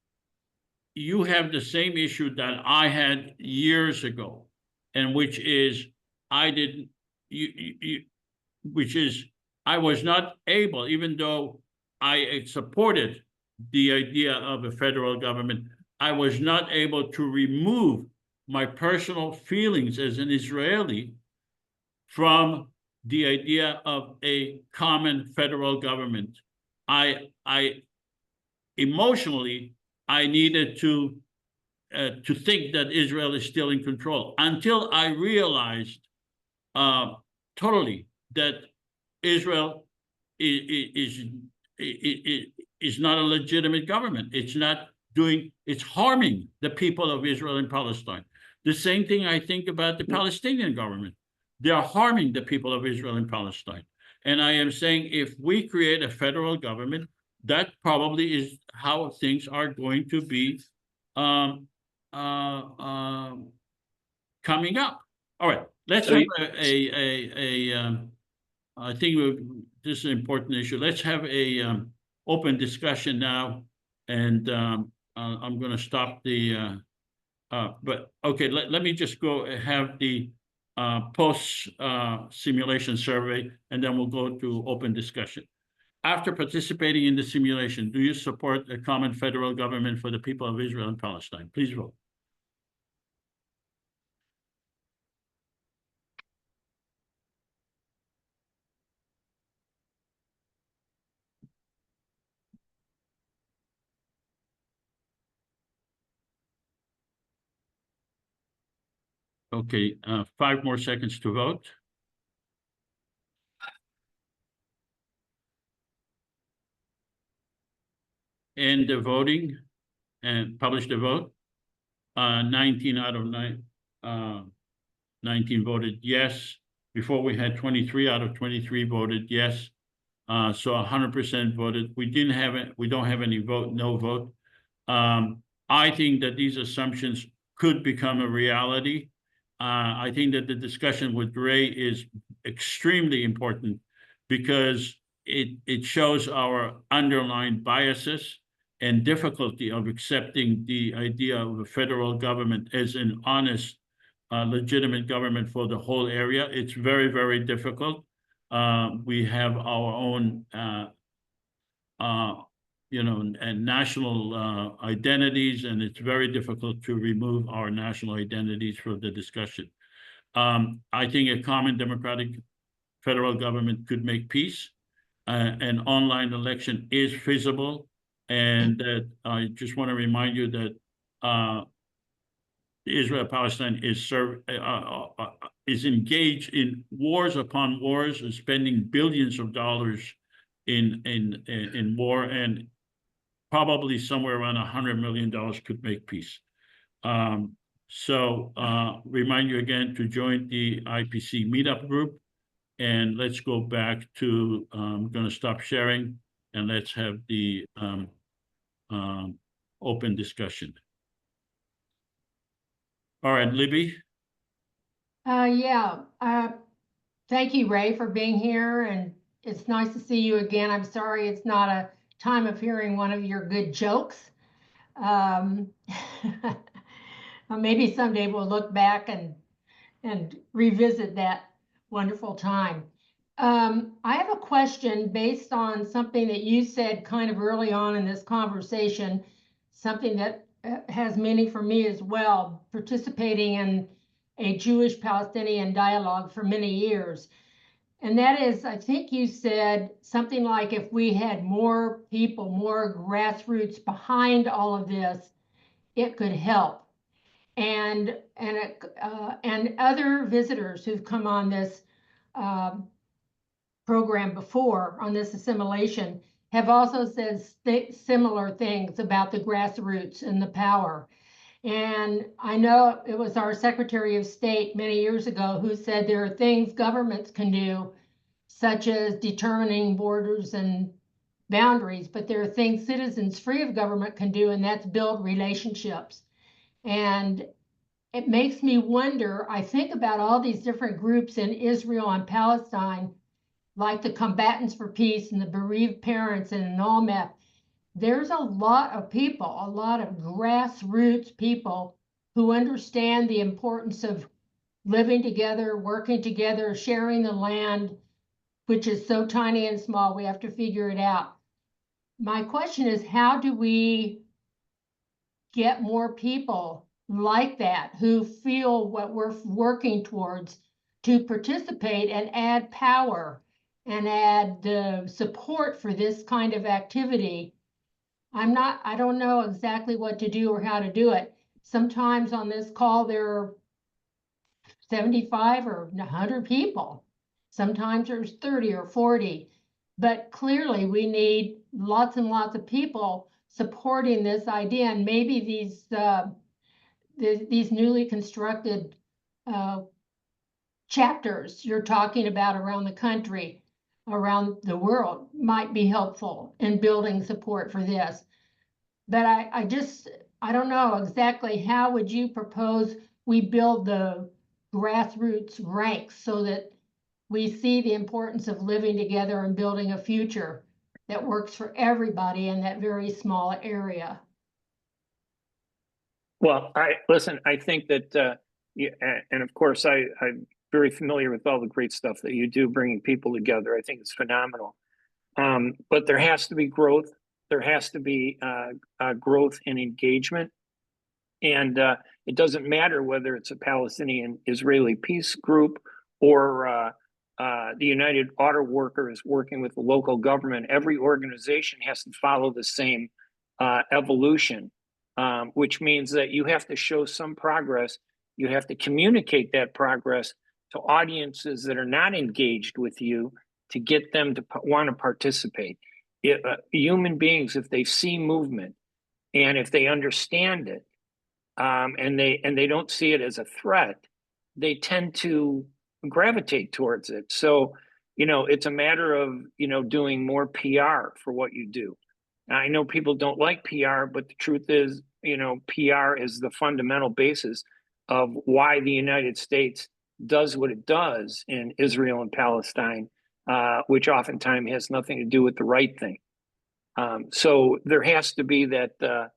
you have the same issue that I had years ago, and which is I didn't which is I was not able, even though I supported the idea of a federal government, I was not able to remove my personal feelings as an Israeli from the idea of a common federal government. I emotionally, I needed to think that Israel is still in control until I realized totally that Israel is not a legitimate government. It's not doing, it's harming the people of Israel and Palestine. The same thing I think about the Palestinian government. They are harming the people of Israel and Palestine. And I am saying if we create a federal government, that probably is how things are going to be coming up. All right, let's have I think this is an important issue. Let's have a open discussion now, and I'm going to stop the. But okay, let me just go have the post simulation survey, and then we'll go to open discussion. After participating in the simulation, do you support a common federal government for the people of Israel and Palestine? Please vote. Okay, 5 more seconds to vote. End the voting and publish the vote. 19 out of 19 voted yes. Before we had 23 out of 23 voted yes. So 100% voted. We don't have any vote, no vote. I think that these assumptions could become a reality. I think that the discussion with Ray is extremely important because it shows our underlying biases and difficulty of accepting the idea of a federal government as an honest, legitimate government for the whole area. It's very, very difficult. We have our own, and national identities, and it's very difficult to remove our national identities from the discussion. I think a common democratic federal government could make peace. An online election is feasible, and that I just want to remind you that Israel-Palestine is engaged in wars upon wars and spending billions of dollars in war, and probably somewhere around $100 million could make peace. So remind you again to join the IPC meetup group, and let's go back to, I'm going to stop sharing, and let's have the open discussion. All right, Libby. Yeah. Thank you, Ray, for being here, and it's nice to see you again. I'm sorry it's not a time of hearing one of your good jokes. Maybe someday we'll look back and revisit that wonderful time. I have a question based on something that you said kind of early on in this conversation, something that has meaning for me as well, participating in a Jewish-Palestinian dialogue for many years. And that is, I think you said something like if we had more people, more grassroots behind all of this, it could help. And other visitors who've come on this program before, on this assimilation, have also said similar things about the grassroots and the power. And I know it was our Secretary of State many years ago who said there are things governments can do, such as determining borders and boundaries, but there are things citizens free of government can do, and that's build relationships. And it makes me wonder. I think about all these different groups in Israel and Palestine, like the Combatants for Peace and the Bereaved Parents and NOMEP. There's a lot of people, a lot of grassroots people who understand the importance of living together, working together, sharing the land, which is so tiny and small, we have to figure it out. My question is, how do we get more people like that who feel what we're working towards to participate and add power and add the support for this kind of activity? I don't know exactly what to do or how to do it. Sometimes on this call, there are 75 or 100 people. Sometimes there's 30 or 40. But clearly we need lots and lots of people supporting this idea. And maybe these newly constructed chapters you're talking about around the country, around the world, might be helpful in building support for this. But I don't know exactly how would you propose we build the grassroots ranks so that we see the importance of living together and building a future that works for everybody in that very small area. Well, I think that, and of course, I'm very familiar with all the great stuff that you do, bringing people together. I think it's phenomenal. But there has to be growth. There has to be growth and engagement. And it doesn't matter whether it's a Palestinian-Israeli peace group or the United Auto Workers working with the local government. Every organization has to follow the same evolution, which means that you have to show some progress. You have to communicate that progress to audiences that are not engaged with you to get them to want to participate. Human beings, if they see movement and if they understand it, and they don't see it as a threat, they tend to gravitate towards it. So, it's a matter of, doing more PR for what you do. I know people don't like PR, but the truth is, PR is the fundamental basis of why the United States does what it does in Israel and Palestine, which oftentimes has nothing to do with the right thing. So there has to be that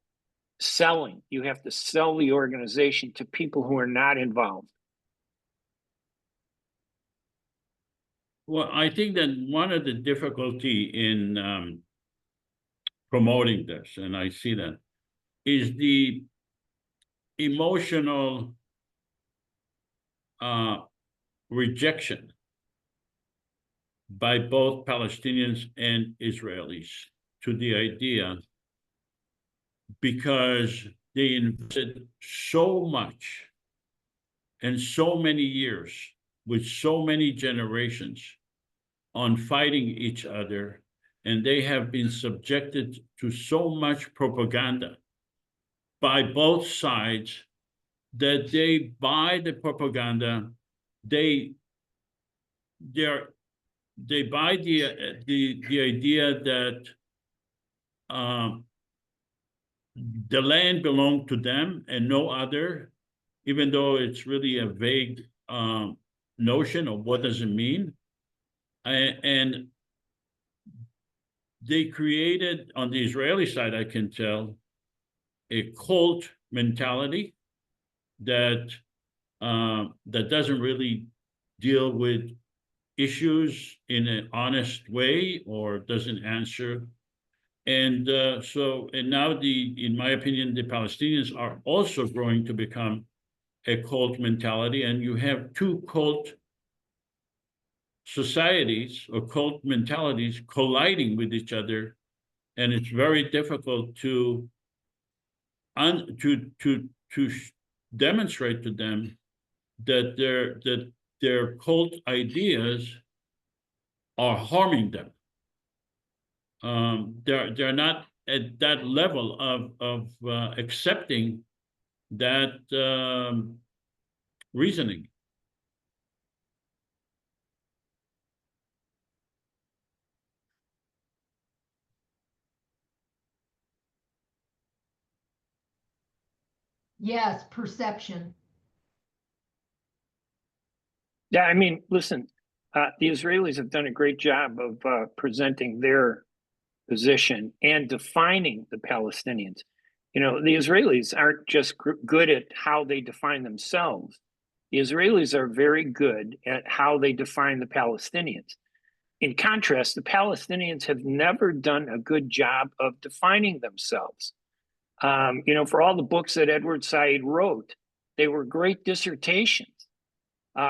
selling. You have to sell the organization to people who are not involved. Well, I think that one of the difficulty in promoting this, and I see that, is the emotional rejection by both Palestinians and Israelis to the idea, because they invested so much and so many years with so many generations on fighting each other, and they have been subjected to so much propaganda by both sides that they buy the propaganda. They buy the idea that the land belonged to them and no other, even though it's really a vague notion of what does it mean. And they created, on the Israeli side, I can tell, a cult mentality that doesn't really deal with issues in an honest way or doesn't answer. And now in my opinion, the Palestinians are also growing to become a cult mentality, and you have two cult societies or cult mentalities colliding with each other, and it's very difficult to demonstrate to them that their cult ideas are harming them. They're not at that level of accepting that reasoning. Yes, perception. Yeah, I mean, listen, the Israelis have done a great job of presenting their position and defining the Palestinians. You know, the Israelis aren't just good at how they define themselves. The Israelis are very good at how they define the Palestinians. In contrast, the Palestinians have never done a good job of defining themselves. You know, for all the books that Edward Said wrote, they were great dissertations.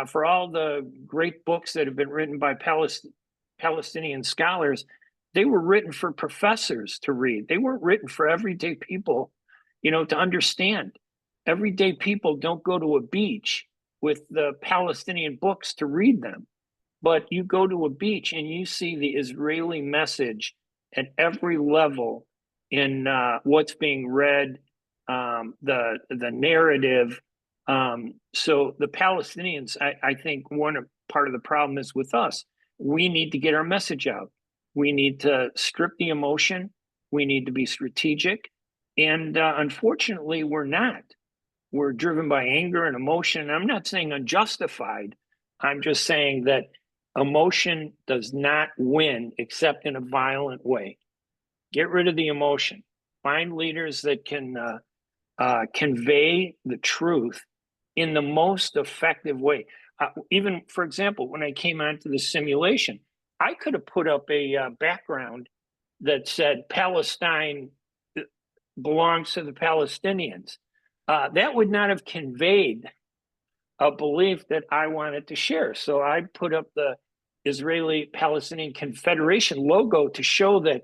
For all the great books that have been written by Palestinian scholars, they were written for professors to read. They weren't written for everyday people, you know, to understand. Everyday people don't go to a beach with the Palestinian books to read them, but you go to a beach and you see the Israeli message at every level in what's being read, the narrative. So the Palestinians, I think part of the problem is with us. We need to get our message out. We need to strip the emotion. We need to be strategic. And unfortunately, we're not. We're driven by anger and emotion. I'm not saying unjustified. I'm just saying that emotion does not win except in a violent way. Get rid of the emotion. Find leaders that can convey the truth in the most effective way. Even, for example, when I came onto the simulation, I could have put up a background that said Palestine belongs to the Palestinians. That would not have conveyed a belief that I wanted to share. So I put up the Israeli-Palestinian Confederation logo to show that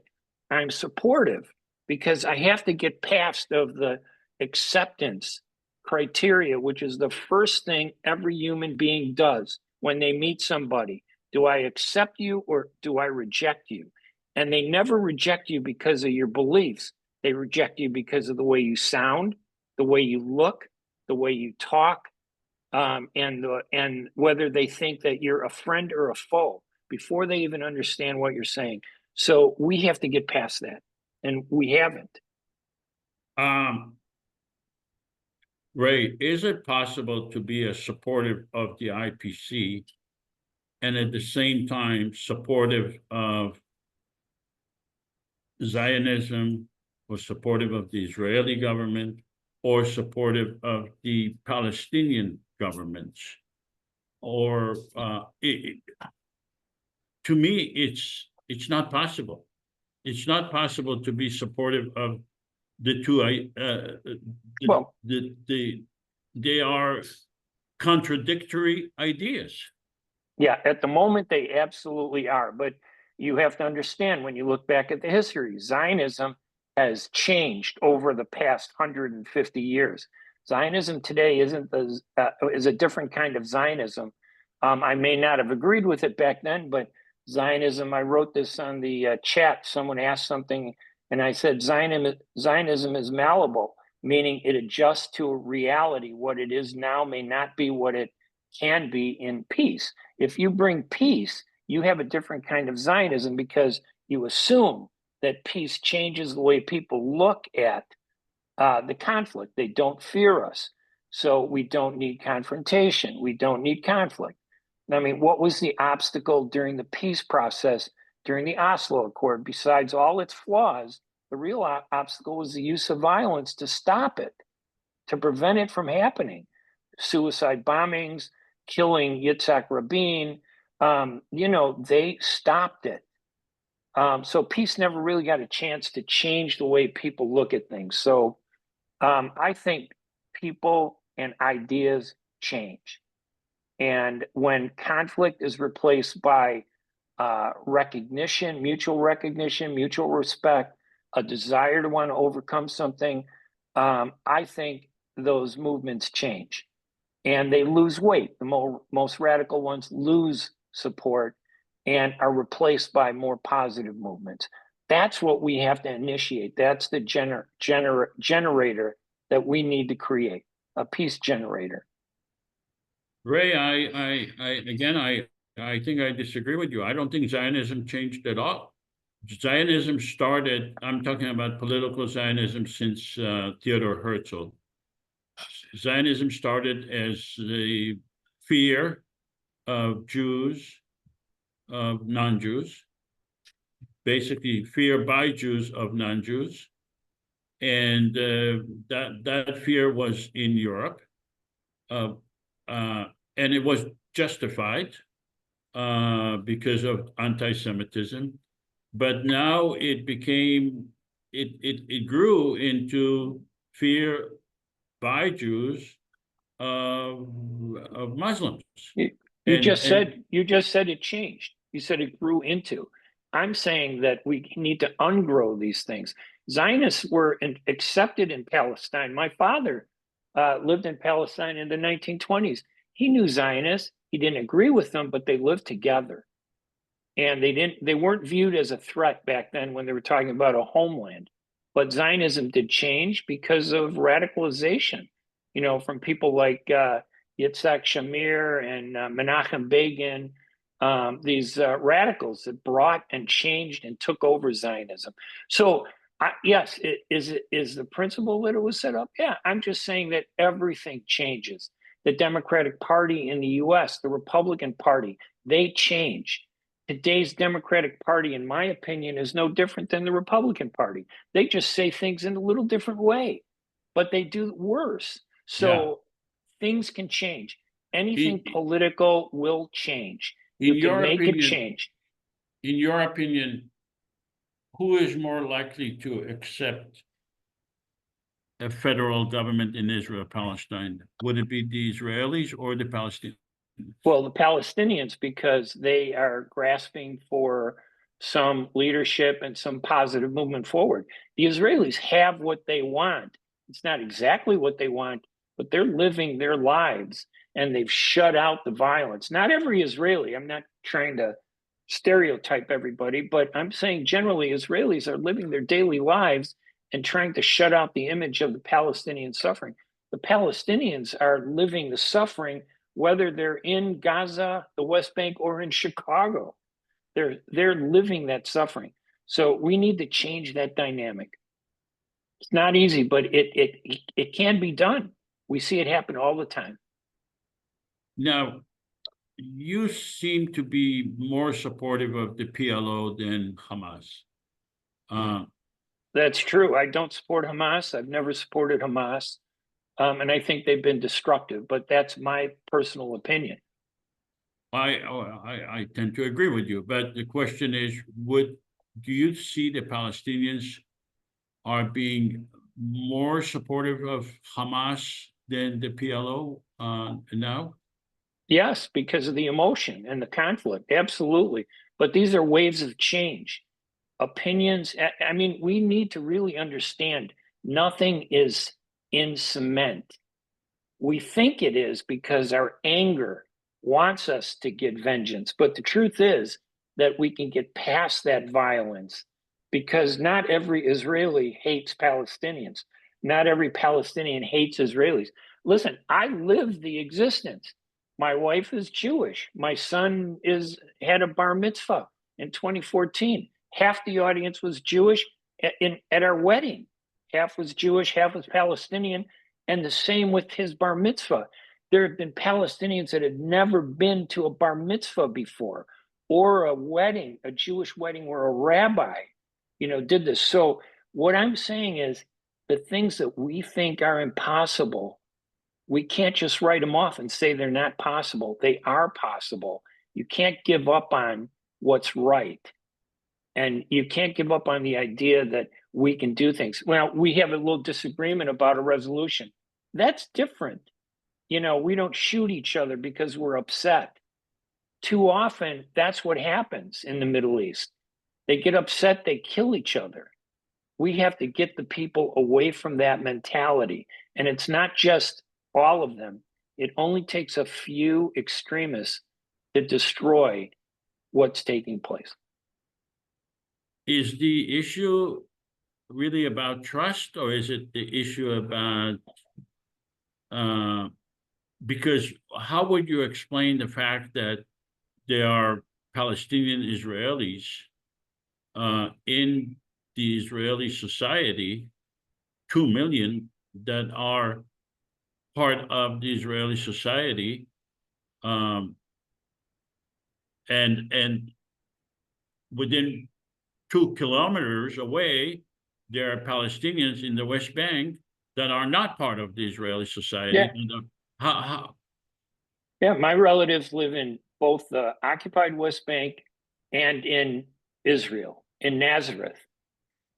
I'm supportive, because I have to get past of the acceptance criteria, which is the first thing every human being does when they meet somebody. Do I accept you or do I reject you? And they never reject you because of your beliefs. They reject you because of the way you sound, the way you look, the way you talk, and whether they think that you're a friend or a foe before they even understand what you're saying. So we have to get past that, and we haven't. Ray, is it possible to be a supportive of the IPC and at the same time supportive of Zionism, or supportive of the Israeli government, or supportive of the Palestinian governments? Or to me, it's not possible. It's not possible to be supportive of the two. They are contradictory ideas. Yeah, at the moment they absolutely are. But you have to understand, when you look back at the history, Zionism has changed over the past 150 years. Zionism today is a different kind of Zionism. I may not have agreed with it back then, but Zionism, I wrote this on the chat. Someone asked something, and I said Zionism is malleable, meaning it adjusts to a reality. What it is now may not be what it can be in peace. If you bring peace, you have a different kind of Zionism, because you assume that peace changes the way people look at the conflict. They don't fear us. So we don't need confrontation. We don't need conflict. I mean, what was the obstacle during the peace process, during the Oslo Accord? Besides all its flaws, the real obstacle was the use of violence to stop it, to prevent it from happening. Suicide bombings, killing Yitzhak Rabin, they stopped it. So peace never really got a chance to change the way people look at things. So I think people and ideas change. And when conflict is replaced by recognition, mutual respect, a desire to want to overcome something, I think those movements change. And they lose weight. The most radical ones lose support and are replaced by more positive movements. That's what we have to initiate. That's the generator that we need to create, a peace generator. Ray, I think I disagree with you. I don't think Zionism changed at all. Zionism started, I'm talking about political Zionism since Theodor Herzl. Zionism started as the fear of Jews, of non-Jews, basically fear by Jews of non-Jews. And that fear was in Europe. And it was justified because of anti-Semitism. But now it became, it grew into fear by Jews of Muslims. You just said it changed. You said it grew into. I'm saying that we need to ungrow these things. Zionists were accepted in Palestine. My father lived in Palestine in the 1920s. He knew Zionists. He didn't agree with them, but they lived together. And they weren't viewed as a threat back then when they were talking about a homeland. But Zionism did change because of radicalization, from people like Yitzhak Shamir and Menachem Begin, these radicals that brought and changed and took over Zionism. So yes, is the principle that it was set up? Yeah, I'm just saying that everything changes. The Democratic Party in the US, the Republican Party, they change. Today's Democratic Party, in my opinion, is no different than the Republican Party. They just say things in a little different way, but they do worse. So things can change. Anything political will change. You can make it change. In your opinion, who is more likely to accept a federal government in Israel-Palestine? Would it be the Israelis or the Palestinians? Well, the Palestinians, because they are grasping for some leadership and some positive movement forward. The Israelis have what they want. It's not exactly what they want, but they're living their lives and they've shut out the violence. Not every Israeli, I'm not trying to stereotype everybody, but I'm saying generally Israelis are living their daily lives and trying to shut out the image of the Palestinian suffering. The Palestinians are living the suffering whether they're in Gaza, the West Bank, or in Chicago. They're living that suffering. So we need to change that dynamic. It's not easy, but it can be done. We see it happen all the time. Now, you seem to be more supportive of the PLO than Hamas. That's true. I don't support Hamas. I've never supported Hamas. And I think they've been destructive, but that's my personal opinion. I tend to agree with you, but the question is, do you see the Palestinians are being more supportive of Hamas than the PLO now? Yes, because of the emotion and the conflict, absolutely. But these are waves of change. Opinions, I mean, we need to really understand nothing is in cement. We think it is because our anger wants us to get vengeance. But the truth is that we can get past that violence because not every Israeli hates Palestinians. Not every Palestinian hates Israelis. Listen, I live the existence. My wife is Jewish. My son had a bar mitzvah in 2014. Half the audience was Jewish at our wedding. Half was Jewish, half was Palestinian, and the same with his bar mitzvah. There have been Palestinians that had never been to a bar mitzvah before, or a wedding, a Jewish wedding where a rabbi, did this. So what I'm saying is the things that we think are impossible, we can't just write them off and say they're not possible. They are possible. You can't give up on what's right. And you can't give up on the idea that we can do things. Well, we have a little disagreement about a resolution. That's different. We don't shoot each other because we're upset. Too often, that's what happens in the Middle East. They get upset, they kill each other. We have to get the people away from that mentality. And it's not just all of them. It only takes a few extremists to destroy what's taking place. Is the issue really about trust, or is it the issue about, because how would you explain the fact that there are Palestinian Israelis in the Israeli society, 2 million, that are part of the Israeli society, And within 2 kilometers away, there are Palestinians in the West Bank that are not part of the Israeli society. Yeah. And, how, Yeah, my relatives live in both the occupied West Bank and in Israel, in Nazareth.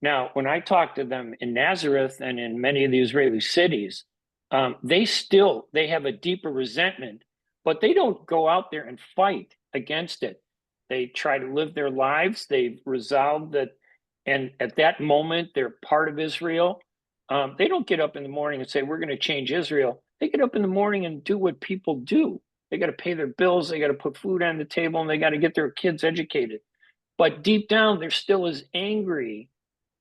Now, when I talk to them in Nazareth and in many of the Israeli cities, they have a deeper resentment, but they don't go out there and fight against it. They try to live their lives. They've resolved that, and at that moment, they're part of Israel. They don't get up in the morning and say, we're going to change Israel. They get up in the morning and do what people do. They got to pay their bills. They got to put food on the table, and they got to get their kids educated. But deep down, they're still as angry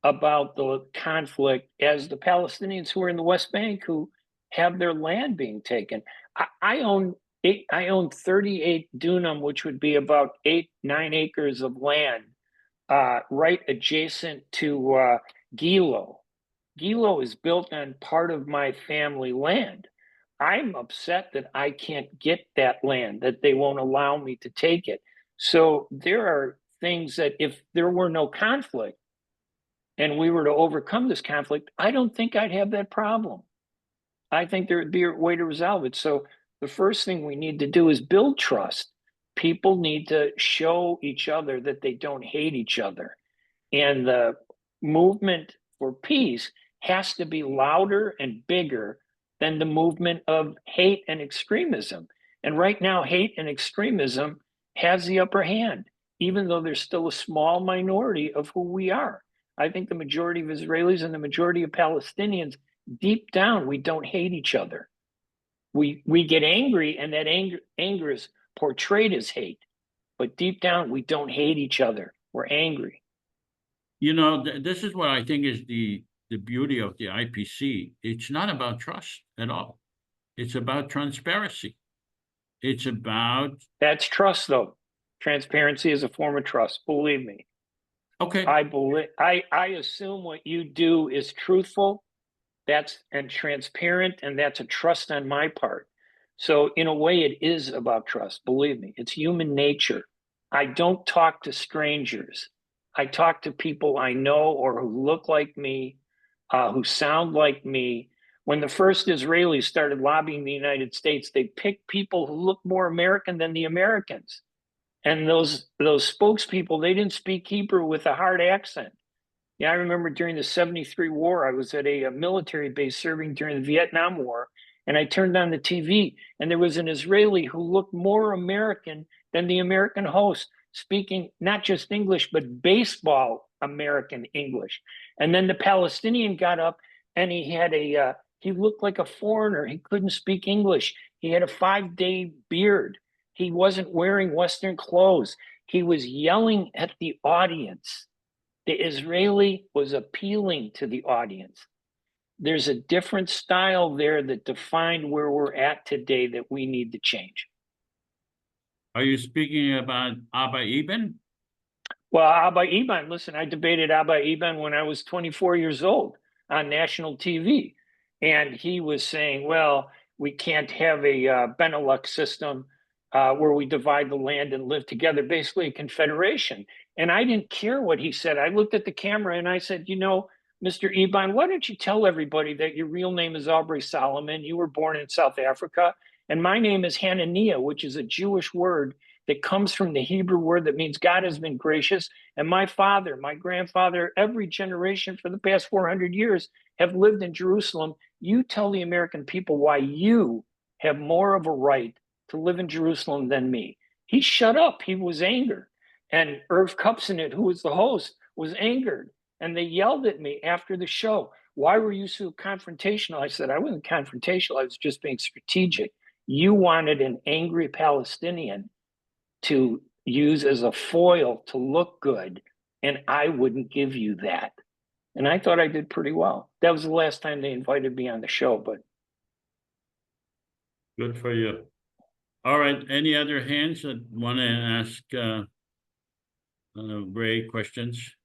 about the conflict as the Palestinians who are in the West Bank who have their land being taken. I own 38 dunam, which would be about 9 acres of land, right adjacent to Gilo. Gilo is built on part of my family land. I'm upset that I can't get that land, that they won't allow me to take it. So there are things that if there were no conflict and we were to overcome this conflict, I don't think I'd have that problem. I think there would be a way to resolve it. So the first thing we need to do is build trust. People need to show each other that they don't hate each other. And the movement for peace has to be louder and bigger than the movement of hate and extremism. And right now, hate and extremism has the upper hand, even though there's still a small minority of who we are. I think the majority of Israelis and the majority of Palestinians, deep down, we don't hate each other. We get angry, and that anger is portrayed as hate. But deep down, we don't hate each other. We're angry. you know, this is what I think is the beauty of the IPC. It's not about trust at all. It's about transparency. It's about, That's trust, though. Transparency is a form of trust. Believe me. okay, I assume what you do is truthful, and transparent, and that's a trust on my part. So in a way, it is about trust. Believe me, it's human nature. I don't talk to strangers. I talk to people I know or who look like me, who sound like me. When the first Israelis started lobbying the United States, they picked people who look more American than the Americans. And those spokespeople, they didn't speak Hebrew with a hard accent. Yeah, I remember during the 73 war, I was at a military base serving during the Vietnam War, and I turned on the TV, and there was an Israeli who looked more American than the American host, speaking not just English, but baseball American English. And then the Palestinian got up, and he looked like a foreigner. He couldn't speak English. He had a 5-day beard. He wasn't wearing Western clothes. He was yelling at the audience. The Israeli was appealing to the audience. There's a different style there that defined where we're at today that we need to change. are you speaking about Abba Eban? Well, Abba Eban, listen, I debated Abba Eban when I was 24 years old on national TV. And he was saying, well, we can't have a Benelux system where we divide the land and live together, basically a confederation. And I didn't care what he said. I looked at the camera and I said, you know, Mr. Eban, why don't you tell everybody that your real name is Aubrey Solomon, you were born in South Africa, and my name is Hanania, which is a Jewish word that comes from the Hebrew word that means God has been gracious. And my father, my grandfather, every generation for the past 400 years have lived in Jerusalem. You tell the American people why you have more of a right to live in Jerusalem than me. He shut up. He was angered. And Irv Kupcinet, who was the host, was angered. And they yelled at me after the show. Why were you so confrontational? I said, I wasn't confrontational. I was just being strategic. You wanted an angry Palestinian to use as a foil to look good, and I wouldn't give you that. And I thought I did pretty well. That was the last time they invited me on the show, but Good for you. All right, any other hands that want to ask Ray questions?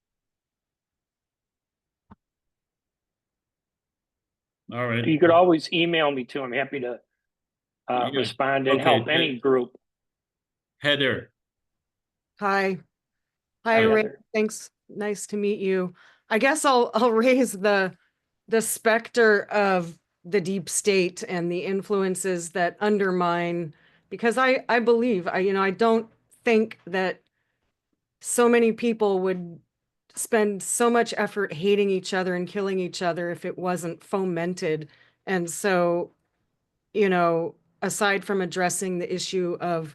All right. you could always email me too. I'm happy to Yeah. respond and Okay, help any group. Heather, Hi. Hi. Hi, Ray. Thanks. Nice to meet you. I guess I'll raise the specter of the deep state and the influences that undermine, because I believe, I don't think that so many people would spend so much effort hating each other and killing each other if it wasn't fomented. And so, aside from addressing the issue of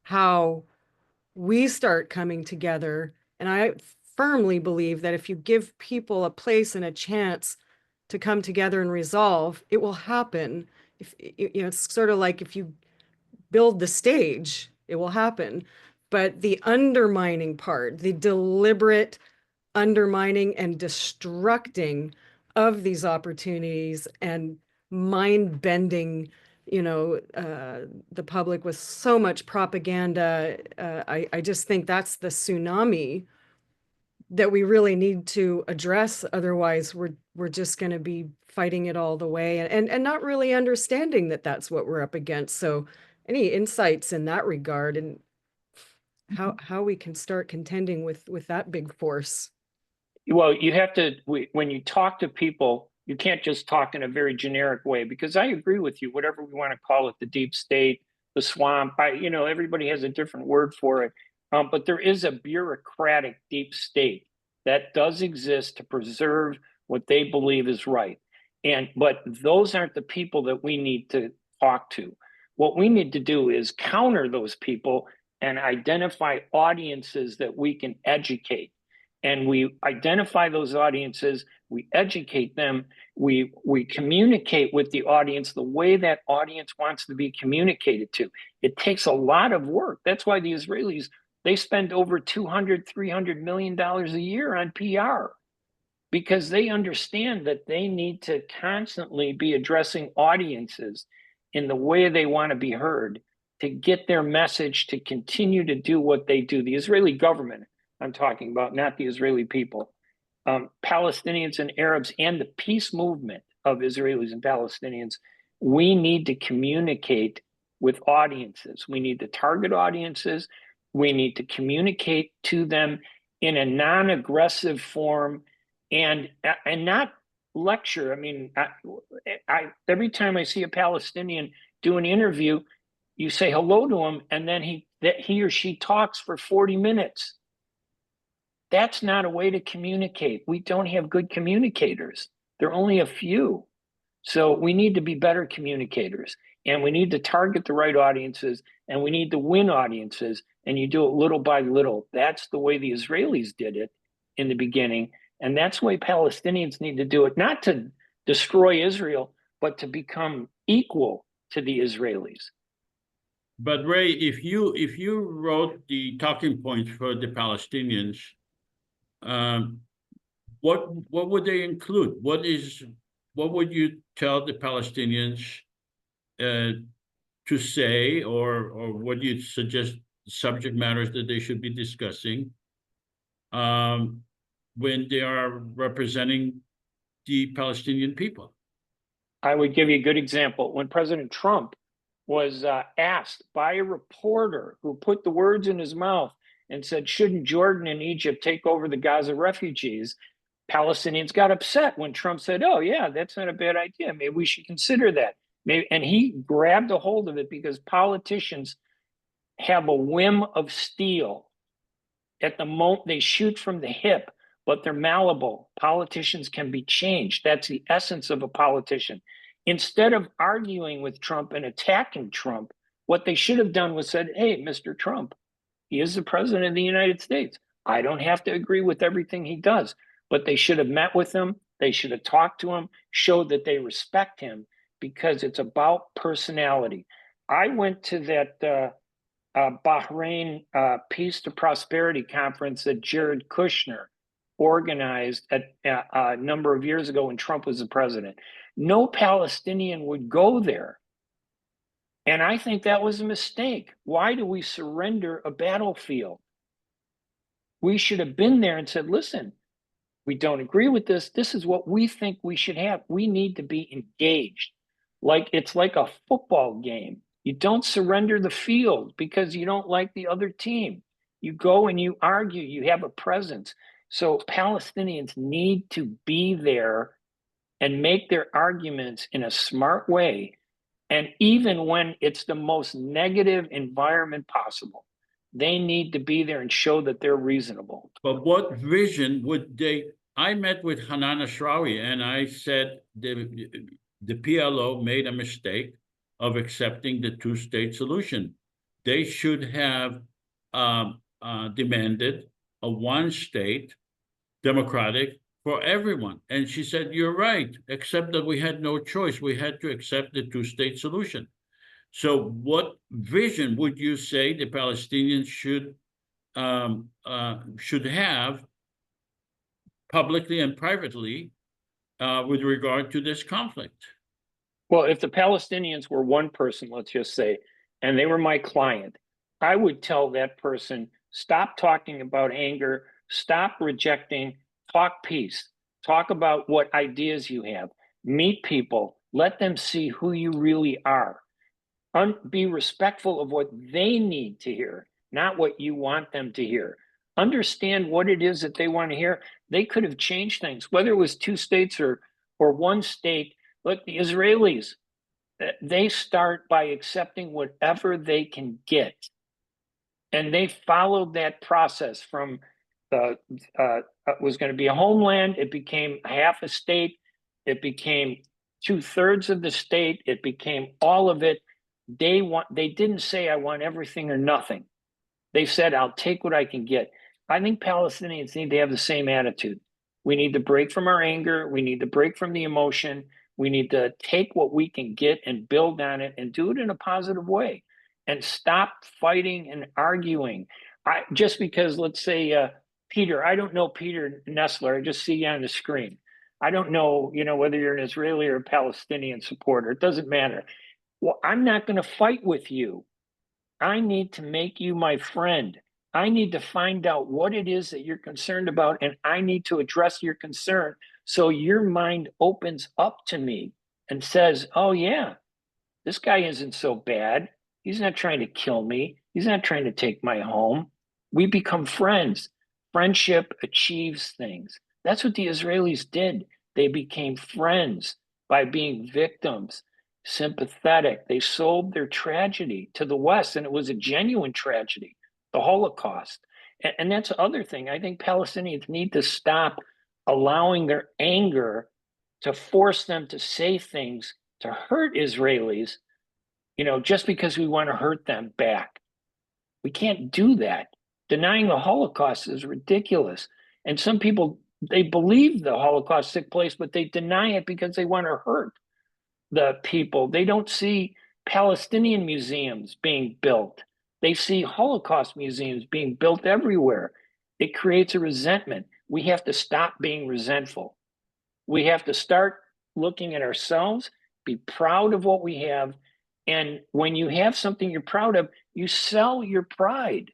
how we start coming together, and I firmly believe that if you give people a place and a chance to come together and resolve, it will happen. If it's sort of like if you build the stage, it will happen. But the undermining part, the deliberate undermining and destructing of these opportunities and mind bending, the public with so much propaganda. I just think that's the tsunami that we really need to address. Otherwise, we're just going to be fighting it all the way and not really understanding that that's what we're up against. So any insights in that regard and how we can start contending with that big force? Well, you have to, when you talk to people, you can't just talk in a very generic way, because I agree with you, whatever we want to call it, the deep state, the swamp, everybody has a different word for it. But there is a bureaucratic deep state that does exist to preserve what they believe is right. But those aren't the people that we need to talk to. What we need to do is counter those people and identify audiences that we can educate. And we identify those audiences, we educate them, we communicate with the audience the way that audience wants to be communicated to. It takes a lot of work. That's why the Israelis, they spend over $200-300 million a year on PR, because they understand that they need to constantly be addressing audiences in the way they want to be heard to get their message to continue to do what they do. The Israeli government, I'm talking about, not the Israeli people, Palestinians and Arabs, and the peace movement of Israelis and Palestinians, we need to communicate with audiences. We need to target audiences. We need to communicate to them in a non-aggressive form and not lecture. I mean, every time I see a Palestinian do an interview, you say hello to him, and then he or she talks for 40 minutes. That's not a way to communicate. We don't have good communicators. There are only a few. So we need to be better communicators, and we need to target the right audiences, and we need to win audiences, and you do it little by little. That's the way the Israelis did it in the beginning, and that's the way Palestinians need to do it, not to destroy Israel, but to become equal to the Israelis. But Ray, if you wrote the talking points for the Palestinians, what would they include? What would you tell the Palestinians to say, or what do you suggest subject matters that they should be discussing when they are representing the Palestinian people? I would give you a good example. When President Trump was asked by a reporter who put the words in his mouth and said, shouldn't Jordan and Egypt take over the Gaza refugees? Palestinians got upset when Trump said, oh, yeah, that's not a bad idea. Maybe we should consider that. And he grabbed a hold of it, because politicians have a whim of steel. At the moment, they shoot from the hip, but they're malleable. Politicians can be changed. That's the essence of a politician. Instead of arguing with Trump and attacking Trump, what they should have done was said, hey, Mr. Trump, he is the president of the United States. I don't have to agree with everything he does, but they should have met with him. They should have talked to him, showed that they respect him, because it's about personality. I went to that Bahrain Peace to Prosperity conference that Jared Kushner organized a number of years ago when Trump was the president. No Palestinian would go there. And I think that was a mistake. Why do we surrender a battlefield? We should have been there and said, listen, we don't agree with this. This is what we think we should have. We need to be engaged. It's like a football game. You don't surrender the field because you don't like the other team. You go and you argue, you have a presence. So Palestinians need to be there and make their arguments in a smart way. And even when it's the most negative environment possible, they need to be there and show that they're reasonable. But what vision would they? I met with Hanana Shrawi and I said the PLO made a mistake of accepting the two-state solution. They should have demanded a one-state democratic for everyone. And she said, you're right, except that we had no choice. We had to accept the two-state solution. So what vision would you say the Palestinians should have publicly and privately with regard to this conflict? Well, if the Palestinians were one person, let's just say, and they were my client, I would tell that person, stop talking about anger, stop rejecting, talk peace, talk about what ideas you have, meet people, let them see who you really are. Be respectful of what they need to hear, not what you want them to hear. Understand what it is that they want to hear. They could have changed things, whether it was two states or one state. Look, the Israelis, they start by accepting whatever they can get. And they followed that process from was going to be a homeland. It became half a state. It became 2/3 of the state. It became all of it. They didn't say, I want everything or nothing. They said, I'll take what I can get. I think Palestinians need to have the same attitude. We need to break from our anger. We need to break from the emotion. We need to take what we can get and build on it and do it in a positive way and stop fighting and arguing. Just because, let's say, Peter, I don't know Peter Nestler. I just see you on the screen. I don't know, whether you're an Israeli or a Palestinian supporter. It doesn't matter. Well, I'm not going to fight with you. I need to make you my friend. I need to find out what it is that you're concerned about, and I need to address your concern so your mind opens up to me and says, oh, yeah, this guy isn't so bad. He's not trying to kill me. He's not trying to take my home. We become friends. Friendship achieves things. That's what the Israelis did. They became friends by being victims, sympathetic. They sold their tragedy to the West, and it was a genuine tragedy, the Holocaust. And that's the other thing. I think Palestinians need to stop allowing their anger to force them to say things to hurt Israelis, just because we want to hurt them back. We can't do that. Denying the Holocaust is ridiculous. And some people, they believe the Holocaust took place, but they deny it because they want to hurt the people. They don't see Palestinian museums being built. They see Holocaust museums being built everywhere. It creates a resentment. We have to stop being resentful. We have to start looking at ourselves, be proud of what we have. And when you have something you're proud of, you sell your pride.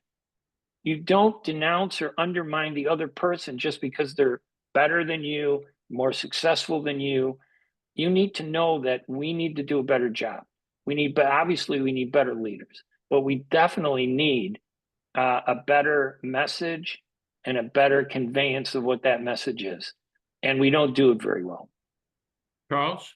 You don't denounce or undermine the other person just because they're better than you, more successful than you. You need to know that we need to do a better job. Obviously we need better leaders, but we definitely need a better message and a better conveyance of what that message is. And we don't do it very well. Charles?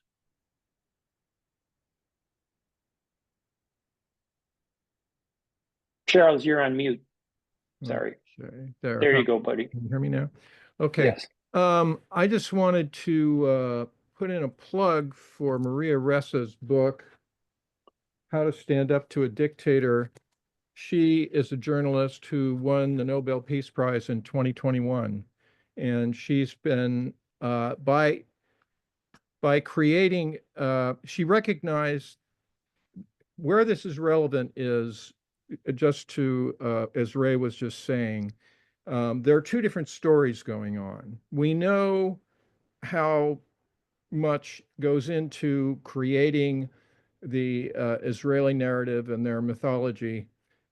Charles, you're on mute. Sorry. Okay, There you go, buddy. Can you hear me now? Okay. Yes. I just wanted to put in a plug for Maria Ressa's book, How to Stand Up to a Dictator. She is a journalist who won the Nobel Peace Prize in 2021. And she's been, by creating, she recognized where this is relevant is just to, as Ray was just saying, there are two different stories going on. We know how much goes into creating the Israeli narrative and their mythology.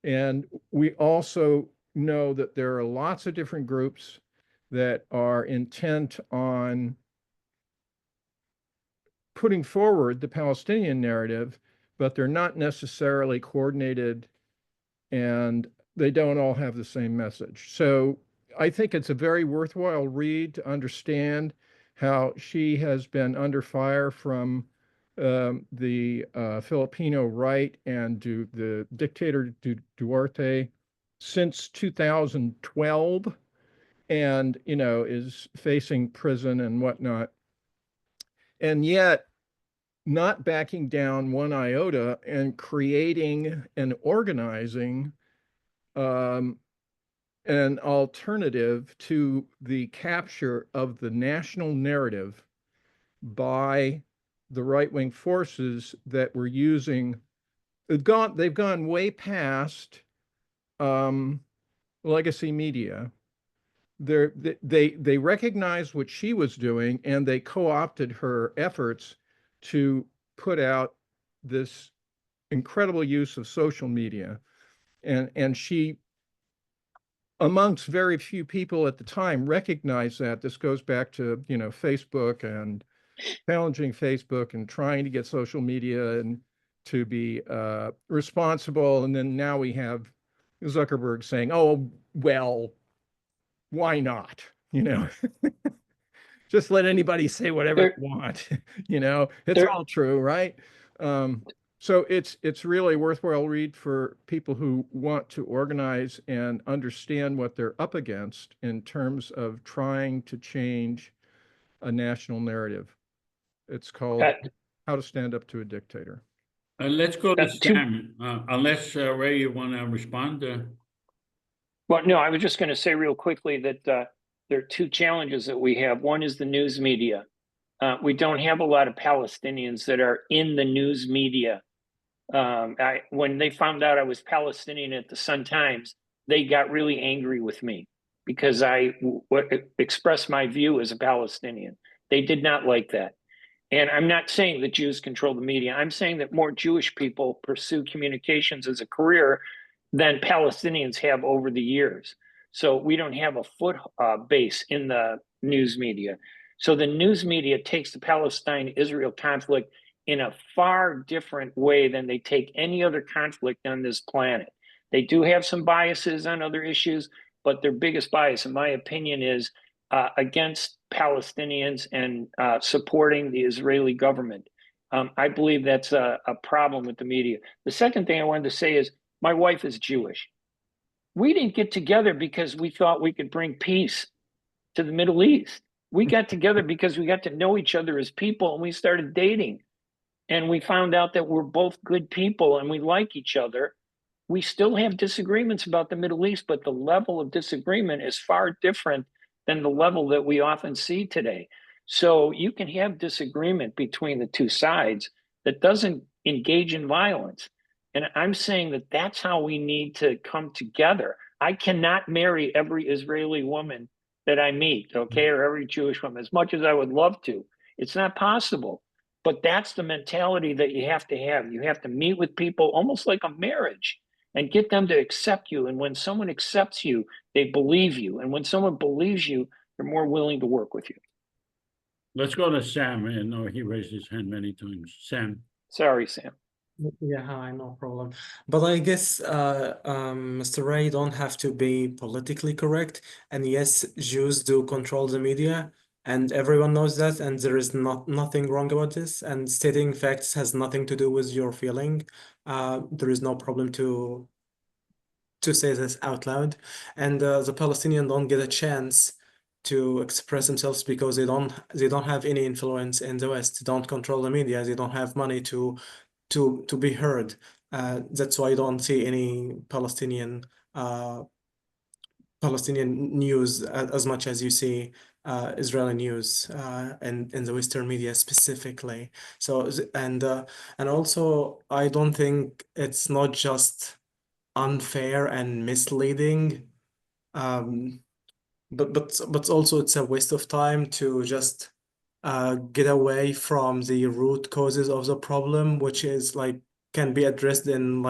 And we also know that there are lots of different groups that are intent on putting forward the Palestinian narrative, but they're not necessarily coordinated and they don't all have the same message. So I think it's a very worthwhile read to understand how she has been under fire from the Filipino right and the dictator Duarte since 2012, and is facing prison and whatnot, and yet not backing down one iota and creating and organizing an alternative to the capture of the national narrative by the right-wing forces that were using. They've gone way past legacy media. They recognized what she was doing, and they co-opted her efforts to put out this incredible use of social media. And she, amongst very few people at the time, recognized that. This goes back to, Facebook and challenging Facebook and trying to get social media and to be responsible. And then now we have Zuckerberg saying, oh, well, why not? Just let anybody say whatever they want. It's all true, right? So it's really a worthwhile read for people who want to organize and understand what they're up against in terms of trying to change a national narrative. It's called How to Stand Up to a Dictator. Let's go to Sam, unless Ray, you want to respond? Well, no, I was just going to say real quickly that there are two challenges that we have. One is the news media. We don't have a lot of Palestinians that are in the news media. When they found out I was Palestinian at the Sun-Times, they got really angry with me because I expressed my view as a Palestinian. They did not like that. And I'm not saying that Jews control the media. I'm saying that more Jewish people pursue communications as a career than Palestinians have over the years. So we don't have a foot base in the news media. So the news media takes the Palestine-Israel conflict in a far different way than they take any other conflict on this planet. They do have some biases on other issues, but their biggest bias, in my opinion, is against Palestinians and supporting the Israeli government. I believe that's a problem with the media. The second thing I wanted to say is my wife is Jewish. We didn't get together because we thought we could bring peace to the Middle East. We got together because we got to know each other as people, and we started dating. And we found out that we're both good people and we like each other. We still have disagreements about the Middle East, but the level of disagreement is far different than the level that we often see today. So you can have disagreement between the two sides that doesn't engage in violence. And I'm saying that that's how we need to come together. I cannot marry every Israeli woman that I meet, okay, or every Jewish woman, as much as I would love to. It's not possible. But that's the mentality that you have to have. You have to meet with people almost like a marriage and get them to accept you. And when someone accepts you, they believe you. And when someone believes you, they're more willing to work with you. Let's go to Sam. I know he raised his hand many times. Sam. Sorry, Sam. Yeah, hi, no problem. But I guess, Mr. Ray, don't have to be politically correct. And yes, Jews do control the media, and everyone knows that, and there is nothing wrong about this. And stating facts has nothing to do with your feeling. There is no problem to say this out loud. And the Palestinians don't get a chance to express themselves because they don't have any influence in the West. They don't control the media. They don't have money to be heard. That's why I don't see any Palestinian news as much as you see Israeli news and in the Western media specifically. So and also I don't think it's not just unfair and misleading, but also it's a waste of time to just get away from the root causes of the problem, which is can be addressed in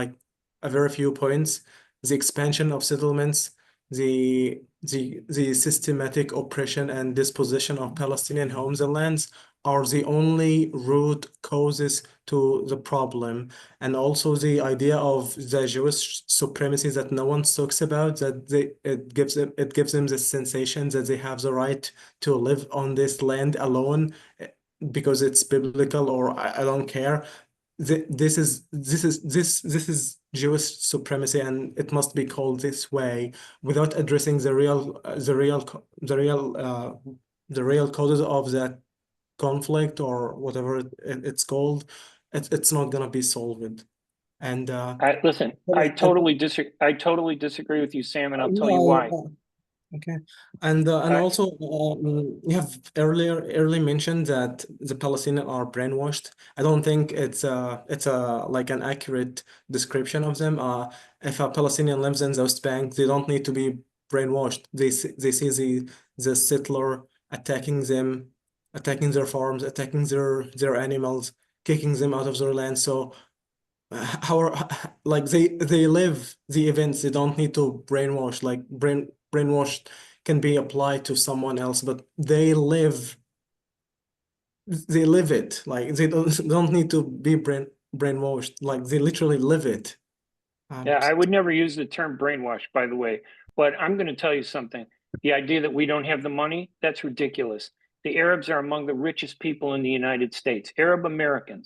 a very few points: the expansion of settlements, the systematic oppression and dispossession of Palestinian homes and lands, are the only root causes to the problem. And also the idea of the Jewish supremacy that no one talks about, that it gives them the sensation that they have the right to live on this land alone because it's biblical, or I don't care. This is Jewish supremacy, and it must be called this way without addressing the real causes of that conflict, or whatever it's called. It's not gonna be solved. And Listen, I totally disagree with you, Sam, and I'll tell you yeah, why. okay. And I- also you have early mentioned that the Palestinians are brainwashed. I don't think it's like an accurate description of them. If a Palestinian lives in the West Bank, they don't need to be brainwashed. They see the settler attacking them, attacking their farms, attacking their animals, kicking them out of their land. So like they live the events. They don't need to brainwash. Like brainwash can be applied to someone else, but they live it. Like they don't need to be brainwashed. Like they literally live it. Yeah, I would never use the term brainwash, by the way, but I'm going to tell you something. The idea that we don't have the money, that's ridiculous. The Arabs are among the richest people in the United States, Arab American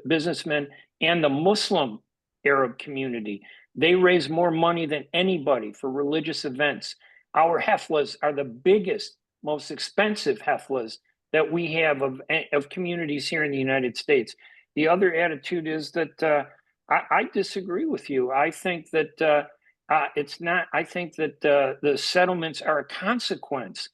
businessmen, and the Muslim Arab community. They raise more money than anybody for religious events. Our heflas are the biggest, most expensive heflas that we have of communities here in the United States. The other attitude is that I disagree with you. I think that it's not. I think that the settlements are a consequence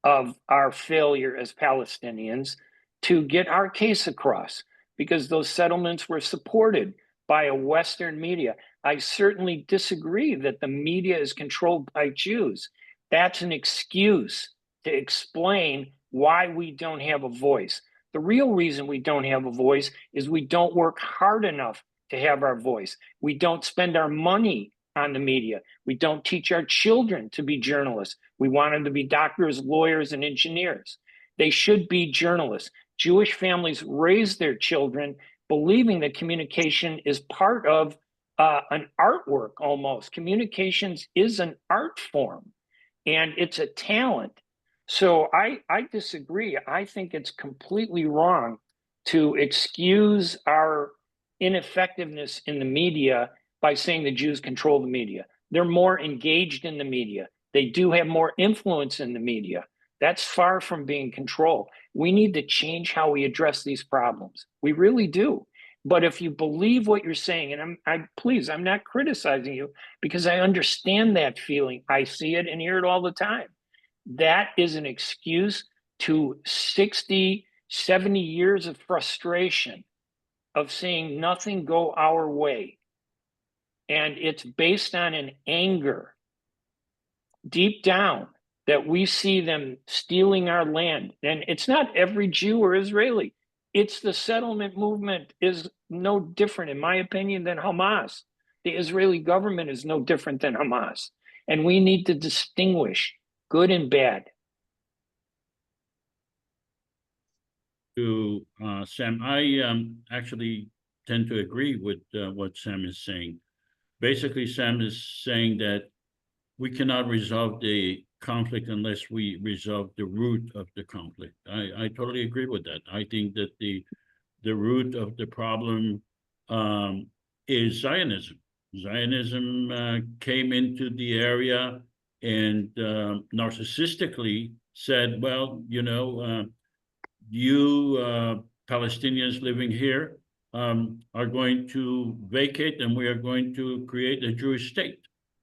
of our failure as Palestinians to get our case across, because those settlements were supported by a Western media. I certainly disagree that the media is controlled by Jews. That's an excuse to explain why we don't have a voice. The real reason we don't have a voice is we don't work hard enough to have our voice. We don't spend our money on the media. We don't teach our children to be journalists. We want them to be doctors, lawyers, and engineers. They should be journalists. Jewish families raise their children believing that communication is part of an artwork almost. Communications is an art form, and it's a talent. So I disagree. I think it's completely wrong to excuse our ineffectiveness in the media by saying the Jews control the media. They're more engaged in the media. They do have more influence in the media. That's far from being control. We need to change how we address these problems. We really do. But if you believe what you're saying, and I'm not criticizing you, because I understand that feeling. I see it and hear it all the time. That is an excuse to 60, 70 years of frustration of seeing nothing go our way. And it's based on an anger deep down that we see them stealing our land. And it's not every Jew or Israeli. It's the settlement movement is no different, in my opinion, than Hamas. The Israeli government is no different than Hamas. And we need to distinguish good and bad. To Sam, I actually tend to agree with what Sam is saying. Basically, Sam is saying that we cannot resolve the conflict unless we resolve the root of the conflict. I totally agree with that. I think that the root of the problem is Zionism. Zionism came into the area and narcissistically said, well, you Palestinians living here are going to vacate, and we are going to create a Jewish state.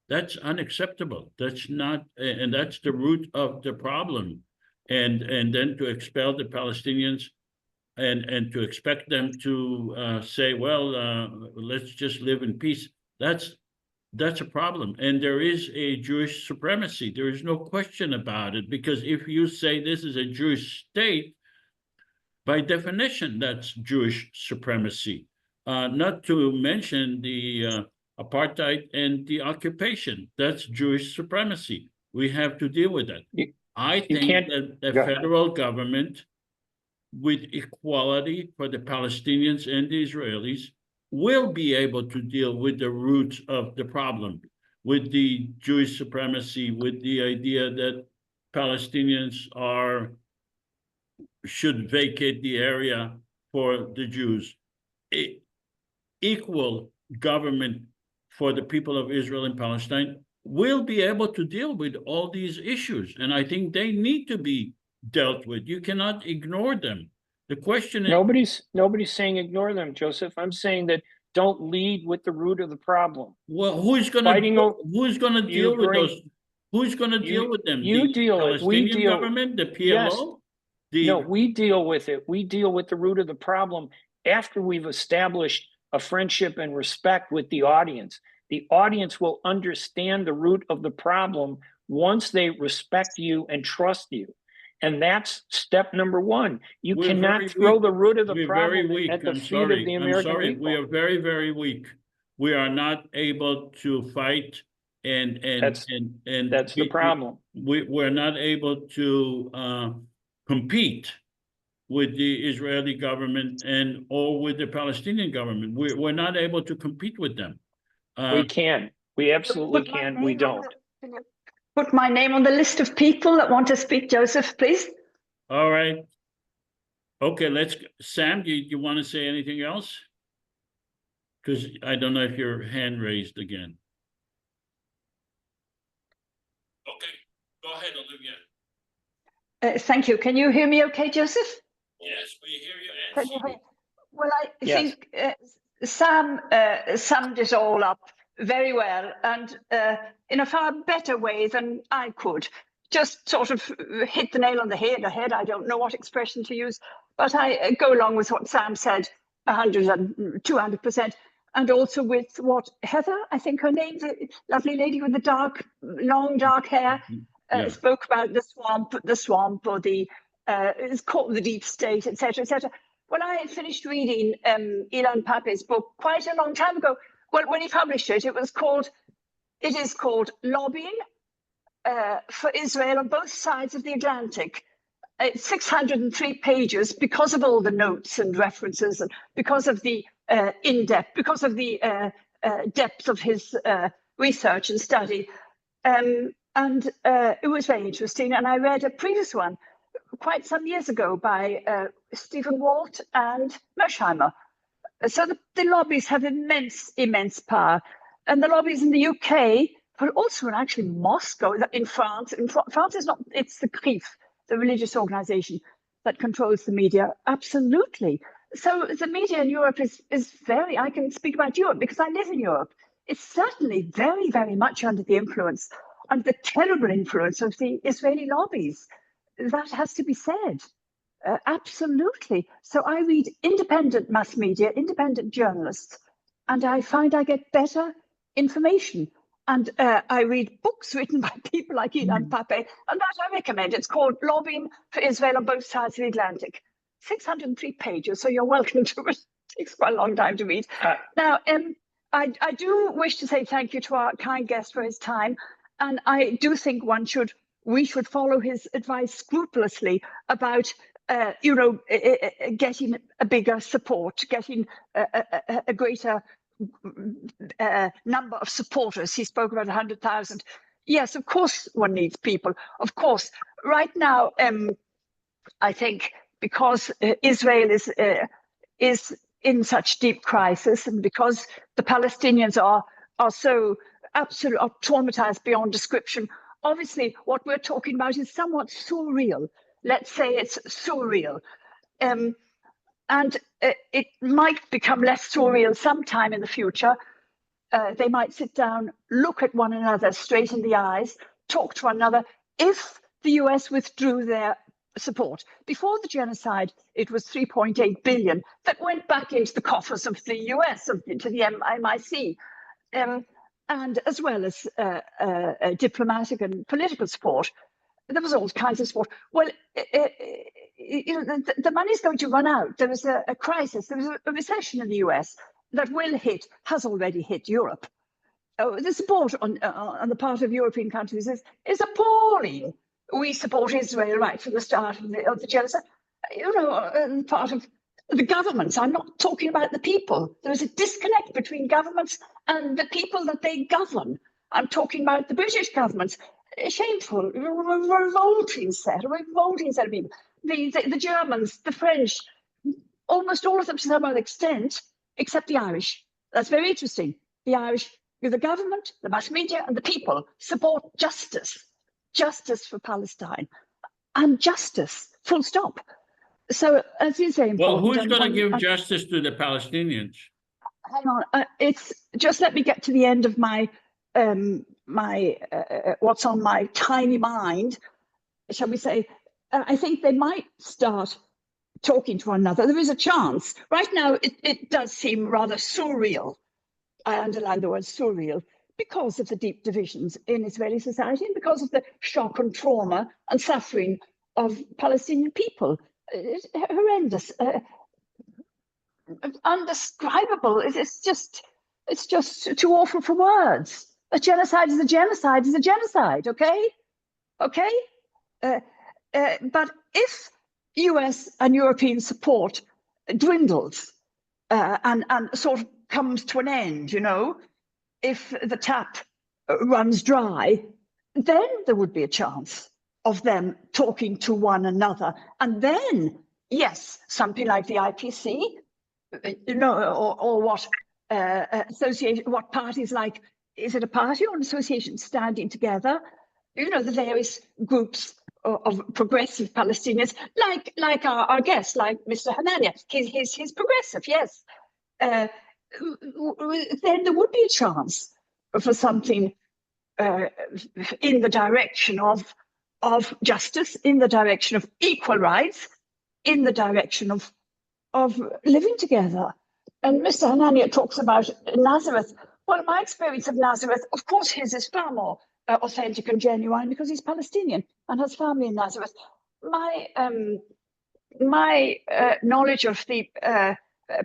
That's unacceptable. That's not, and that's the root of the problem. And then to expel the Palestinians and to expect them to say, well, let's just live in peace. That's a problem. And there is a Jewish supremacy. There is no question about it, because if you say this is a Jewish state, by definition, that's Jewish supremacy. Not to mention the apartheid and the occupation. That's Jewish supremacy. We have to deal with that. I think that the federal government with equality for the Palestinians and the Israelis will be able to deal with the roots of the problem, with the Jewish supremacy, with the idea that Palestinians should vacate the area for the Jews. Equal government for the people of Israel and Palestine will be able to deal with all these issues. And I think they need to be dealt with. You cannot ignore them. The question is, Nobody's saying ignore them, Joseph. I'm saying that don't lead with the root of the problem. well, who's going to deal with those? Who's going to deal with them? You The deal it. We Palestinian deal. government, the Yes. PLO? No, we deal with it. We deal with the root of the problem after we've established a friendship and respect with the audience. The audience will understand the root of the problem once they respect you and trust you. And that's step number one. You cannot throw the root of the problem at the feet of the American people. We are very, very weak. We are not able to fight and that's the problem. We're not able to compete with the Israeli government or with the Palestinian government. We're not able to compete with them. We can. We absolutely can. We don't. Put my name on the list of people that want to speak, Joseph, please. All right. Okay, Sam, do you want to say anything else? Because I don't know if your hand raised again. Okay, go ahead, Olivia. Thank you. Can you hear me okay, Joseph? Yes, we hear you. And see you. Well, I think Sam summed it all up very well and in a far better way than I could. Just sort of hit the nail on the head. I don't know what expression to use, but I go along with what Sam said 100 and 200%. And also with what Heather, I think her name, the lovely lady with the long dark hair, spoke about the swamp, or it's called the deep state, etc., etc. When I finished reading Ilan Pappé's book quite a long time ago, well, when he published it, it is called Lobbying for Israel on Both Sides of the Atlantic. It's 603 pages because of all the notes and references, and because of the because of the depth of his research and study. And it was very interesting. And I read a previous one quite some years ago by Stephen Walt and Mersheimer. So the lobbies have immense power. And the lobbies in the UK, but also in actually Moscow, in France. France is not, it's the CRIF, the religious organization that controls the media. Absolutely. So the media in Europe is very, I can speak about Europe because I live in Europe. It's certainly very, very much under the influence, under the terrible influence of the Israeli lobbies. That has to be said. Absolutely. So I read independent mass media, independent journalists, and I find I get better information. And I read books written by people like Ilan Pappé, and that I recommend. It's called Lobbying for Israel on Both Sides of the Atlantic. 603 pages, so you're welcome to it. It takes quite a long time to read. Now, I do wish to say thank you to our kind guest for his time, and I do think we should follow his advice scrupulously about getting a bigger support, getting a greater number of supporters. He spoke about 100,000. Yes, of course one needs people. Of course. Right now, I think because Israel is in such deep crisis, and because the Palestinians are so absolutely traumatized beyond description, obviously what we're talking about is somewhat surreal. Let's say it's surreal. And it might become less surreal sometime in the future. They might sit down, look at one another straight in the eyes, talk to one another. If the US withdrew their support. Before the genocide, it was 3.8 billion that went back into the coffers of the US, into the MIC, and as well as diplomatic and political support. There was all kinds of support. Well, the money's going to run out. There is a crisis. There is a recession in the US that has already hit Europe. The support on the part of European countries is appalling. We support Israel right from the start of the genocide. part of the governments. I'm not talking about the people. There is a disconnect between governments and the people that they govern. I'm talking about the British governments. Shameful, revolting set of people. The Germans, the French, almost all of them to some other extent, except the Irish. That's very interesting. The Irish, the government, the mass media, and the people support justice for Palestine, and justice, full stop. So, as you say, well, who's going to give justice to the Palestinians? Hang on, it's just let me get to the end of my what's on my tiny mind, shall we say. I think they might start talking to one another. There is a chance. Right now, it does seem rather surreal. I underline the word surreal, because of the deep divisions in Israeli society and because of the shock and trauma and suffering of Palestinian people. It's horrendous, undescribable. It's just too awful for words. A genocide is a genocide is a genocide, okay? Okay? But if US and European support dwindles and sort of comes to an end, if the tap runs dry, then there would be a chance of them talking to one another. And then, yes, something like the IPC, or what association, what parties like, is it a party or an association standing together? The various groups of progressive Palestinians, like our guest, like Mr. Hanania, he's progressive, yes. Then there would be a chance for something in the direction of justice, in the direction of equal rights, in the direction of living together. And Mr. Hanania talks about Nazareth. Well, my experience of Nazareth, of course, his is far more authentic and genuine because he's Palestinian and has family in Nazareth. My knowledge of the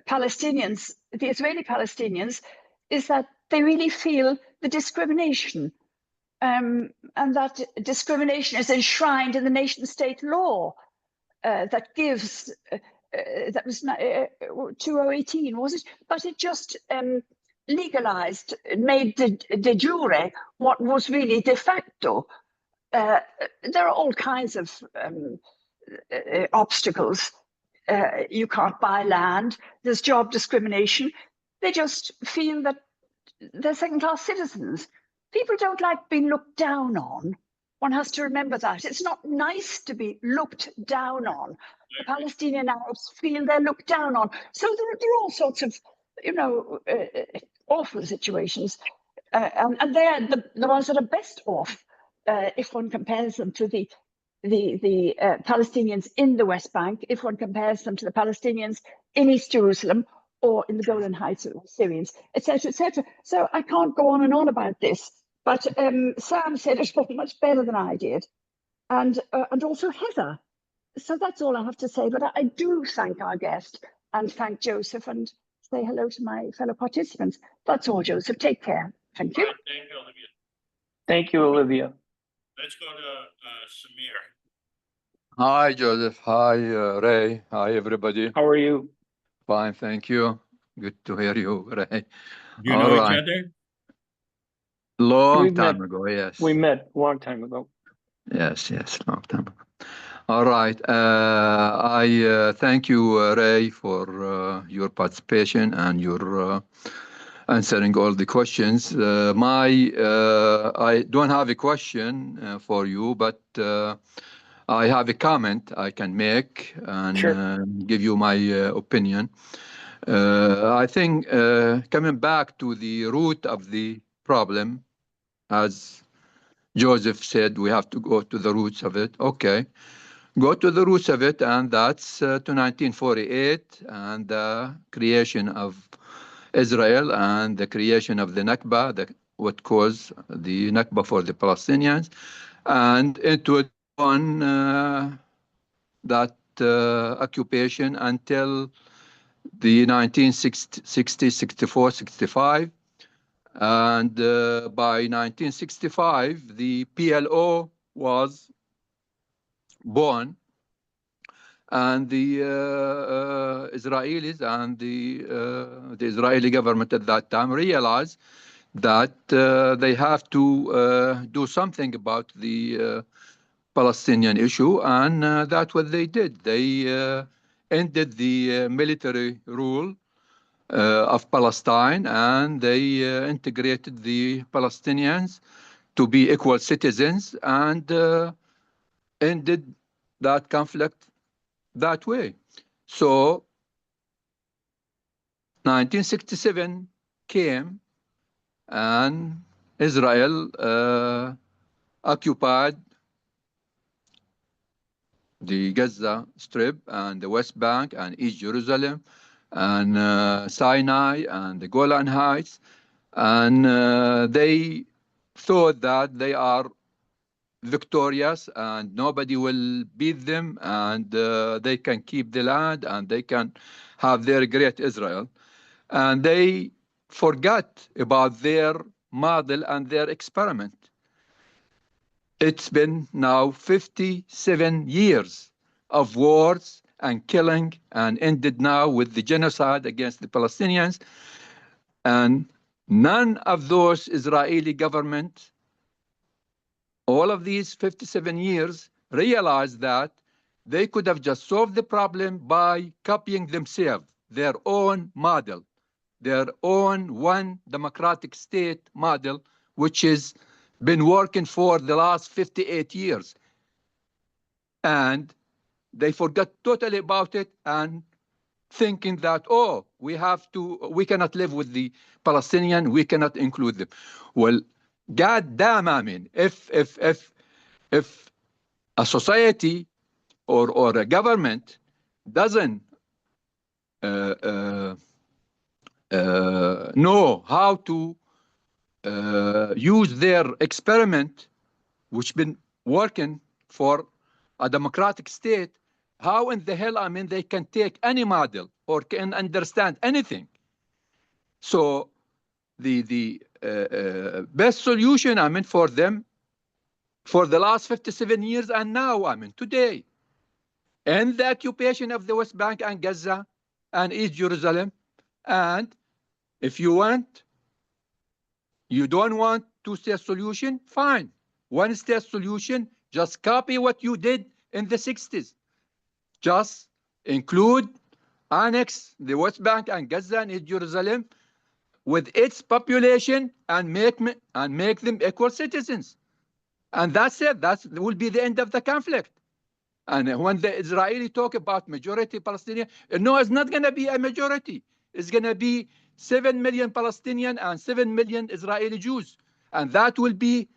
Palestinians, the Israeli Palestinians, is that they really feel the discrimination, and that discrimination is enshrined in the nation-state law that gives, that was 2018, was it? But it just legalized, made de jure what was really de facto. There are all kinds of obstacles. You can't buy land, there's job discrimination. They just feel that they're second-class citizens. People don't like being looked down on. One has to remember that. It's not nice to be looked down on. The Palestinian Arabs feel they're looked down on. So there are all sorts of, awful situations. And they're the ones that are best off if one compares them to the Palestinians in the West Bank, if one compares them to the Palestinians in East Jerusalem or in the Golan Heights, Syrians, etc., etc. So I can't go on and on about this, but Sam said it all much better than I did, and also Heather. So that's all I have to say. But I do thank our guest and thank Joseph and say hello to my fellow participants. That's all, Joseph. Take care. Thank you. Thank you, Olivia. Thank you, Olivia. Let's go to Samir. Hi, Joseph. Hi, Ray. Hi, everybody. How are you? Fine, thank you. Good to hear you, Ray. Do you know each other? Long time ago, yes. We met a long time ago. Yes, long time ago. All right. I thank you, Ray, for your participation and your answering all the questions. I don't have a question for you, but I have a comment I can make and give you my opinion. I think coming back to the root of the problem, as Joseph said, we have to go to the roots of it. Okay, go to the roots of it, and that's to 1948 and the creation of Israel and the creation of the Nakba, what caused the Nakba for the Palestinians, and it would go on that occupation until the 1960, 64, 65. And by 1965, the PLO was born. and the Israelis and the Israeli government at that time realized that they have to do something about the Palestinian issue, and that's what they did. They ended the military rule of Palestine, and they integrated the Palestinians to be equal citizens, and ended that conflict that way. So 1967 came, and Israel occupied the Gaza Strip and the West Bank and East Jerusalem and Sinai and the Golan Heights, and they thought that they are victorious and nobody will beat them, and they can keep the land and they can have their great Israel. And they forgot about their model and their experiment. It's been now 57 years of wars and killing, and ended now with the genocide against the Palestinians. And none of those Israeli government, all of these 57 years, realized that they could have just solved the problem by copying themselves, their own model, their own one democratic state model, which has been working for the last 58 years. And they forgot totally about it, and thinking that, oh, we cannot live with the Palestinian, we cannot include them. Well, God damn, I mean, if a society or a government doesn't know how to use their experiment, which been working for a democratic state, how in the hell, I mean, they can take any model or can understand anything? So the best solution, I mean, for them, for the last 57 years and now, I mean, today, end the occupation of the West Bank and Gaza and East Jerusalem. And if you don't want two-state solution, fine. One-state solution, just copy what you did in the 60s. Just include, annex the West Bank and Gaza and East Jerusalem with its population and make them equal citizens. And that's it. That will be the end of the conflict. And when the Israeli talk about majority Palestinian, no, it's not going to be a majority. It's going to be 7 million Palestinian and 7 million Israeli Jews. And that will be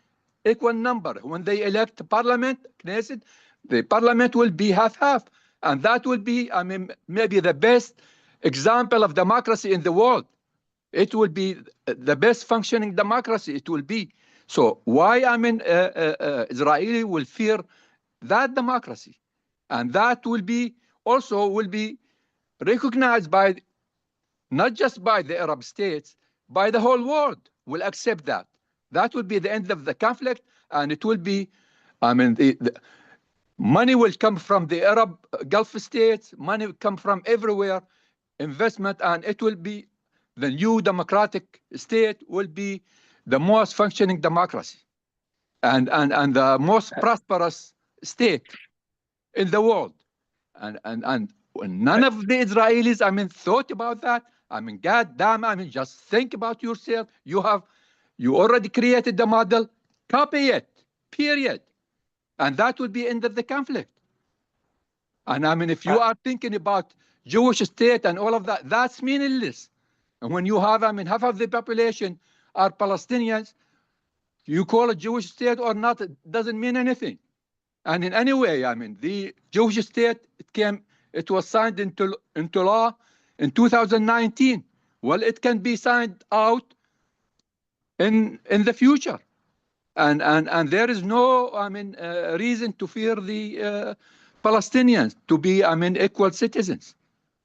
equal number. When they elect parliament, Knesset, the parliament will be half-half. And that will be, I mean, maybe the best example of democracy in the world. It will be the best functioning democracy. It will be. So why, I mean, Israeli will fear that democracy? And that will be also recognized by, not just by the Arab states, by the whole world will accept that. That will be the end of the conflict, and it will be, I mean, the money will come from the Arab Gulf states, money will come from everywhere, investment, and it will be, the new democratic state will be the most functioning democracy and the most prosperous state in the world. And none of the Israelis, I mean, thought about that. I mean, God damn, I mean, just think about yourself. You already created the model, copy it, period. And that would be end of the conflict. And I mean, if you are thinking about Jewish state and all of that, that's meaningless. And when you have, I mean, half of the population are Palestinians, you call it Jewish state or not, it doesn't mean anything. And in any way, I mean, the Jewish state, it was signed into law in 2019. Well, it can be signed out in the future. And there is no, I mean, reason to fear the Palestinians to be, I mean, equal citizens.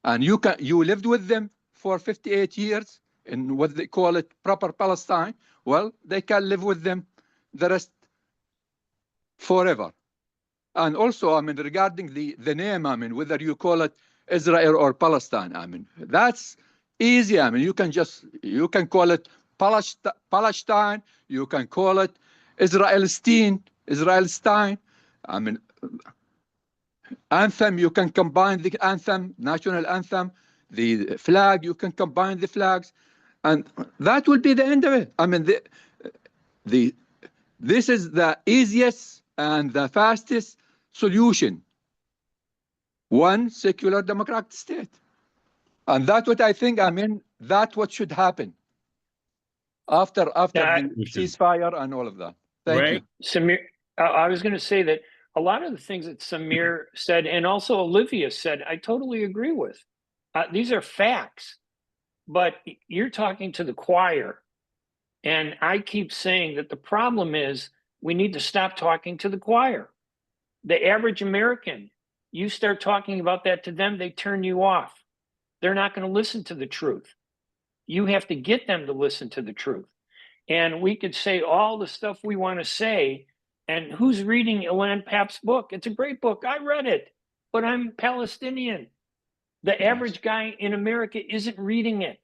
And you lived with them for 58 years in what they call it proper Palestine. Well, they can live with them the rest forever. And also, I mean, regarding the name, I mean, whether you call it Israel or Palestine, I mean, that's easy. I mean, you can call it Palestine, you can call it Israel-Palestine. I mean, anthem, you can combine the anthem, national anthem, the flag, you can combine the flags, and that will be the end of it. I mean, this is the easiest and the fastest solution. One secular democratic state. And that's what I think, I mean, that's what should happen after the ceasefire and all of that. Thank you. Samir, I was going to say that a lot of the things that Samir said, and also Olivia said, I totally agree with. These are facts, but you're talking to the choir. And I keep saying that the problem is we need to stop talking to the choir. The average American, you start talking about that to them, they turn you off. They're not going to listen to the truth. You have to get them to listen to the truth. And we could say all the stuff we want to say. And who's reading Ilan Papp's book? It's a great book. I read it, but I'm Palestinian. The average guy in America isn't reading it.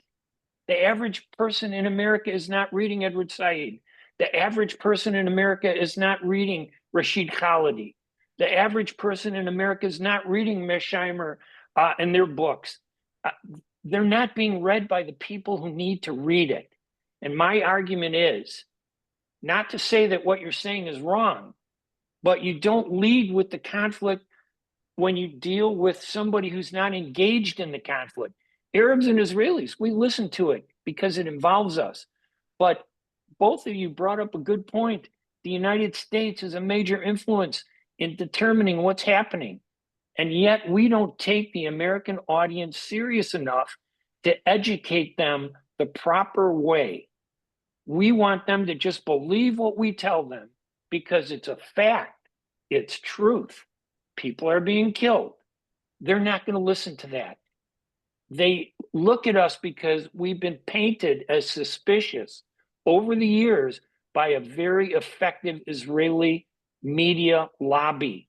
The average person in America is not reading Edward Said. The average person in America is not reading Rashid Khalidi. The average person in America is not reading Mearsheimer and their books. They're not being read by the people who need to read it. And my argument is not to say that what you're saying is wrong, but you don't lead with the conflict when you deal with somebody who's not engaged in the conflict. Arabs and Israelis, we listen to it because it involves us. But both of you brought up a good point. The United States is a major influence in determining what's happening. And yet we don't take the American audience serious enough to educate them the proper way. We want them to just believe what we tell them because it's a fact. It's truth. People are being killed. They're not going to listen to that. They look at us because we've been painted as suspicious over the years by a very effective Israeli media lobby.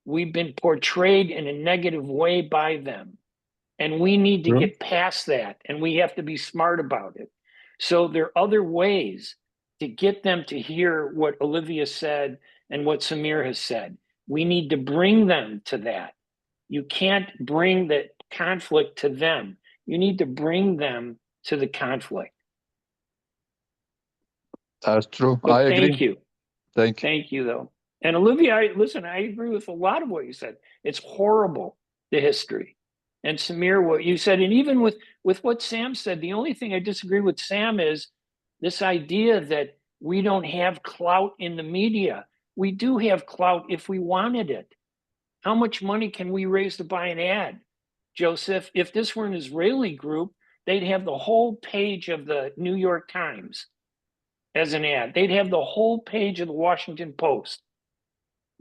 We've been portrayed in a negative way by them. And we need to get past that. And we have to be smart about it. So there are other ways to get them to hear what Olivia said and what Samir has said. We need to bring them to that. You can't bring the conflict to them. You need to bring them to the conflict. That's true. But I agree. Thank you. Thank you, though. And Olivia, I agree with a lot of what you said. It's horrible, the history. And Samir, what you said, and even with what Sam said, the only thing I disagree with Sam is this idea that we don't have clout in the media. We do have clout if we wanted it. How much money can we raise to buy an ad? Joseph, if this were an Israeli group, they'd have the whole page of the New York Times as an ad. They'd have the whole page of the Washington Post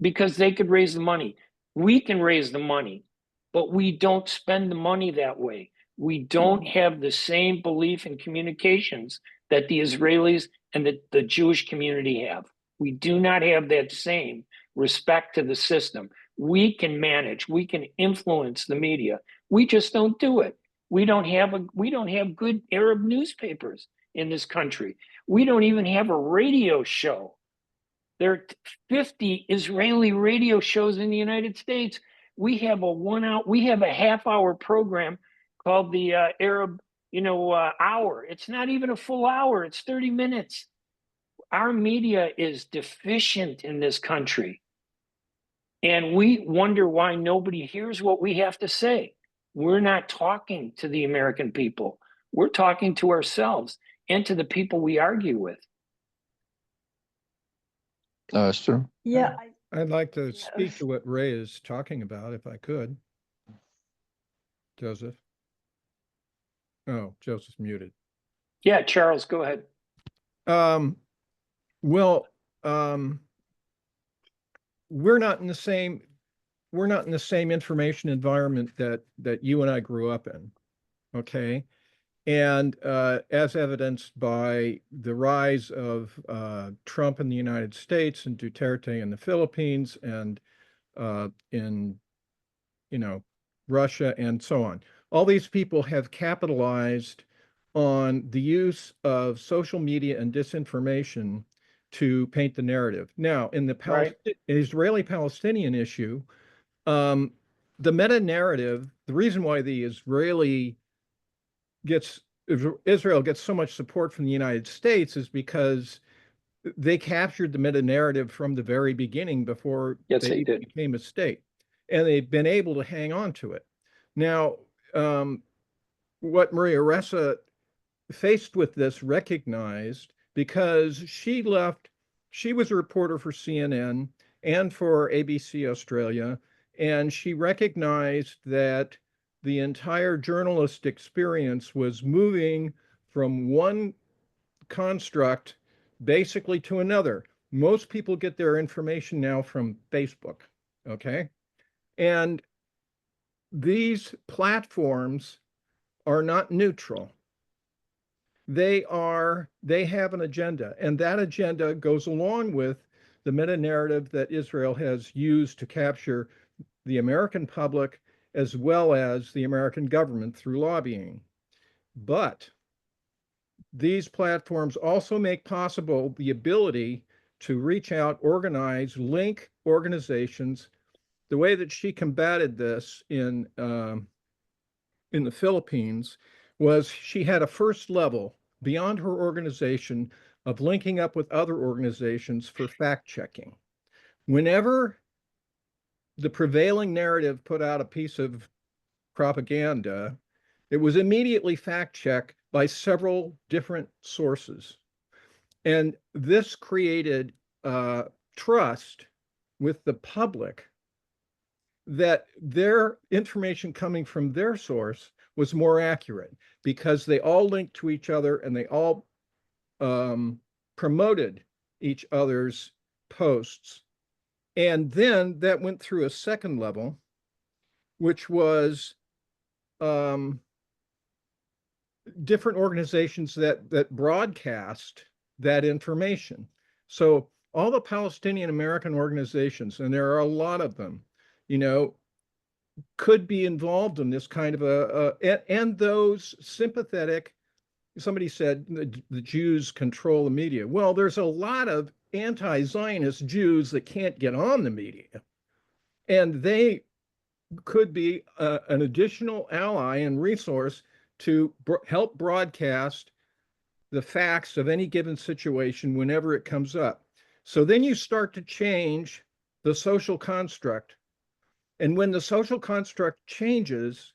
because they could raise the money. We can raise the money, but we don't spend the money that way. We don't have the same belief in communications that the Israelis and the Jewish community have. We do not have that same respect to the system. We can manage, we can influence the media. We just don't do it. We don't have good Arab newspapers in this country. We don't even have a radio show. There are 50 Israeli radio shows in the United States. We have a half-hour program called the Arab, hour. It's not even a full hour. It's 30 minutes. Our media is deficient in this country. And we wonder why nobody hears what we have to say. We're not talking to the American people. We're talking to ourselves and to the people we argue with. That's true. Yeah. I'd like to speak to what Ray is talking about, if I could. Joseph. Oh, Joseph's muted. Yeah, Charles, go ahead. We're not in the same information environment that you and I grew up in. Okay. And as evidenced by the rise of Trump in the United States and Duterte in the Philippines and in, Russia and so on. All these people have capitalized on the use of social media and disinformation to paint the narrative. Now, in the Israeli-Palestinian issue, the meta narrative, the reason why Israel gets so much support from the United States is because they captured the meta narrative from the very beginning before they became a state, and they've been able to hang on to it. Now, what Maria Ressa, faced with this, recognized, because she was a reporter for CNN and for ABC Australia, and she recognized that the entire journalist experience was moving from one construct basically to another. Most people get their information now from Facebook, okay? And these platforms are not neutral. They have an agenda, and that agenda goes along with the meta narrative that Israel has used to capture the American public as well as the American government through lobbying. But these platforms also make possible the ability to reach out, organize, link organizations. The way that she combated this in the Philippines was she had a first level beyond her organization of linking up with other organizations for fact checking. Whenever the prevailing narrative put out a piece of propaganda, it was immediately fact checked by several different sources. And this created trust with the public that their information coming from their source was more accurate, because they all linked to each other and they all promoted each other's posts. And then that went through a second level, which was different organizations that broadcast that information. So all the Palestinian American organizations, and there are a lot of them, could be involved in this kind of and those sympathetic, somebody said the Jews control the media. Well, there's a lot of anti-Zionist Jews that can't get on the media, and they could be an additional ally and resource to help broadcast the facts of any given situation whenever it comes up. So then you start to change the social construct. And when the social construct changes,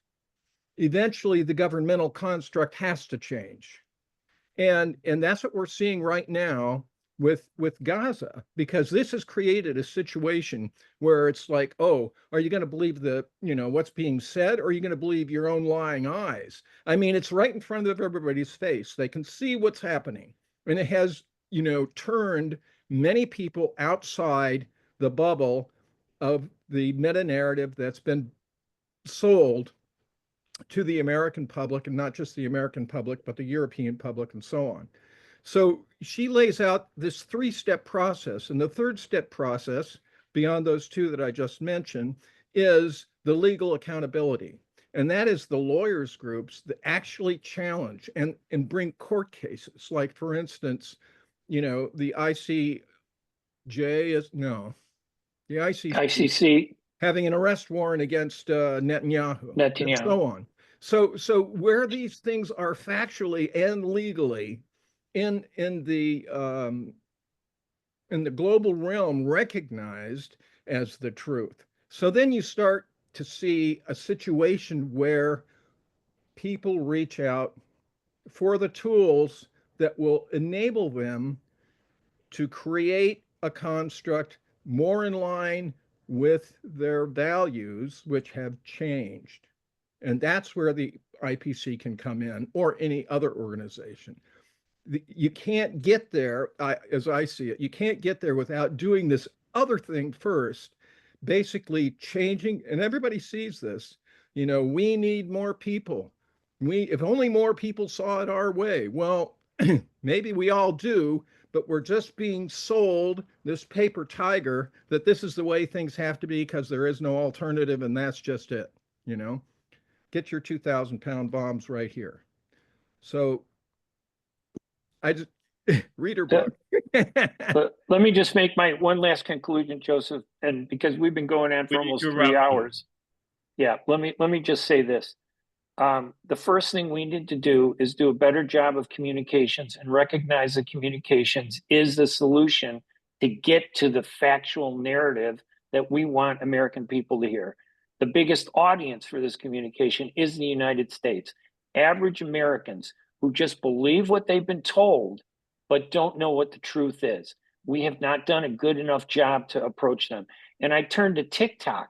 eventually the governmental construct has to change. And that's what we're seeing right now with Gaza, because this has created a situation where it's like, oh, are you going to believe what's being said, or are you going to believe your own lying eyes? I mean, it's right in front of everybody's face. They can see what's happening. And it has, turned many people outside the bubble of the meta narrative that's been sold to the American public, and not just the American public, but the European public and so on. So she lays out this three-step process. And the third step process, beyond those two that I just mentioned, is the legal accountability. And that is the lawyers groups that actually challenge and bring court cases. Like, for instance, the ICJ the ICC having an arrest warrant against Netanyahu, and so on. So where these things are factually and legally in the global realm recognized as the truth. So then you start to see a situation where people reach out for the tools that will enable them to create a construct more in line with their values, which have changed. And that's where the IPC can come in, or any other organization. You can't get there, as I see it, you can't get there without doing this other thing first, basically changing, and everybody sees this, we need more people. If only more people saw it our way. Well, maybe we all do, but we're just being sold this paper tiger that this is the way things have to be because there is no alternative, and that's just it. You know, get your 2,000-pound bombs right here. So I just read her book. But let me just make my one last conclusion, Joseph, and because we've been going on for almost 3 hours. Yeah, let me just say this. The first thing we need to do is do a better job of communications and recognize that communications is the solution to get to the factual narrative that we want American people to hear. The biggest audience for this communication is the United States. Average Americans who just believe what they've been told, but don't know what the truth is. We have not done a good enough job to approach them. And I turn to TikTok.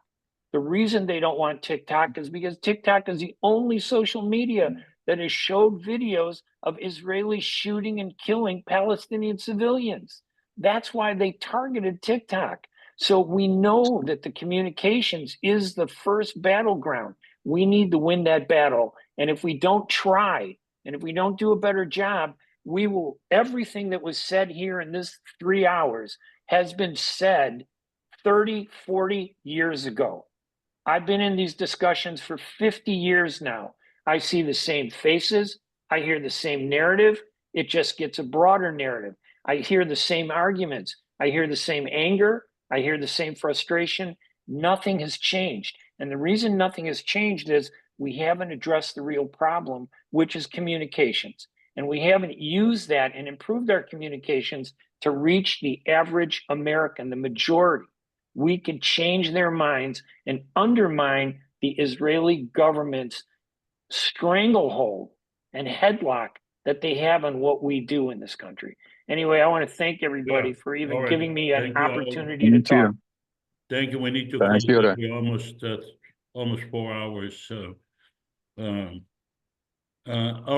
The reason they don't want TikTok is because TikTok is the only social media that has showed videos of Israelis shooting and killing Palestinian civilians. That's why they targeted TikTok. So we know that the communications is the first battleground. We need to win that battle. And if we don't try, and if we don't do a better job, we will, everything that was said here in this 3 hours has been said 30, 40 years ago. I've been in these discussions for 50 years now. I see the same faces. I hear the same narrative. It just gets a broader narrative. I hear the same arguments. I hear the same anger. I hear the same frustration. Nothing has changed. And the reason nothing has changed is we haven't addressed the real problem, which is communications. And we haven't used that and improved our communications to reach the average American, the majority. We could change their minds and undermine the Israeli government's stranglehold and headlock that they have on what we do in this country. Anyway, I want to thank everybody for even giving me an opportunity to talk. Thank you. We need to Thank close. you. We're almost 4 hours. So, all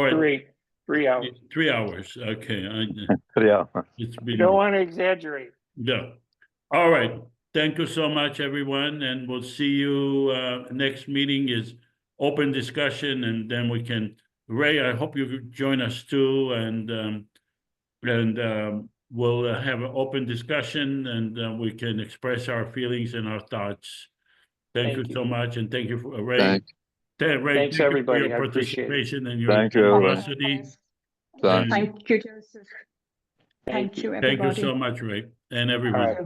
right. 3 hours. 3 hours. Okay. Yeah. It's You been. don't want to exaggerate. Yeah. All right. Thank you so much, everyone, and we'll see you. Next meeting is open discussion, and then we can. Ray, I hope you join us too, and we'll have an open discussion, and we can express our feelings and our thoughts. Thank you so much, and thank you for Ray. Ray, Thanks, thank everybody. you for your I appreciate it. participation and your Thank you. generosity. Thanks. Thank you, Joseph. Thank you. everybody. Thank you so much, Ray, and everyone.